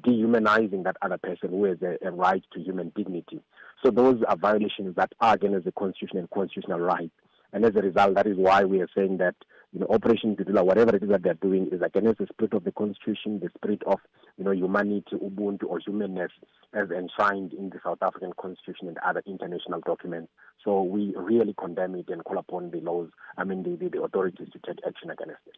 dehumanizing that other person who has a right to human dignity. So those are violations that are against the Constitution and constitutional rights. And as a result, that is why we are saying that, Operation Dudula, whatever it is that they're doing, is against the spirit of the Constitution, the spirit of, humanity, Ubuntu, or humanness, as enshrined in the South African Constitution and other international documents. So we really condemn it and call upon the authorities to take action against it.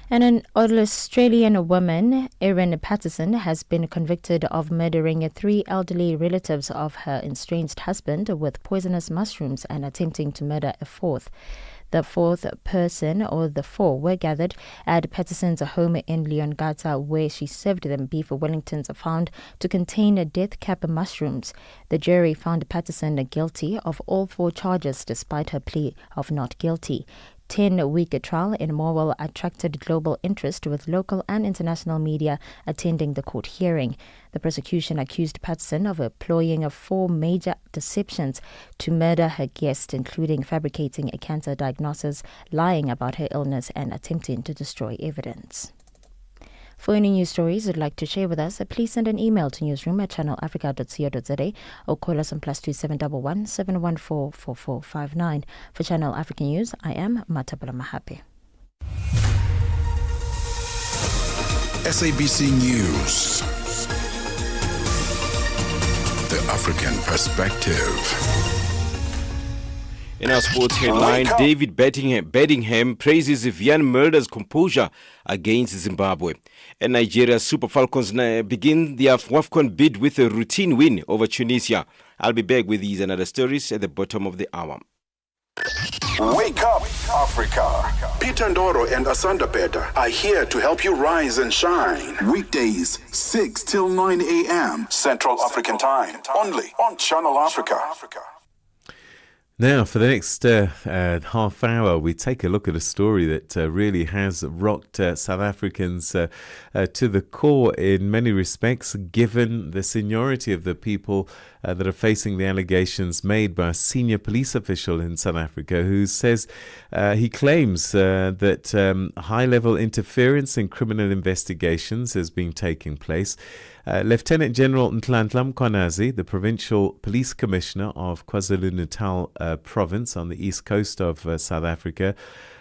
And an Australian woman, Erin Patterson, has been convicted of murdering 3 elderly relatives of her estranged husband with poisonous mushrooms and attempting to murder a 4th. The 4th person, or the 4, were gathered at Patterson's home in Leongata, where she served them beef Wellingtons found to contain death cap mushrooms. The jury found Patterson guilty of all 4 charges despite her plea of not guilty. 10-week trial in Morwell attracted global interest, with local and international media attending the court hearing. The prosecution accused Patterson of employing 4 major deceptions to murder her guest, including fabricating a cancer diagnosis, lying about her illness, and attempting to destroy evidence. For any news stories you'd like to share with us, please send an email to newsroom@channelafrica.co.za or call us on +2711 714 4459. For Channel Africa News, I am Matabala Mahape. SABC News. The African Perspective. In our sports headline, David Bedingham praises Vian Mulder's composure against Zimbabwe. And Nigeria's Super Falcons begin their WAFCON bid with a routine win over Tunisia. I'll be back with these and other stories at the bottom of the hour. Wake up, Africa. Peter Ndoro and Asanda Beda are here to help you rise and shine. Weekdays, 6 till 9 a.m. Central African Time. Only on Channel Africa. Now, for the next half hour, we take a look at a story that really has rocked South Africans to the core in many respects, given the seniority of the people that are facing the allegations made by a senior police official in South Africa, who says he claims that high-level interference in criminal investigations is being taking place. Lieutenant General Nhlanhla Mkhwanazi, the Provincial Police Commissioner of KwaZulu-Natal province on the east coast of South Africa,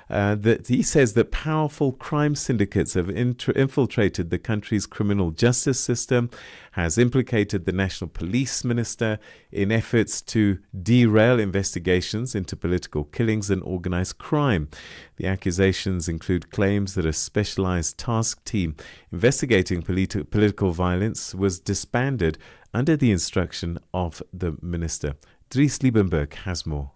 that he says that powerful crime syndicates have infiltrated the country's criminal justice system, has implicated the National Police Minister in efforts to derail investigations into political killings and organized crime. The accusations include claims that a specialized task team investigating political violence was disbanded under the instruction of the minister. Dries Liebenberg has more.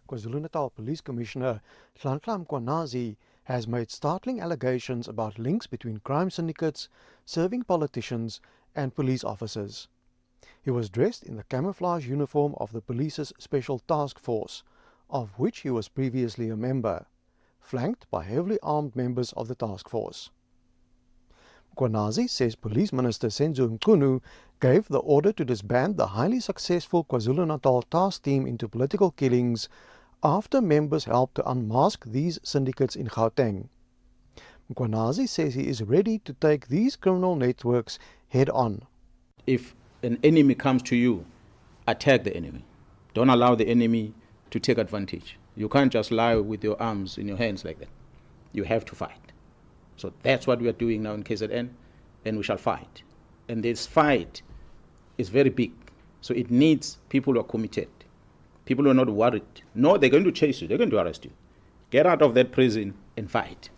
KwaZulu-Natal Police Commissioner Nhlanhla Mkhwanazi has made startling allegations about links between crime syndicates, serving politicians and police officers. He was dressed in the camouflage uniform of the police's Special Task Force, of which he was previously a member, flanked by heavily armed members of the task force. Mkhwanazi says Police Minister Senzo Mchunu gave the order to disband the highly successful KwaZulu-Natal task team into political killings after members helped to unmask these syndicates in Gauteng. Mkhwanazi says he is ready to take these criminal networks head on. If an enemy comes to you, attack the enemy. Don't allow the enemy to take advantage. You can't just lie with your arms in your hands like that. You have to fight. So that's what we are doing now in KZN, and we shall fight. And this fight is very big. So it needs people who are committed. People who are not worried. No, they're going to chase you. They're going to arrest you. Get out of that prison and fight.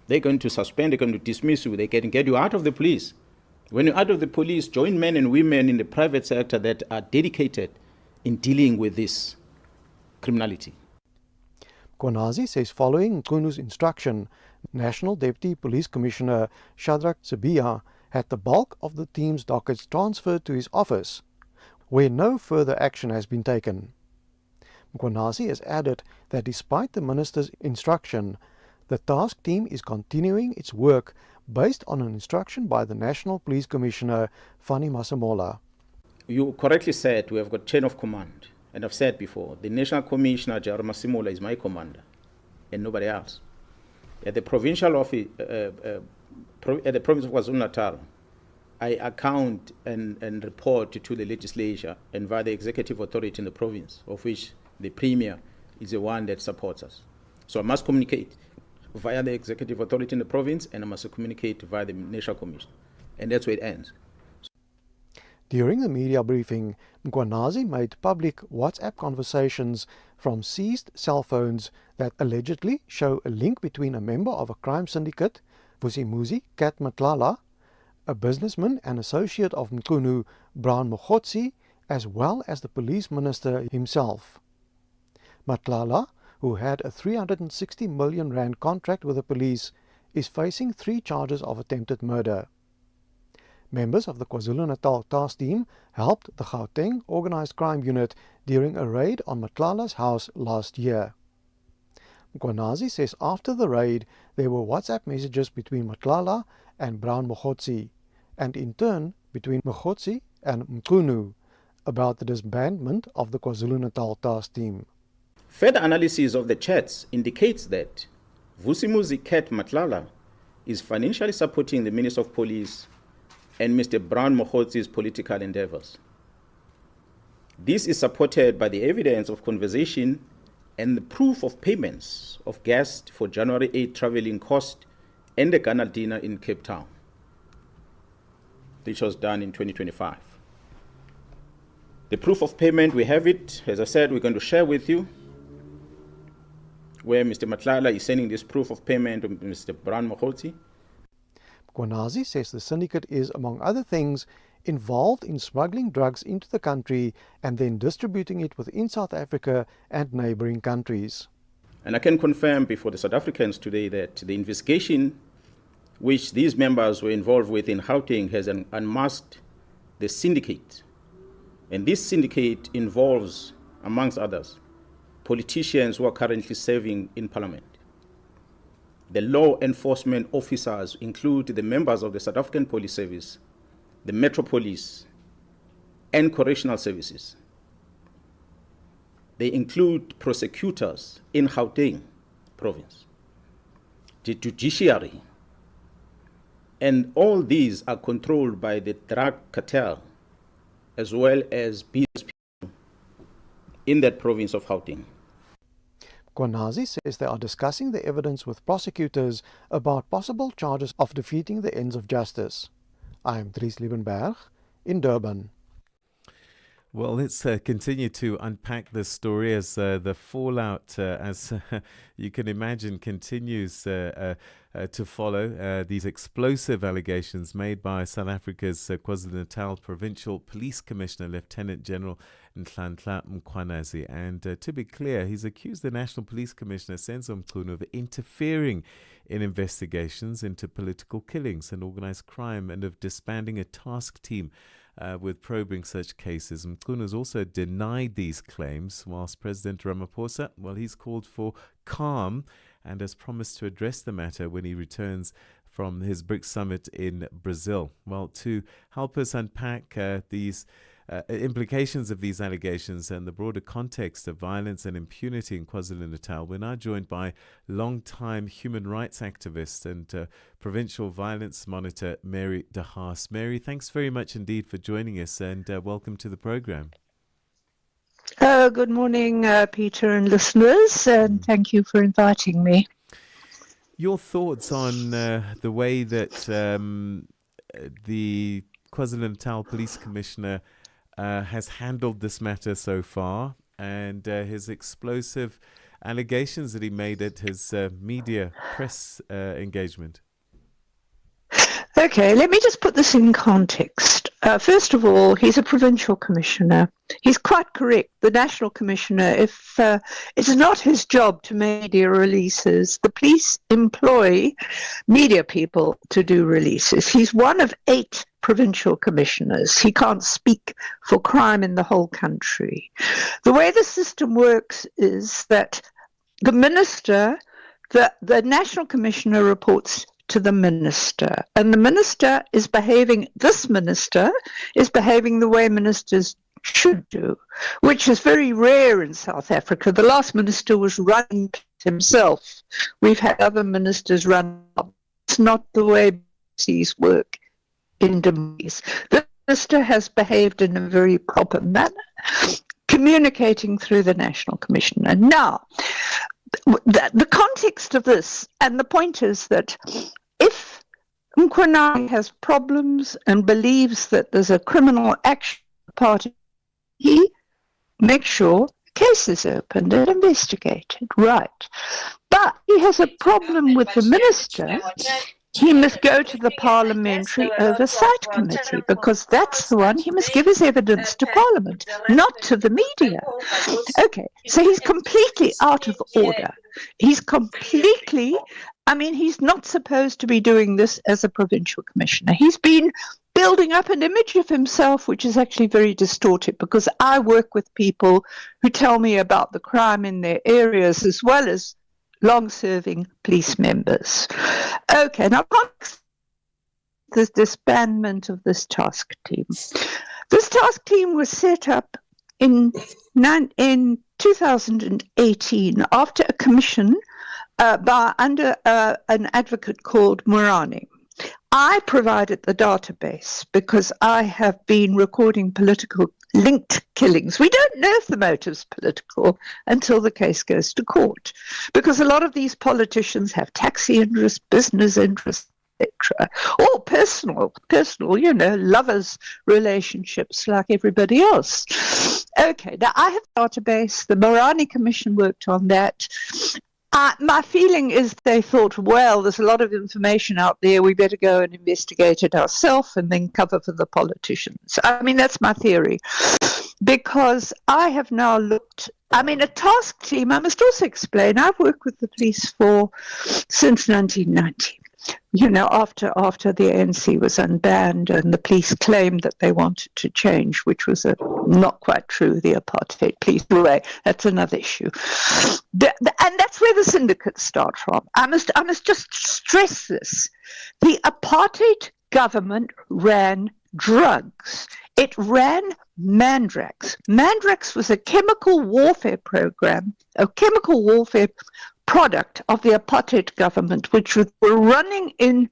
They're going to suspend. They're going to dismiss you. They can get you out of the police. When you're out of the police, join men and women in the private sector that are dedicated in dealing with this criminality. Mkhwanazi says following Mchunu's instruction, National Deputy Police Commissioner Shadrack Sibiya had the bulk of the team's dockets transferred to his office, where no further action has been taken. Mkhwanazi has added that despite the minister's instruction, the task team is continuing its work based on an instruction by the National Police Commissioner Fani Masemola. You correctly said we have got chain of command. And I've said before, the National Commissioner, Jar Masemola, is my commander and nobody else. At the provincial office, at the province of KwaZulu-Natal, I account and report to the legislature and via the executive authority in the province, of which the Premier is the one that supports us. So I must communicate via the executive authority in the province, and I must communicate via the National Commission. And that's where it ends. During the media briefing, Mkwanazi made public WhatsApp conversations from seized cell phones that allegedly show a link between a member of a crime syndicate, Vusimuzi Kat Matlala, a businessman and associate of Mqunu, Brown Mogotsi, as well as the police minister himself. Matlala, who had a 360 million rand contract with the police, is facing 3 charges of attempted murder. Members of the KwaZulu-Natal task team helped the Gauteng Organised Crime Unit during a raid on Matlala's house last year. Mkwanazi says after the raid, there were WhatsApp messages between Matlala and Brown Mogotsi, and in turn between Mogotsi and Mqunu, about the disbandment of the KwaZulu-Natal task team. Further analysis of the chats indicates that Vusimuzi Kat Matlala is financially supporting the Minister of Police and Mr. Brown Mogotsi's political endeavors. This is supported by the evidence of conversation and the proof of payments of guests for January 8 traveling cost and the Ghana dinner in Cape Town, which was done in 2025. The proof of payment, we have it, as I said, we're going to share with you, where Mr. Matlala is sending this proof of payment to Mr. Brown Mogotsi. Mkwanazi says the syndicate is, among other things, involved in smuggling drugs into the country and then distributing it within South Africa and neighboring countries. And I can confirm before the South Africans today that the investigation which these members were involved with in Gauteng has unmasked the syndicate. And this syndicate involves, amongst others, politicians who are currently serving in Parliament. The law enforcement officers include the members of the South African Police Service, the Metro Police, and Correctional Services. They include prosecutors in Gauteng province, the judiciary, and all these are controlled by the drug cartel as well as business people in that province of Gauteng. Mkwanazi says they are discussing the evidence with prosecutors about possible charges of defeating the ends of justice. I am Dries Liebenberg in Durban. Well, let's continue to unpack this story as the fallout, as you can imagine, continues to follow these explosive allegations made by South Africa's KwaZulu-Natal Provincial Police Commissioner, Lieutenant General Nhlanhla Mkhwanazi. And to be clear, he's accused the National Police Commissioner, Senzo Mchunu, of interfering in investigations into political killings and organized crime and of disbanding a task team with probing such cases. Mkhunu has also denied these claims, whilst President Ramaphosa, well, he's called for calm and has promised to address the matter when he returns from his BRICS summit in Brazil. Well, to help us unpack these implications of these allegations and the broader context of violence and impunity in KwaZulu-Natal, we're now joined by long-time human rights activist and provincial violence monitor Mary de Haas. Mary, thanks very much indeed for joining us, and welcome to the program. Good morning, Peter and listeners, and thank you for inviting me. Your thoughts on the way that the KwaZulu-Natal Police Commissioner has handled this matter so far, and his explosive allegations that he made at his media press engagement? Okay, let me just put this in context. First of all, he's a provincial commissioner. He's quite correct. The national commissioner, if it's not his job to make media releases, the police employ media people to do releases. He's one of 8 provincial commissioners. He can't speak for crime in the whole country. The way the system works is that the minister, the national commissioner reports to the minister, and the minister is behaving the way ministers should do, which is very rare in South Africa. The last minister was running himself. We've had other ministers run up. It's not the way policies work in democracies. The minister has behaved in a very proper manner, communicating through the national commissioner. Now, the context of this, and the point is that if Mkhwanane has problems and believes that there's a criminal action party, he makes sure the case is opened and investigated, right? But he has a problem with the minister. He must go to the Parliamentary Oversight Committee because that's the one he must give his evidence to Parliament, not to the media. Okay, so he's completely out of order. He's not supposed to be doing this as a provincial commissioner. He's been building up an image of himself which is actually very distorted, because I work with people who tell me about the crime in their areas as well as long-serving police members. Okay, now the disbandment of this task team. This task team was set up in 2018 after a commission under an advocate called Morani. I provided the database because I have been recording political linked killings. We don't know if the motive's political until the case goes to court, because a lot of these politicians have taxi interests, business interests, etc., or personal, lovers' relationships like everybody else. Okay, now I have a database. The Morani Commission worked on that. My feeling is they thought, well, there's a lot of information out there, we better go and investigate it ourselves and then cover for the politicians. I mean, that's my theory. Because I have now looked, a task team, I must also explain, I've worked with the police since 1990. After the ANC was unbanned and the police claimed that they wanted to change, which was not quite true, the apartheid police. Anyway, that's another issue. And that's where the syndicates start from. I must just stress this. The apartheid government ran drugs. It ran Mandrax. Mandrax was a chemical warfare program, a chemical warfare product of the apartheid government, which were running in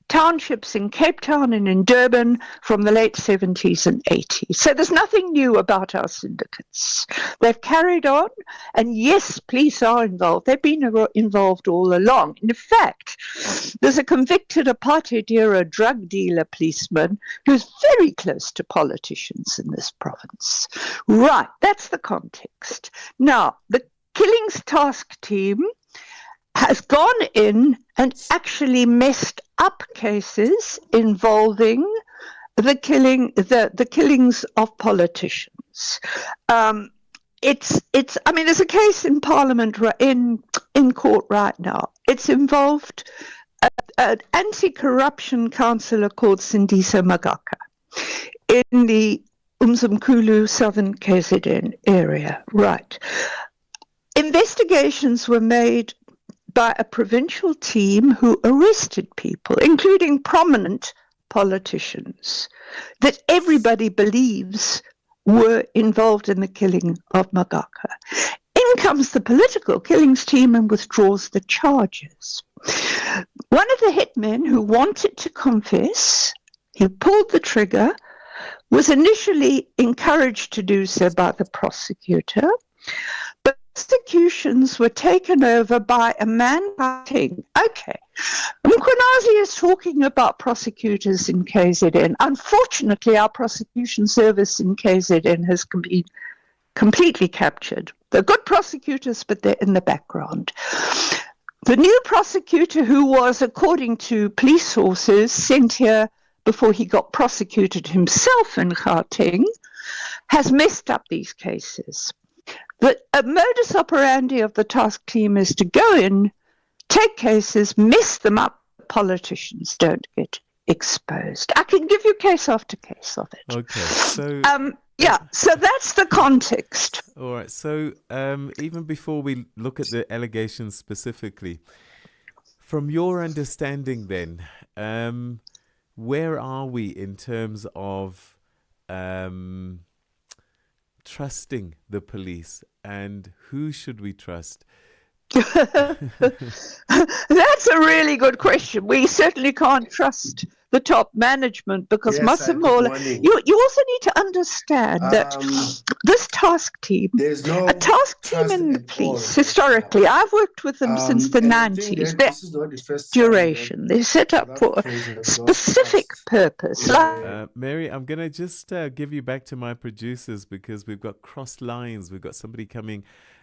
townships in Cape Town and in Durban from the late 70s and 80s. So there's nothing new about our syndicates. They've carried on, and yes, police are involved. They've been involved all along. In fact, there's a convicted apartheid-era drug dealer policeman who's very close to politicians in this province. Right, that's the context. Now, the Killings Task Team has gone in and actually messed up cases involving the killings of politicians. There's a case in Parliament in court right now. It's involved an anti-corruption councillor called Sindisa Magaka in the Umzimkhulu Southern KZN area. Right. Investigations were made by a provincial team who arrested people, including prominent politicians, that everybody believes were involved in the killing of Magaka. In comes the political killings team and withdraws the charges. One of the hitmen who wanted to confess, he pulled the trigger, was initially encouraged to do so by the prosecutor, but prosecutions were taken over by a man King. Okay, Mkhwanazi is talking about prosecutors in KZN. Unfortunately, our prosecution service in KZN has been completely captured. They're good prosecutors, but they're in the background. The new prosecutor, who was, according to police sources, sent here before he got prosecuted himself in Gauteng, has messed up these cases. The modus operandi of the task team is to go in, take cases, mess them up, politicians don't get exposed. I can give you case after case of it. Okay, so... so that's the context. All right, so even before we look at the allegations specifically, from your understanding then, where are we in terms of trusting the police, and who should we trust? That's a really good question. We certainly can't trust the top management, because Yes, Masemola, good morning. you also need to understand that this task team, There's no a task team trust in the at all. police, historically, I've worked with them since the And I think 90s. that this is not the first time Duration. They're set up South for a Africans have lost specific trust. purpose. Mary, I'm going to just give you back to my producers because we've got cross lines. We've got somebody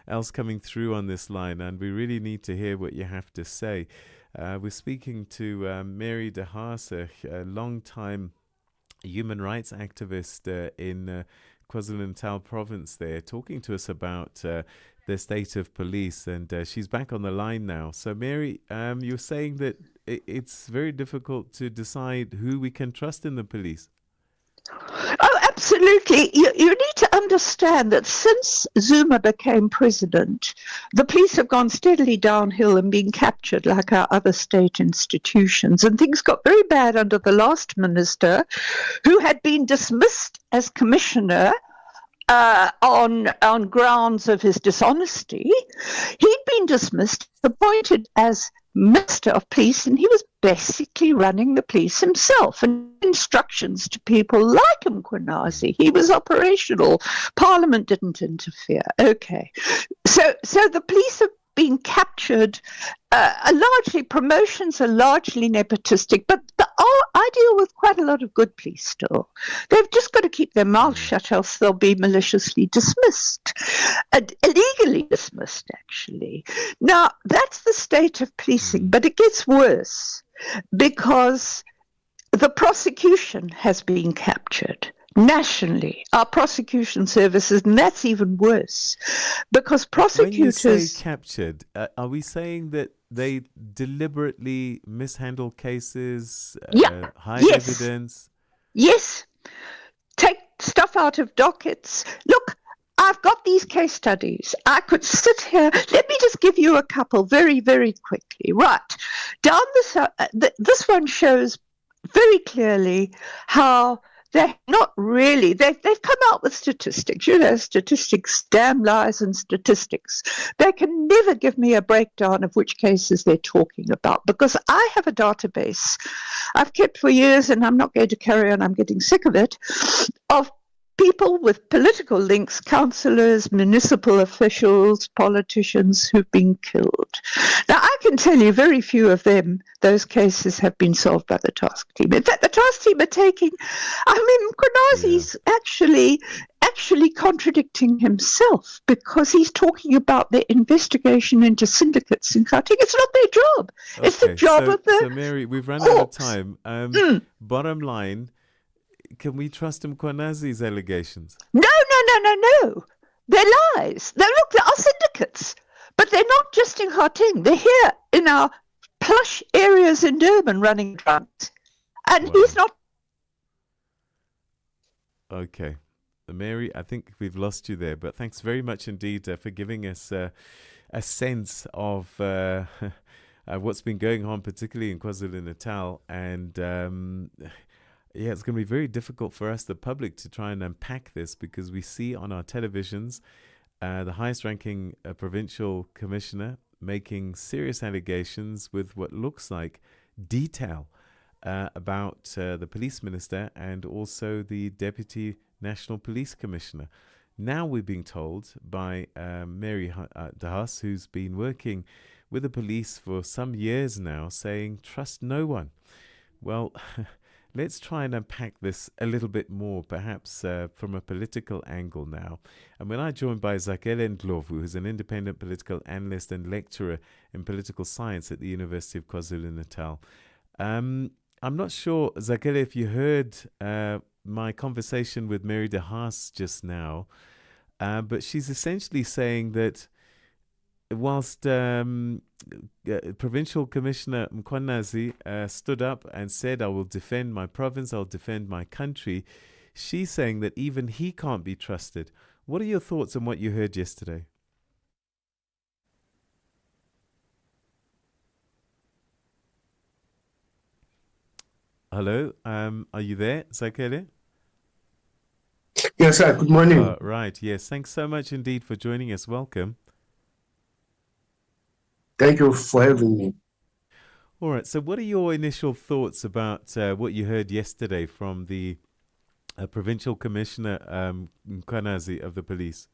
else coming through on this line, and we really need to hear what you have to say. We're speaking to Mary de Haas, a long-time human rights activist in KwaZulu-Natal province there, talking to us about the state of police, and she's back on the line now. So Mary, you're saying that it's very difficult to decide who we can trust in the police. Oh, absolutely. You need to understand that since Zuma became president, the police have gone steadily downhill and been captured like our other state institutions. And things got very bad under the last minister, who had been dismissed as commissioner on grounds of his dishonesty. He'd been dismissed, appointed as Minister of Police, and he was basically running the police himself and instructions to people like Mkhwanazi. He was operational. Parliament didn't interfere. Okay. So the police have been captured. Largely, promotions are largely nepotistic, but I deal with quite a lot of good police still. They've just got to keep their mouths shut, else they'll be maliciously dismissed, illegally dismissed, actually. Now, that's the state of policing, but it gets worse because the prosecution has been captured. Nationally, our prosecution services, and that's even worse, because prosecutors... When you say captured, are we saying that they deliberately mishandle cases, hide evidence? Yes. Take stuff out of dockets. Look, I've got these case studies. I could sit here. Let me just give you a couple very, very quickly. Right. Down this one shows very clearly how... They're not really, they've come out with statistics, statistics, damn lies and statistics. They can never give me a breakdown of which cases they're talking about, because I have a database I've kept for years, and I'm not going to carry on, I'm getting sick of it, of people with political links, councillors, municipal officials, politicians who've been killed. Now, I can tell you very few of them, those cases have been solved by the task team. In fact, the task team are taking, Mkhwanazi's actually contradicting himself, because he's talking about their investigation into syndicates in Gauteng. It's not their job. Okay, it's the job of the So, Mary, we've run out of time. Bottom line, can we trust Mkhwanazi's allegations? No. They're lies. Look, there are syndicates, but they're not just in Gauteng. They're here in our plush areas in Durban running drugs. And he's not... Okay. Mary, I think we've lost you there, but thanks very much indeed for giving us a sense of what's been going on, particularly in KwaZulu-Natal. And it's going to be very difficult for us, the public, to try and unpack this, because we see on our televisions the highest-ranking provincial commissioner making serious allegations with what looks like detail about the police minister and also the deputy national police commissioner. Now we're being told by Mary de Haas, who's been working with the police for some years now, saying trust no one. Well, let's try and unpack this a little bit more, perhaps from a political angle now. And we're now joined by Zakele Ndlovu, who's an independent political analyst and lecturer in political science at the University of KwaZulu-Natal. I'm not sure, Zakele, if you heard my conversation with Mary de Haas just now, but she's essentially saying that whilst Provincial Commissioner Mkhwanazi stood up and said, I will defend my province, I'll defend my country, she's saying that even he can't be trusted. What are your thoughts on what you heard yesterday? Hello, are you there, Zakele? Yes, sir. Good morning. Right, yes. Thanks so much indeed for joining us. Welcome. Thank you for having me. All right. So, what are your initial thoughts about what you heard yesterday from the Provincial Commissioner Mkhwanazi of the police?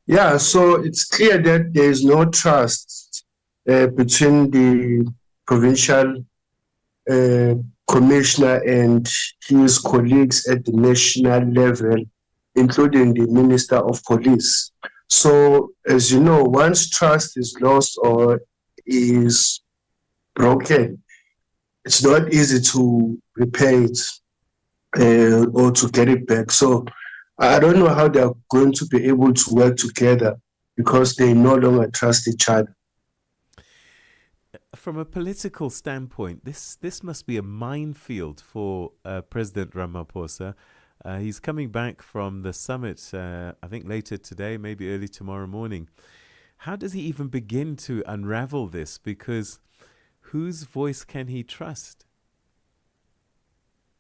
Yeah, so it's clear that there is no trust between the provincial commissioner and his colleagues at the national level, including the Minister of Police. So, as you know, once trust is lost or is broken, it's not easy to repair it or to get it back. So, I don't know how they're going to be able to work together because they no longer trust each other. From a political standpoint, this must be a minefield for President Ramaphosa. He's coming back from the summit, I think later today, maybe early tomorrow morning. How does he even begin to unravel this? Because whose voice can he trust?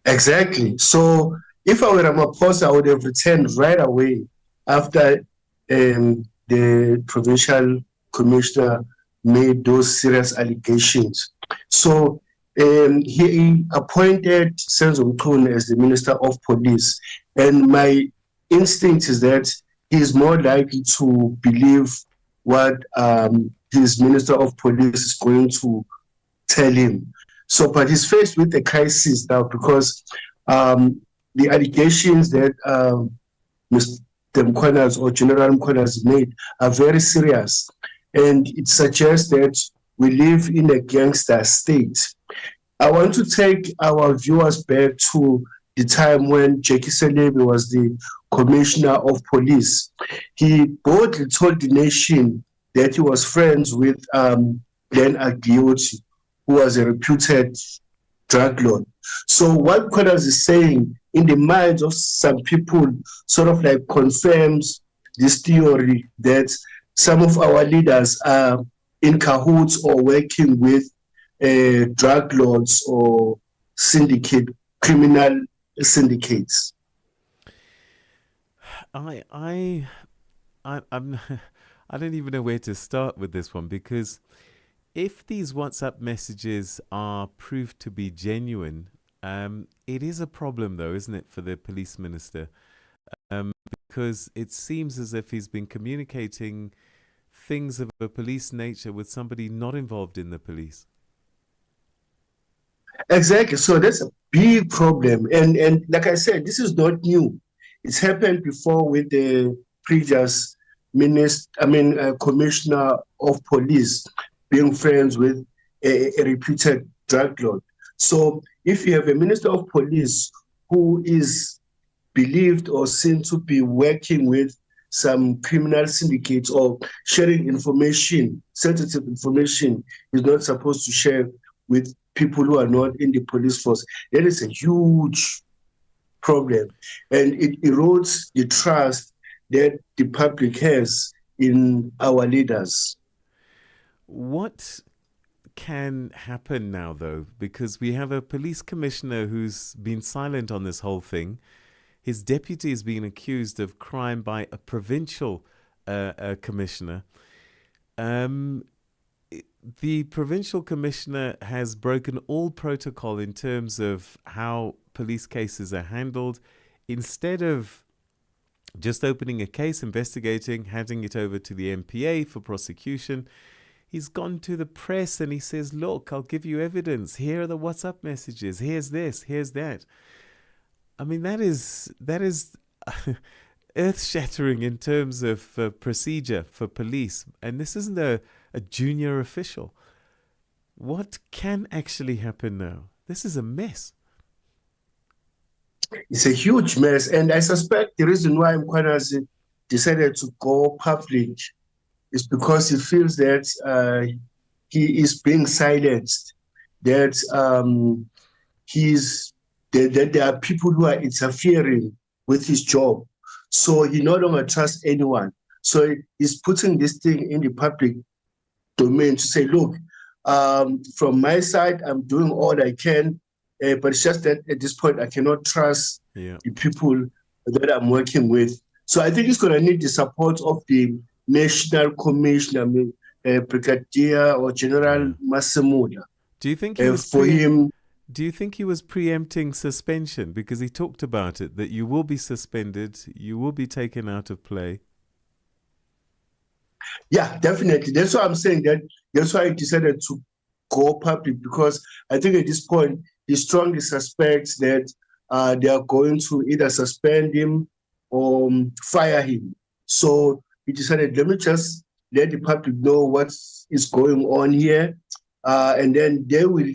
Exactly. So if I were Ramaphosa, I would have returned right away after the provincial commissioner made those serious allegations. So he appointed Senzo Mkhune as the Minister of Police. And my instinct is that he's more likely to believe what his Minister of Police is going to tell him. So, but he's faced with a crisis now because the allegations that Mr. Mkhwanazi or General Mkhwanazi made are very serious. And it suggests that we live in a gangster state. I want to take our viewers back to the time when Jackie Selebi was the Commissioner of Police. He boldly told the nation that he was friends with Glenn Aglioti, who was a reputed drug lord. So what Mkhwanazi is saying in the minds of some people sort of like confirms this theory that some of our leaders are in cahoots or working with drug lords or criminal syndicates. I'm I don't even know where to start with this one, because if these WhatsApp messages are proved to be genuine, it is a problem though, isn't it, for the police minister? Because it seems as if he's been communicating things of a police nature with somebody not involved in the police. Exactly. So that's a big problem. And like I said, this is not new. It's happened before with the previous commissioner of police being friends with a reputed drug lord. So if you have a minister of police who is believed or seen to be working with some criminal syndicates or sharing information, sensitive information is not supposed to share with people who are not in the police force, that is a huge problem. And it erodes the trust that the public has in our leaders. What can happen now, though? Because we have a police commissioner who's been silent on this whole thing. His deputy is being accused of crime by a provincial commissioner. The provincial commissioner has broken all protocol in terms of how police cases are handled. Instead of just opening a case, investigating, handing it over to the MPA for prosecution, he's gone to the press and he says, look, I'll give you evidence. Here are the WhatsApp messages. Here's this, here's that. I mean, that is earth-shattering in terms of procedure for police. And this isn't a junior official. What can actually happen now? This is a mess. It's a huge mess. And I suspect the reason why Mkhwanazi decided to go public is because he feels that he is being silenced, that that there are people who are interfering with his job. So he no longer trusts anyone. So he's putting this thing in the public domain to say, look, from my side, I'm doing all I can, but it's just that at this point, I cannot trust the people that I'm working with. So I think it's going to need the support of the national commissioner, Brigadier or General Masemuda. Do you think he was for him? Do you think he was preempting suspension? Because he talked about it, that you will be suspended, you will be taken out of play. Yeah, definitely. That's why I'm saying that. That's why he decided to go public, because I think at this point he strongly suspects that they are going to either suspend him or fire him. So he decided, let me just let the public know what is going on here, and then they will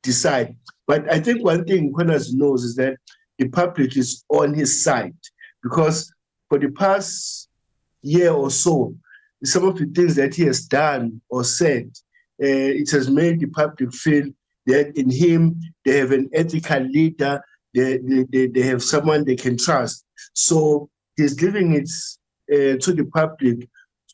decide. But I think one thing Mkhwanazi knows is that the public is on his side, because for the past year or so, some of the things that he has done or said, it has made the public feel that in him they have an ethical leader, they have someone they can trust. So he's leaving it to the public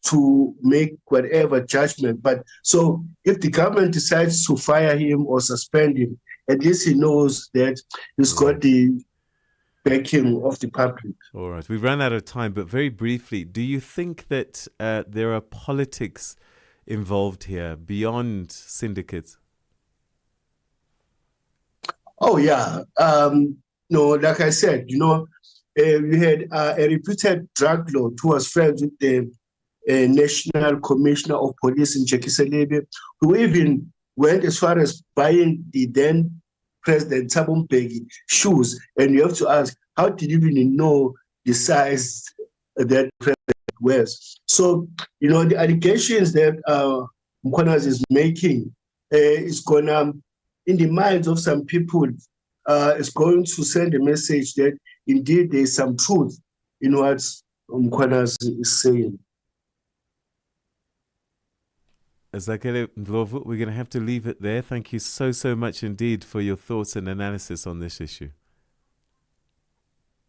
to make whatever judgment. But so if the government decides to fire him or suspend him, at least he knows that he's got the backing of the public. All right, we've run out of time, but very briefly, do you think that there are politics involved here beyond syndicates? Oh, yeah. No, like I said, we had a reputed drug lord who was friends with the National Commissioner of Police in Jackie Selebe, who even went as far as buying the then President Thabo Mbeki shoes. And you have to ask, how did you even know the size that president wears? So, the allegations that Mkhwanazi is making is going to, in the minds of some people, is going to send a message that indeed there is some truth in what Mkhwanazi is saying. Zakele Ndlovu, we're going to have to leave it there. Thank you so much indeed for your thoughts and analysis on this issue.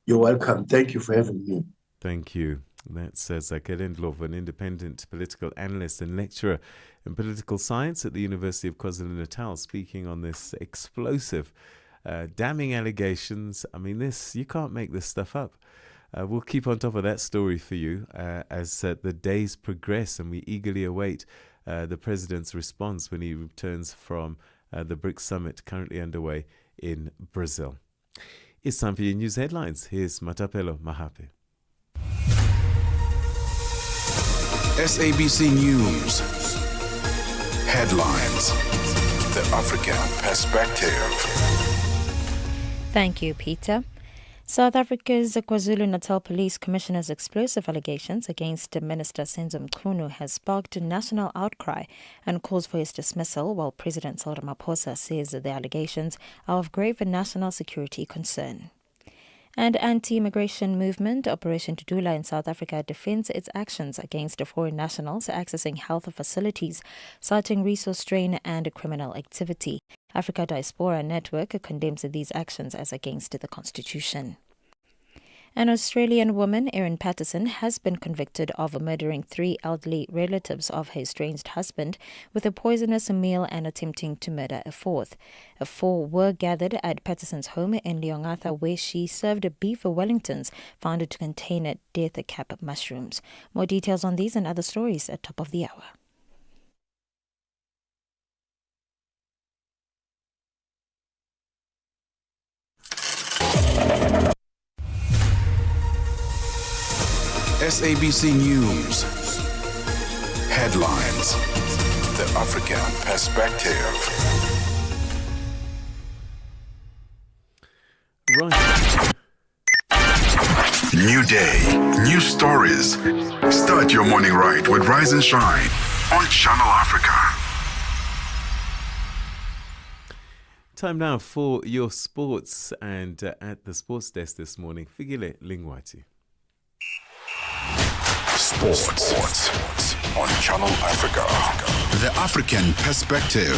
You're welcome. Thank you for having me. Thank you. That's Zakele Ndlovu, an independent political analyst and lecturer in political science at the University of KwaZulu-Natal, speaking on this explosive, damning allegations. I mean, you can't make this stuff up. We'll keep on top of that story for you as the days progress, and we eagerly await the president's response when he returns from the BRICS summit currently underway in Brazil. It's time for your news headlines. Here's Matapelo Mahape. SABC News headlines. The African perspective. Thank you, Peter. South Africa's KwaZulu-Natal Police Commissioner's explosive allegations against Minister Senzo Mchunu has sparked a national outcry and calls for his dismissal, while President Cyril Ramaphosa says the allegations are of grave national security concern. And anti-immigration movement Operation Tudula in South Africa defends its actions against foreign nationals accessing health facilities, citing resource strain and criminal activity. Africa Diaspora Network condemns these actions as against the Constitution. An Australian woman, Erin Patterson, has been convicted of murdering 3 elderly relatives of her estranged husband with a poisonous meal and attempting to murder a 4th. 4 were gathered at Patterson's home in Leongatha, where she served beef Wellingtons found to contain death cap mushrooms. More details on these and other stories at top of the hour. SABC News headlines. The African perspective. Right. New day, new stories. Start your morning right with Rise and Shine on Channel Africa. Time now for your sports, and at the sports desk this morning, Figile Lingwati. Sports on Channel Africa. The African perspective.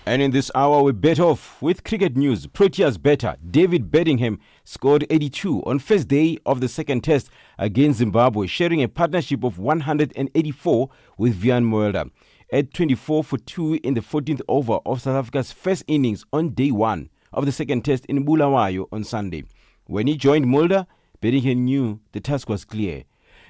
And in this hour, we bet off with cricket news. Proteas batter David Bedingham scored 82 on first day of the second test against Zimbabwe, sharing a partnership of 184 with Vian Mulder. At 24 for 2 in the 14th over of South Africa's first innings on day 1 of the second test in Bulawayo on Sunday. When he joined Mulder, Bedingham knew the task was clear.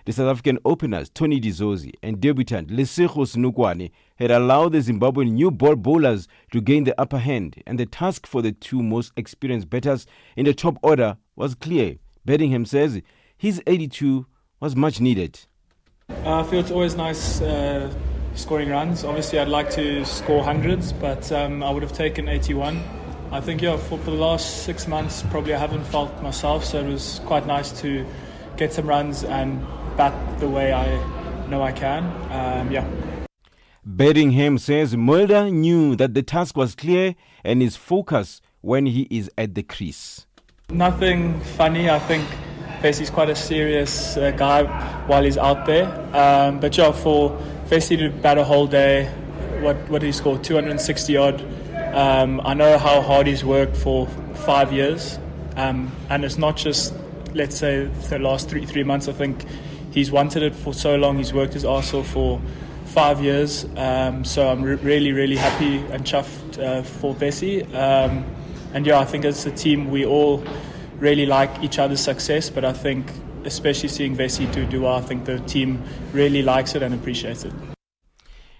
The South African openers Tony Dizosi and debutant Lesego Snukwane had allowed the Zimbabwean new ball bowlers to gain the upper hand, and the task for the two most experienced batters in the top order was clear. Bedingham says his 82 was much needed. I feel it's always nice scoring runs. Obviously, I'd like to score hundreds, but I would have taken 81. I think, for the last 6 months, probably I haven't felt myself, so it was quite nice to get some runs and bat the way I know I can. Bedingham says Mulder knew that the task was clear and is focused when he is at the crease. Nothing funny. I think Vesi's quite a serious guy while he's out there. For Vesi to bat a whole day, what did he score? 260 odd. I know how hard he's worked for 5 years, and it's not just, let's say, the last three months. I think he's wanted it for so long. He's worked his arse off for 5 years. So I'm really, really happy and chuffed for Vesi. I think as a team, we all really like each other's success, but I think especially seeing Vesi do well, I think the team really likes it and appreciates it.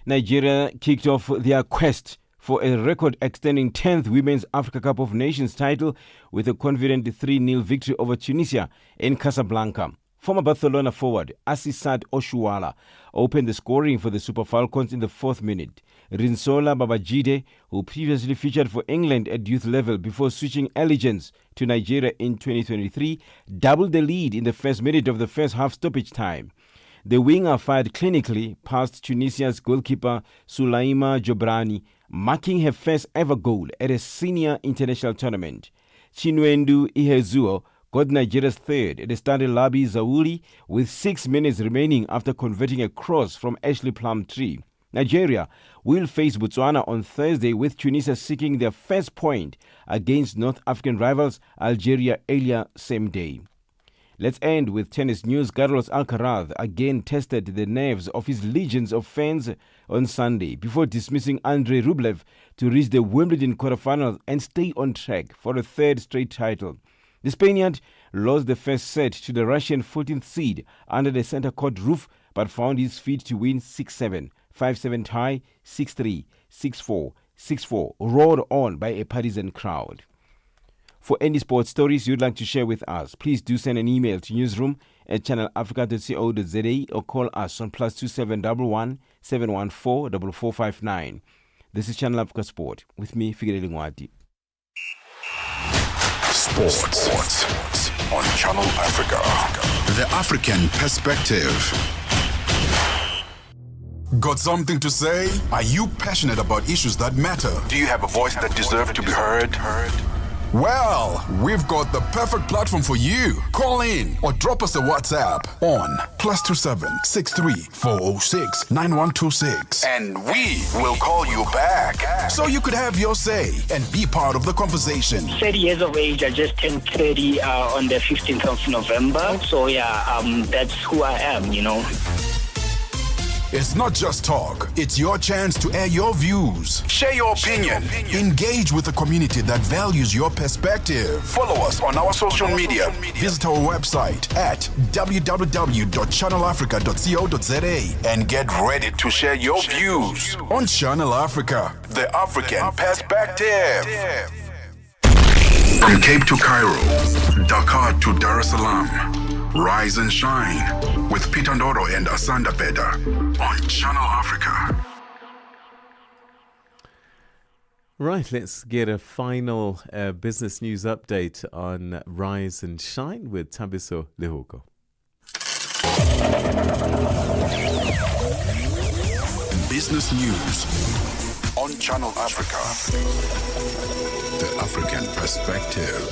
Nigeria kicked off their quest for a record-extending 10th Women's Africa Cup of Nations title with a confident 3-0 victory over Tunisia in Casablanca. Former Barcelona forward Asisat Oshuala opened the scoring for the Super Falcons in the 4th minute. Rinsola Babajide, who previously featured for England at youth level before switching allegiance to Nigeria in 2023, doubled the lead in the first minute of the first half stoppage time. The winger fired clinically past Tunisia's goalkeeper Sulaima Jobrani, marking her first ever goal at a senior international tournament. Chinwendu Ihezuo got Nigeria's third at the Standard Labi Zauri with 6 minutes remaining after converting a cross from Ashley Plumtree. Nigeria will face Botswana on Thursday, with Tunisia seeking their first point against North African rivals Algeria earlier same day. Let's end with tennis news. Carlos Alcaraz again tested the nerves of his legions of fans on Sunday before dismissing Andrei Rublev to reach the Wimbledon quarterfinals and stay on track for a third straight title. The Spaniard lost the first set to the Russian 14th seed under the center court roof, but found his feet to win 6-7, 5-7 tie, 6-3, 6-4, 6-4, roared on by a partisan crowd. For any sports stories you'd like to share with us, please do send an email to newsroom@channelafrica.co.za or call us on +2711 714 4459. This is Channel Africa Sport with me, Figureli Ngwati. Sports on Channel Africa. The African perspective. Got something to say? Are you passionate about issues that matter? Do you have a voice that deserves to be heard? Well, we've got the perfect platform for you. Call in or drop us a WhatsApp on +27 63 406 9126, and we will call you back so you could have your say and be part of the conversation. 30 years of age. I just turned 30 on the 15th of November. So that's who I am, It's not just talk, it's your chance to air your views, share your opinion, engage with a community that values your perspective. Follow us on our social media. Visit our website at www.channelafrica.co.za and get ready to share your views on Channel Africa, the African perspective. From Cape to Cairo, Dakar to Dar es Salaam. Rise and Shine with Peter Ndoro and Asanda Beda on Channel Africa. Right, let's get a final business news update on Rise and Shine with Tabiso Lehoko. Business news on Channel Africa. The African perspective.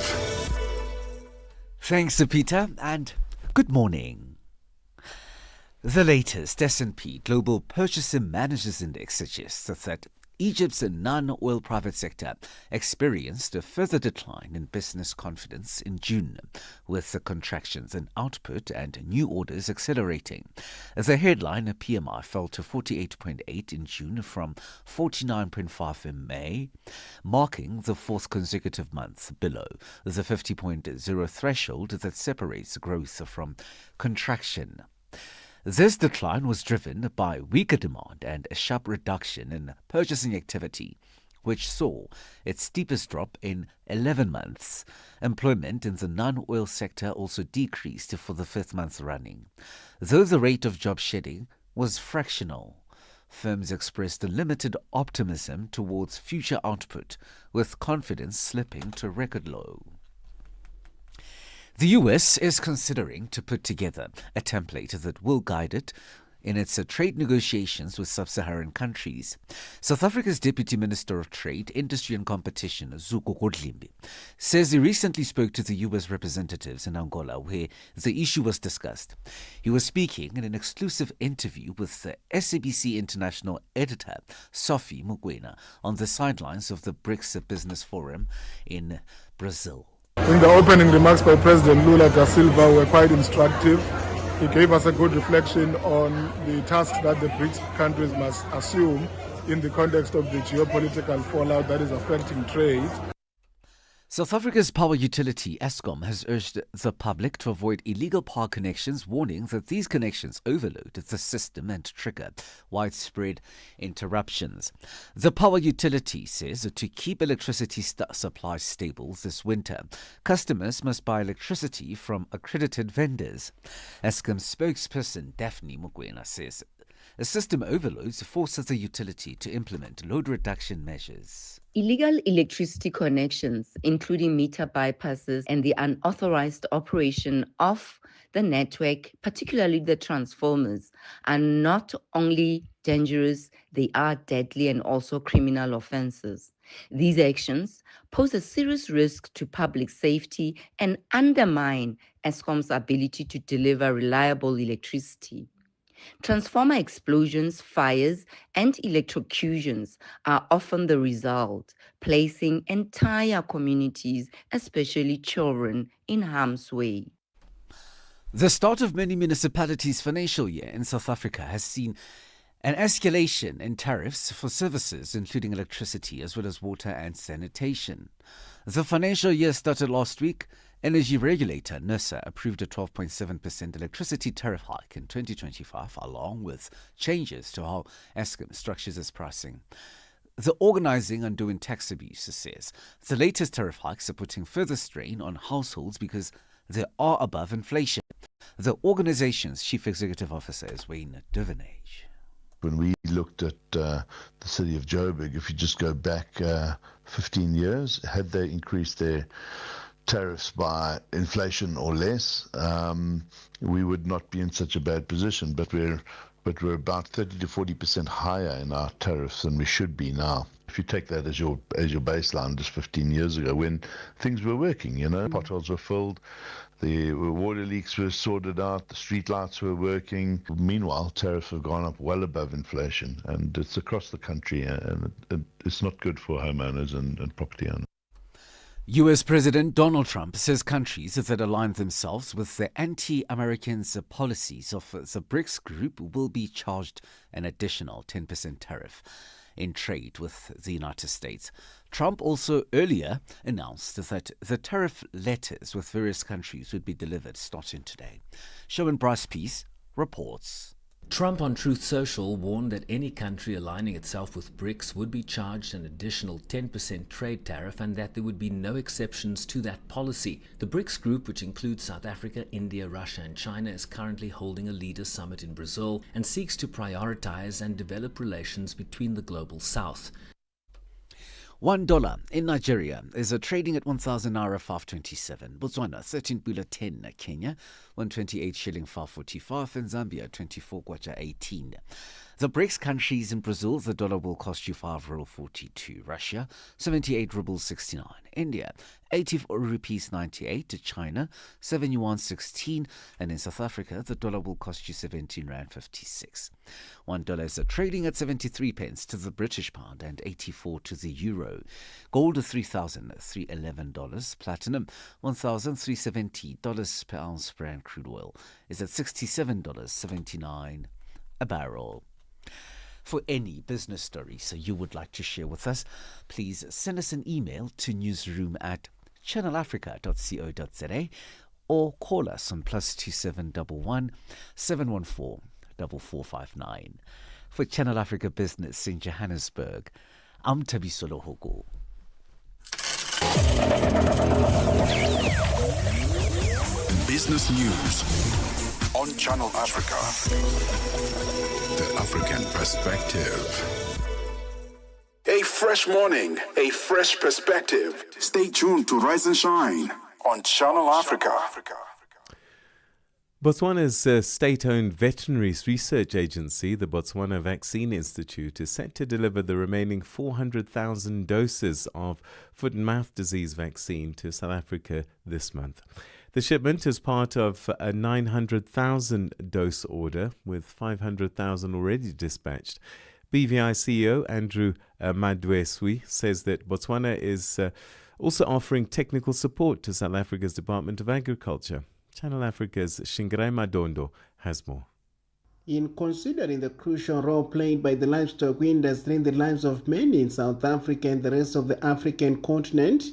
Thanks to Peter, and good morning. The latest S&P Global Purchasing Managers Index suggests that Egypt's non-oil private sector experienced a further decline in business confidence in June, with the contractions in output and new orders accelerating. The headline PMI fell to 48.8 in June from 49.5 in May, marking the fourth consecutive month below the 50.0 threshold that separates growth from contraction. This decline was driven by weaker demand and a sharp reduction in purchasing activity, which saw its steepest drop in 11 months. Employment in the non-oil sector also decreased for the 5th month running, though the rate of job shedding was fractional. Firms expressed a limited optimism towards future output, with confidence slipping to record low. The US is considering to put together a template that will guide it in its trade negotiations with sub-Saharan countries. South Africa's Deputy Minister of Trade, Industry and Competition, Zuko Godlimbi, says he recently spoke to the US representatives in Angola where the issue was discussed. He was speaking in an exclusive interview with the SABC International editor, Sophie Mokoena, on the sidelines of the BRICS Business Forum in Brazil. I think the opening remarks by President Lula da Silva were quite instructive. He gave us a good reflection on the task that the BRICS countries must assume in the context of the geopolitical fallout that is affecting trade. South Africa's power utility, Eskom, has urged the public to avoid illegal power connections, warning that these connections overload the system and trigger widespread interruptions. The power utility says to keep electricity supply stable this winter, customers must buy electricity from accredited vendors. Eskom spokesperson Daphne Mokoena says a system overloads forces the utility to implement load reduction measures. Illegal electricity connections, including meter bypasses and the unauthorized operation of the network, particularly the transformers, are not only dangerous, they are deadly and also criminal offenses. These actions pose a serious risk to public safety and undermine Eskom's ability to deliver reliable electricity. Transformer explosions, fires, and electrocutions are often the result, placing entire communities, especially children, in harm's way. The start of many municipalities' financial year in South Africa has seen an escalation in tariffs for services, including electricity, as well as water and sanitation. The financial year started last week. Energy regulator NERSA approved a 12.7% electricity tariff hike in 2025, along with changes to how Eskom structures its pricing. The Organising Undoing Tax Abuse says the latest tariff hikes are putting further strain on households because they are above inflation. The organization's chief executive officer is Wayne Duvenage. When we looked at the city of Joburg, if you just go back 15 years, had they increased their tariffs by inflation or less, we would not be in such a bad position. But we're about 30 to 40% higher in our tariffs than we should be now. If you take that as your baseline, just 15 years ago, when things were working, potholes were filled, the water leaks were sorted out, the street lights were working. Meanwhile, tariffs have gone up well above inflation, and it's across the country, and it's not good for homeowners and property owners. US President Donald Trump says countries that align themselves with the anti-American policies of the BRICS group will be charged an additional 10% tariff in trade with the United States. Trump also earlier announced that the tariff letters with various countries would be delivered starting today. Sherwin Bryce Peace reports. Trump on Truth Social warned that any country aligning itself with BRICS would be charged an additional 10% trade tariff and that there would be no exceptions to that policy. The BRICS group, which includes South Africa, India, Russia and China, is currently holding a leaders' summit in Brazil and seeks to prioritize and develop relations between the global south. $1 in Nigeria is trading at 1,000 naira 527. Botswana 13.10. Kenya 128 shilling 545, and Zambia 24 kwacha 18. The BRICS countries in Brazil, the dollar will cost you 5.42. Russia 78 rubles 69. India 84 rupees 98. To China 7 yuan 16, and in South Africa the dollar will cost you 17 rand 56. $1 is trading at 73 pence to the British pound and 84 to the euro. Gold $3,311. Platinum $1,370 per ounce. Brand crude oil is at $67.79 a barrel. For any business stories you would like to share with us, please send us an email to newsroom@channelafrica.co.za or call us on +2711 714 4459. For Channel Africa Business in Johannesburg, I'm Tabisolo Hogo. Business news on Channel Africa. The African perspective. A fresh morning, a fresh perspective. Stay tuned to Rise and Shine on Channel Africa. Botswana's state-owned veterinary research agency, the Botswana Vaccine Institute, is set to deliver the remaining 400,000 doses of foot and mouth disease vaccine to South Africa this month. The shipment is part of a 900,000 dose order, with 500,000 already dispatched. BVI CEO Andrew Madweswi says that Botswana is also offering technical support to South Africa's Department of Agriculture. Channel Africa's Shingirai Madondo has more. In considering the crucial role played by the livestock industry in the lives of many in South Africa and the rest of the African continent,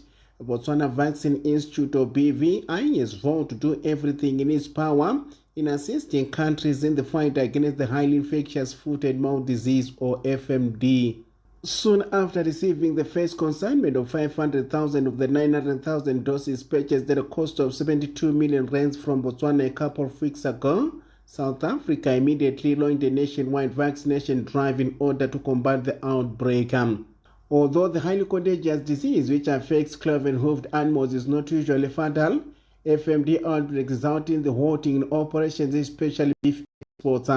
Botswana Vaccine Institute, or BVI, has vowed to do everything in its power in assisting countries in the fight against the highly infectious foot and mouth disease, or FMD. Soon after receiving the first consignment of 500,000 of the 900,000 doses purchased at a cost of 72 million rands from Botswana a couple of weeks ago, South Africa immediately launched a nationwide vaccination drive in order to combat the outbreak. Although the highly contagious disease which affects cloven-hoofed animals is not usually fatal, FMD outbreaks resulting in the halting in operations, especially beef exports.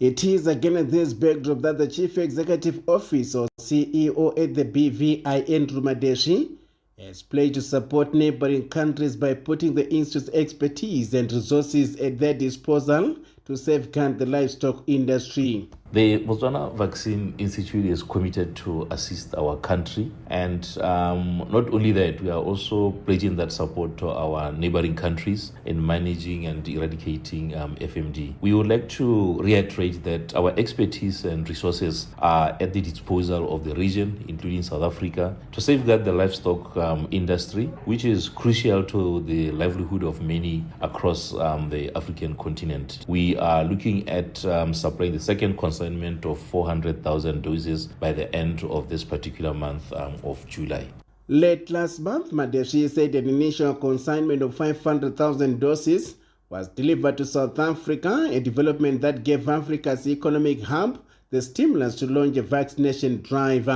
It is against this backdrop that the Chief Executive Officer, or CEO at the BVI, Andrew Madeshi, has pledged to support neighboring countries by putting the Institute's expertise and resources at their disposal to safeguard the livestock industry. The Botswana Vaccine Institute is committed to assist our country, and not only that, we are also pledging that support to our neighboring countries in managing and eradicating FMD. We would like to reiterate that our expertise and resources are at the disposal of the region, including South Africa, to safeguard the livestock industry, which is crucial to the livelihood of many across the African continent. We are looking at supplying the second consignment of 400,000 doses by the end of this particular month of July. Late last month, Madeshi said an initial consignment of 500,000 doses was delivered to South Africa, a development that gave Africa's economic hub the stimulus to launch a vaccination drive.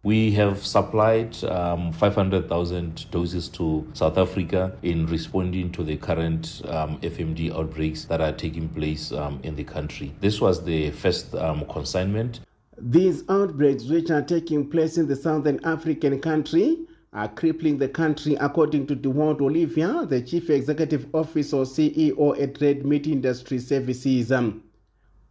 We have supplied 500,000 doses to South Africa in responding to the current FMD outbreaks that are taking place in the country. This was the first consignment. These outbreaks, which are taking place in the southern African country, are crippling the country, according to Dewald Olivia, the Chief Executive Officer, or CEO at Red Meat Industry Services.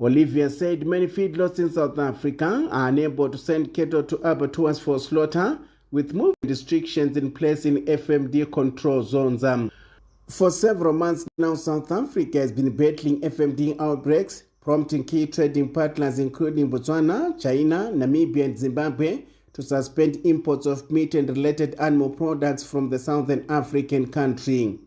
Olivia said many feedlots in South Africa are unable to send cattle to abattoirs for slaughter, with movement restrictions in place in FMD control zones. For several months now, South Africa has been battling FMD outbreaks, prompting key trading partners including Botswana, China, Namibia and Zimbabwe to suspend imports of meat and related animal products from the southern African country.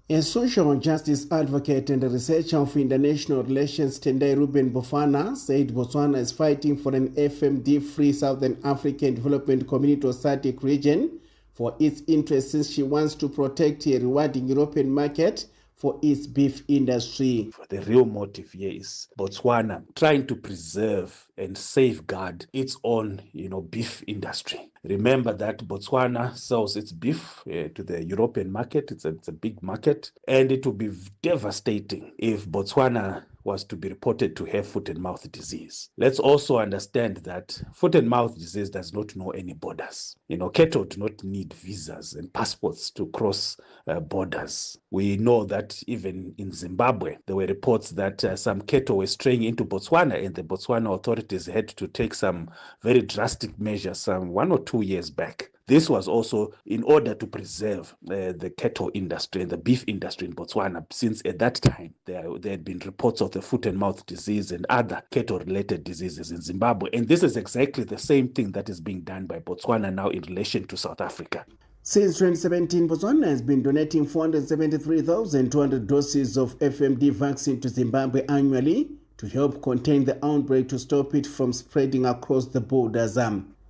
A social justice advocate and a researcher of international relations, Tendai Ruben Bofana, said Botswana is fighting for an FMD-free Southern African Development Community, or SADC region, for its interests, since she wants to protect a rewarding European market for its beef industry. The real motive here is Botswana trying to preserve and safeguard its own, beef industry. Remember that Botswana sells its beef to the European market. It's a big market, and it would be devastating if Botswana was to be reported to have foot and mouth disease. Let's also understand that foot and mouth disease does not know any borders. Cattle do not need visas and passports to cross borders. We know that even in Zimbabwe, there were reports that some cattle were straying into Botswana, and the Botswana authorities had to take some very drastic measures some 1 or 2 years back. This was also in order to preserve the cattle industry and the beef industry in Botswana, since at that time there had been reports of the foot and mouth disease and other cattle-related diseases in Zimbabwe. And this is exactly the same thing that is being done by Botswana now in relation to South Africa. Since 2017, Botswana has been donating 473,200 doses of FMD vaccine to Zimbabwe annually to help contain the outbreak to stop it from spreading across the borders.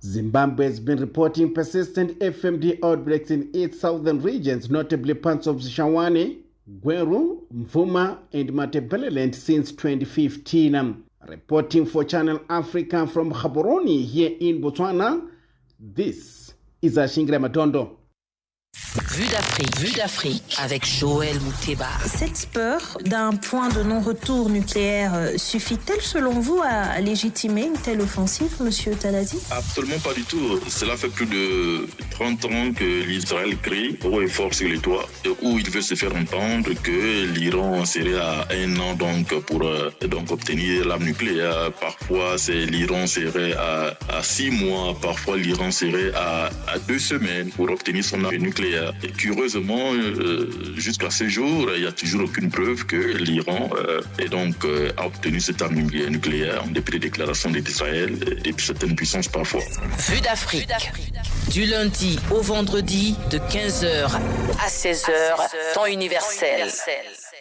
Zimbabwe has been reporting persistent FMD outbreaks in its southern regions, notably parts of Zishawani, Gweru, Mvuma, and Matabeleland since 2015. Reporting for Channel Africa from Gaborone here in Botswana, this is Ashingre Matondo. Vue d'Afrique avec Joël Mouteba. Cette peur d'un point de non-retour nucléaire suffit-elle selon vous à légitimer une telle offensive, monsieur Taladi? Absolument pas du tout. Cela fait plus de 30 ans que l'Israël crie haut et fort sur les toits, où il veut se faire entendre que l'Iran serait à 1 an pour obtenir l'arme nucléaire. Parfois, l'Iran serait à 6 mois, parfois l'Iran serait à 2 semaines pour obtenir son arme nucléaire. Et curieusement, jusqu'à ce jour, il n'y a toujours aucune preuve que l'Iran a obtenu cette arme nucléaire en dépit des déclarations d'Israël et de certaines puissances parfois. Vue d'Afrique, du lundi au vendredi de 15h à 16h, temps universel.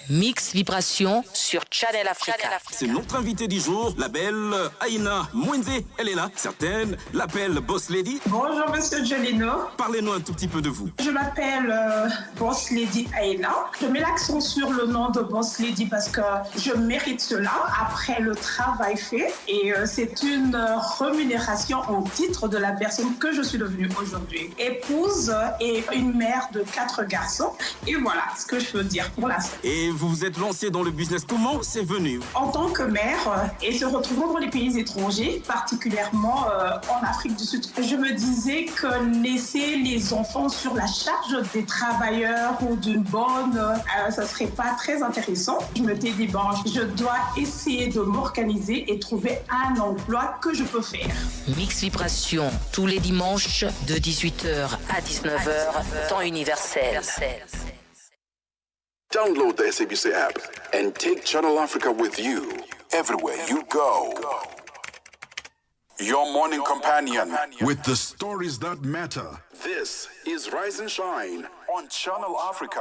Mix Vibration sur Channel Africa. C'est notre invitée du jour, la belle Aïna Mwenze. Elle est là. Certaines l'appellent Boss Lady. Bonjour Monsieur Jolino. Parlez-nous un tout petit peu de vous. Je m'appelle Boss Lady Aïna. Je mets l'accent sur le nom de Boss Lady parce que je mérite cela après le travail fait. Et c'est une rémunération en titre de la personne que je suis devenue aujourd'hui. Épouse et une mère de 4 garçons. Et voilà ce que je peux dire pour l'instant. Et vous vous êtes lancé dans le business. Comment c'est venu? En tant que mère et se retrouvant dans les pays étrangers, particulièrement en Afrique du Sud, je me disais que laisser les enfants sur la charge des travailleurs ou d'une bonne, ça serait pas très intéressant. Je me suis dit, bon, je dois essayer de m'organiser et trouver un emploi que je peux faire. Mix Vibration, tous les dimanches de 18h à 19h, temps universel. Download the SABC app and take Channel Africa with you everywhere you go. Your morning companion with the stories that matter. This is Rise and Shine on Channel Africa.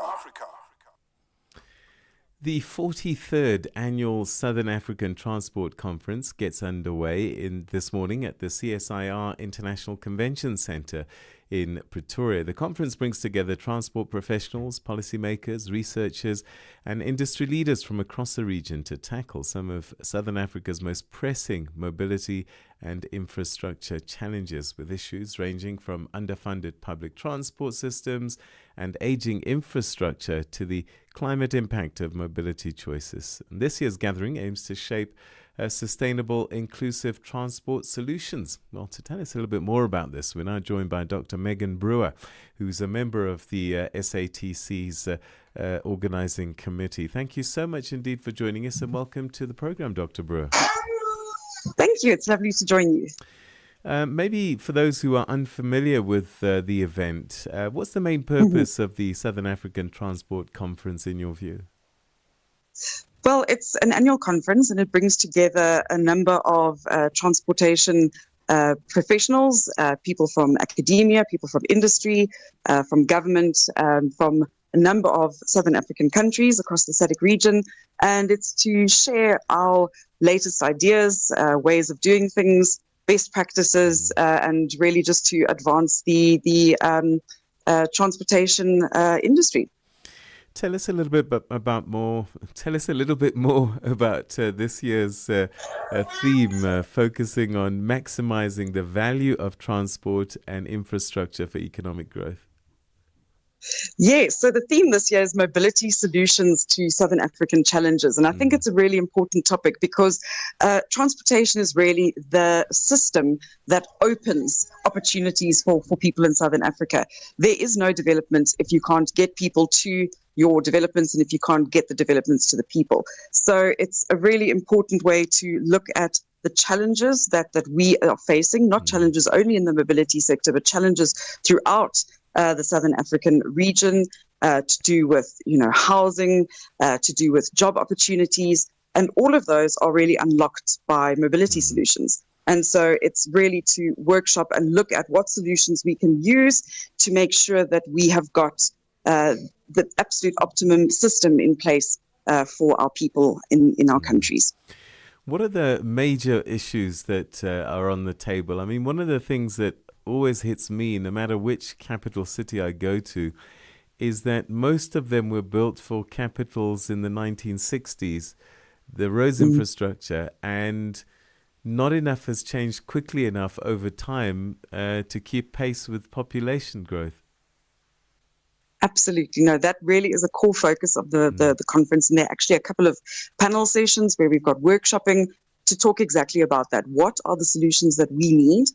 The 43rd Annual Southern African Transport Conference gets underway this morning at the CSIR International Convention Centre in Pretoria. The conference brings together transport professionals, policymakers, researchers, and industry leaders from across the region to tackle some of Southern Africa's most pressing mobility and infrastructure challenges, with issues ranging from underfunded public transport systems and aging infrastructure to the climate impact of mobility choices. And this year's gathering aims to shape sustainable, inclusive transport solutions. Well, to tell us a little bit more about this, we're now joined by Dr. Megan Brewer, who's a member of the SATC's organising committee. Thank you so much indeed for joining us, and welcome to the program, Dr. Brewer. Thank you. It's lovely to join you. Maybe for those who are unfamiliar with the event, what's the main purpose of the Southern African Transport Conference in your view? Well, it's an annual conference and it brings together a number of transportation professionals, people from academia, people from industry, from government, from a number of Southern African countries across the SADC region. And it's to share our latest ideas, ways of doing things, best practices, and really just to advance the transportation industry. Tell us a little bit more about this year's theme, focusing on maximizing the value of transport and infrastructure for economic growth. Yes, so the theme this year is mobility solutions to Southern African challenges. And I think it's a really important topic because transportation is really the system that opens opportunities for people in Southern Africa. There is no development if you can't get people to your developments and if you can't get the developments to the people. So it's a really important way to look at the challenges that we are facing, not challenges only in the mobility sector, but challenges throughout the Southern African region, to do with, housing, to do with job opportunities. And all of those are really unlocked by mobility solutions. And so it's really to workshop and look at what solutions we can use to make sure that we have got the absolute optimum system in place for our people in our countries. What are the major issues that are on the table? I mean, one of the things that always hits me, no matter which capital city I go to, is that most of them were built for capitals in the 1960s, the roads infrastructure, and not enough has changed quickly enough over time to keep pace with population growth. Absolutely. No, that really is a core focus of the conference. And there are actually a couple of panel sessions where we've got workshopping to talk exactly about that. What are the solutions that we need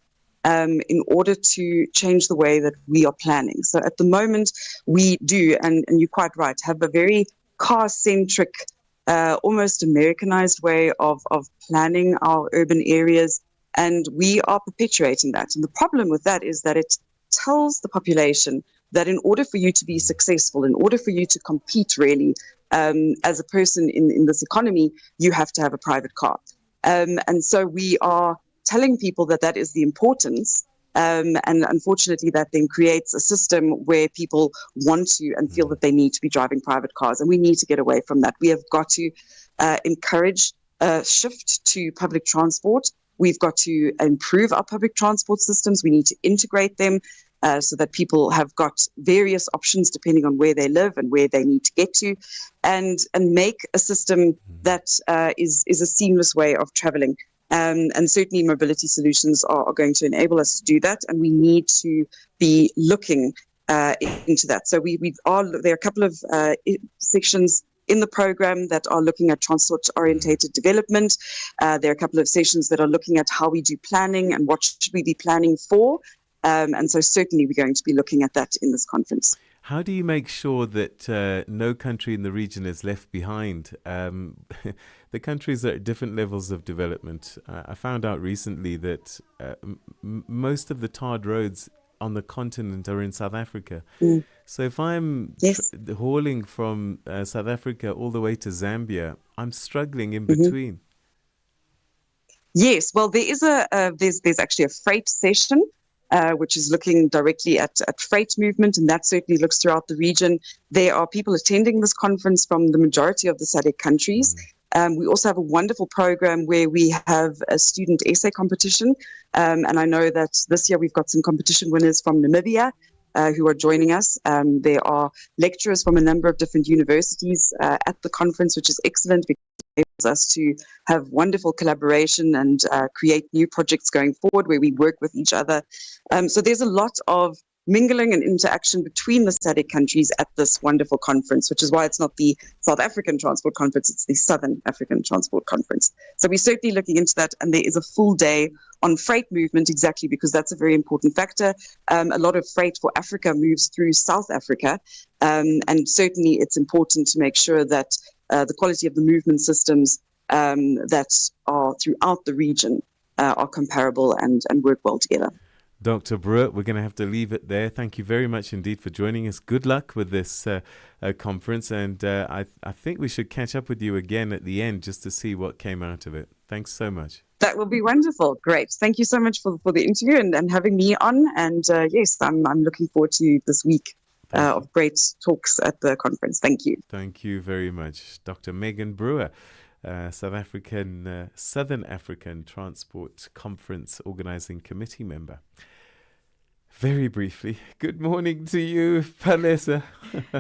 in order to change the way that we are planning? So at the moment, we do, and you're quite right, have a very car-centric, almost Americanized way of planning our urban areas. And we are perpetuating that. And the problem with that is that it tells the population that in order for you to be successful, in order for you to compete really as a person in this economy, you have to have a private car. And so we are telling people that that is the importance. And unfortunately, that then creates a system where people want to and feel that they need to be driving private cars. And we need to get away from that. We have got to encourage a shift to public transport. We've got to improve our public transport systems. We need to integrate them so that people have got various options depending on where they live and where they need to get to, and make a system that is a seamless way of traveling. And certainly mobility solutions are going to enable us to do that, and we need to be looking into that. So there are a couple of sections in the program that are looking at transport-orientated development. There are a couple of sessions that are looking at how we do planning and what should we be planning for. And so certainly we're going to be looking at that in this conference. How do you make sure that no country in the region is left behind? The countries are at different levels of development. I found out recently that most of the tarred roads on the continent are in South Africa. So if I'm hauling from South Africa all the way to Zambia, I'm struggling in between. Yes, well, there is there's actually a freight session, which is looking directly at freight movement, and that certainly looks throughout the region. There are people attending this conference from the majority of the SADC countries. We also have a wonderful program where we have a student essay competition, and I know that this year we've got some competition winners from Namibia who are joining us. There are lecturers from a number of different universities at the conference, which is excellent because it enables us to have wonderful collaboration and create new projects going forward where we work with each other. So there's a lot of mingling and interaction between the SADC countries at this wonderful conference, which is why it's not the South African Transport Conference, it's the Southern African Transport Conference. So we're certainly looking into that, and there is a full day on freight movement, exactly because that's a very important factor. A lot of freight for Africa moves through South Africa, and certainly it's important to make sure that the quality of the movement systems that are throughout the region are comparable and work well together. Dr. Brewer, we're going to have to leave it there. Thank you very much indeed for joining us. Good luck with this conference, and I think we should catch up with you again at the end just to see what came out of it. Thanks so much. That will be wonderful. Great. Thank you so much for the interview and having me on. And yes, I'm looking forward to this week of great talks at the conference. Thank you. Thank you very much. Dr. Megan Brewer, Southern African Transport Conference Organizing Committee member. Very briefly, good morning to you, Palesa.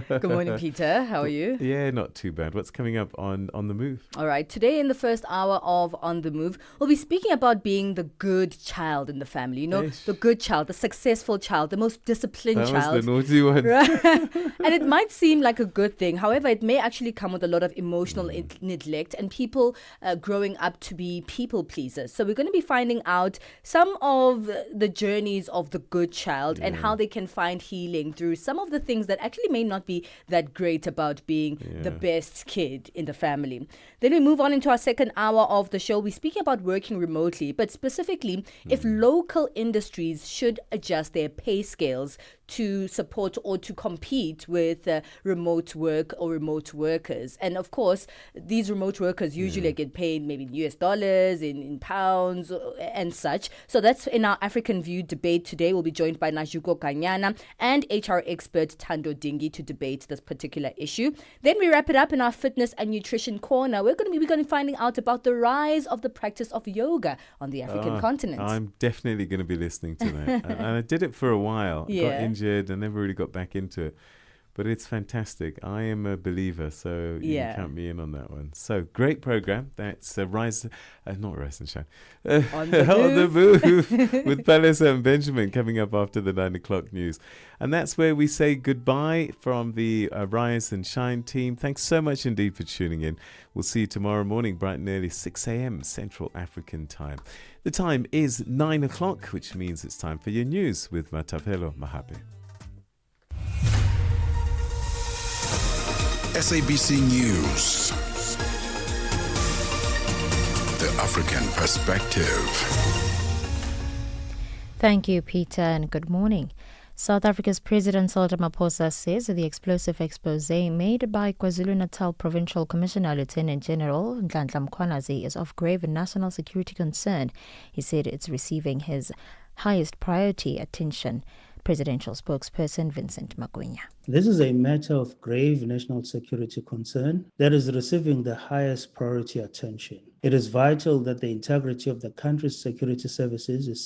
Good morning, Peter. How are you? Yeah, not too bad. What's coming up on The Move? All right. Today in the first hour of On The Move, we'll be speaking about being the good child in the family. You know, the good child, the successful child, the most disciplined child. That was the naughty one. Right? And it might seem like a good thing. However, it may actually come with a lot of emotional neglect and people growing up to be people pleasers. So we're going to be finding out some of the journeys of the good child and how they can find healing through some of the things that actually may not be that great about being the best kid in the family. Then we move on into our second hour of the show. We're speaking about working remotely, but specifically if local industries should adjust their pay scales to support or to compete with remote work or remote workers. And of course, these remote workers usually get paid maybe in US dollars, in pounds and such. So that's in our African View debate today. We'll be joined joined by Najuko Kanyana and HR expert Tando Dingi to debate this particular issue. Then we wrap it up in our fitness and nutrition corner. We're going to be finding out about the rise of the practice of yoga on the African continent. I'm definitely going to be listening to that. And I did it for a while. Yeah. Got injured and never really got back into it. But it's fantastic. I am a believer, so you can count me in on that one. So, great program. That's Rise, not Rise and Shine. On the Move with Palisa and Benjamin coming up after the 9 o'clock news. And that's where we say goodbye from the Rise and Shine team. Thanks so much indeed for tuning in. We'll see you tomorrow morning, bright and early, 6 a.m. Central African time. The time is 9 o'clock, which means it's time for your news with Matapelo Mahape. SABC News. The African Perspective. Thank you, Peter, and good morning. South Africa's President Cyril Ramaphosa says the explosive expose made by KwaZulu-Natal Provincial Commissioner Lieutenant General Nhlanhla Mkhwanazi is of grave national security concern. He said it's receiving his highest priority attention. Presidential spokesperson Vincent Magwenya. This is a matter of grave national security concern that is receiving the highest priority attention. It is vital that the integrity of the country's security services is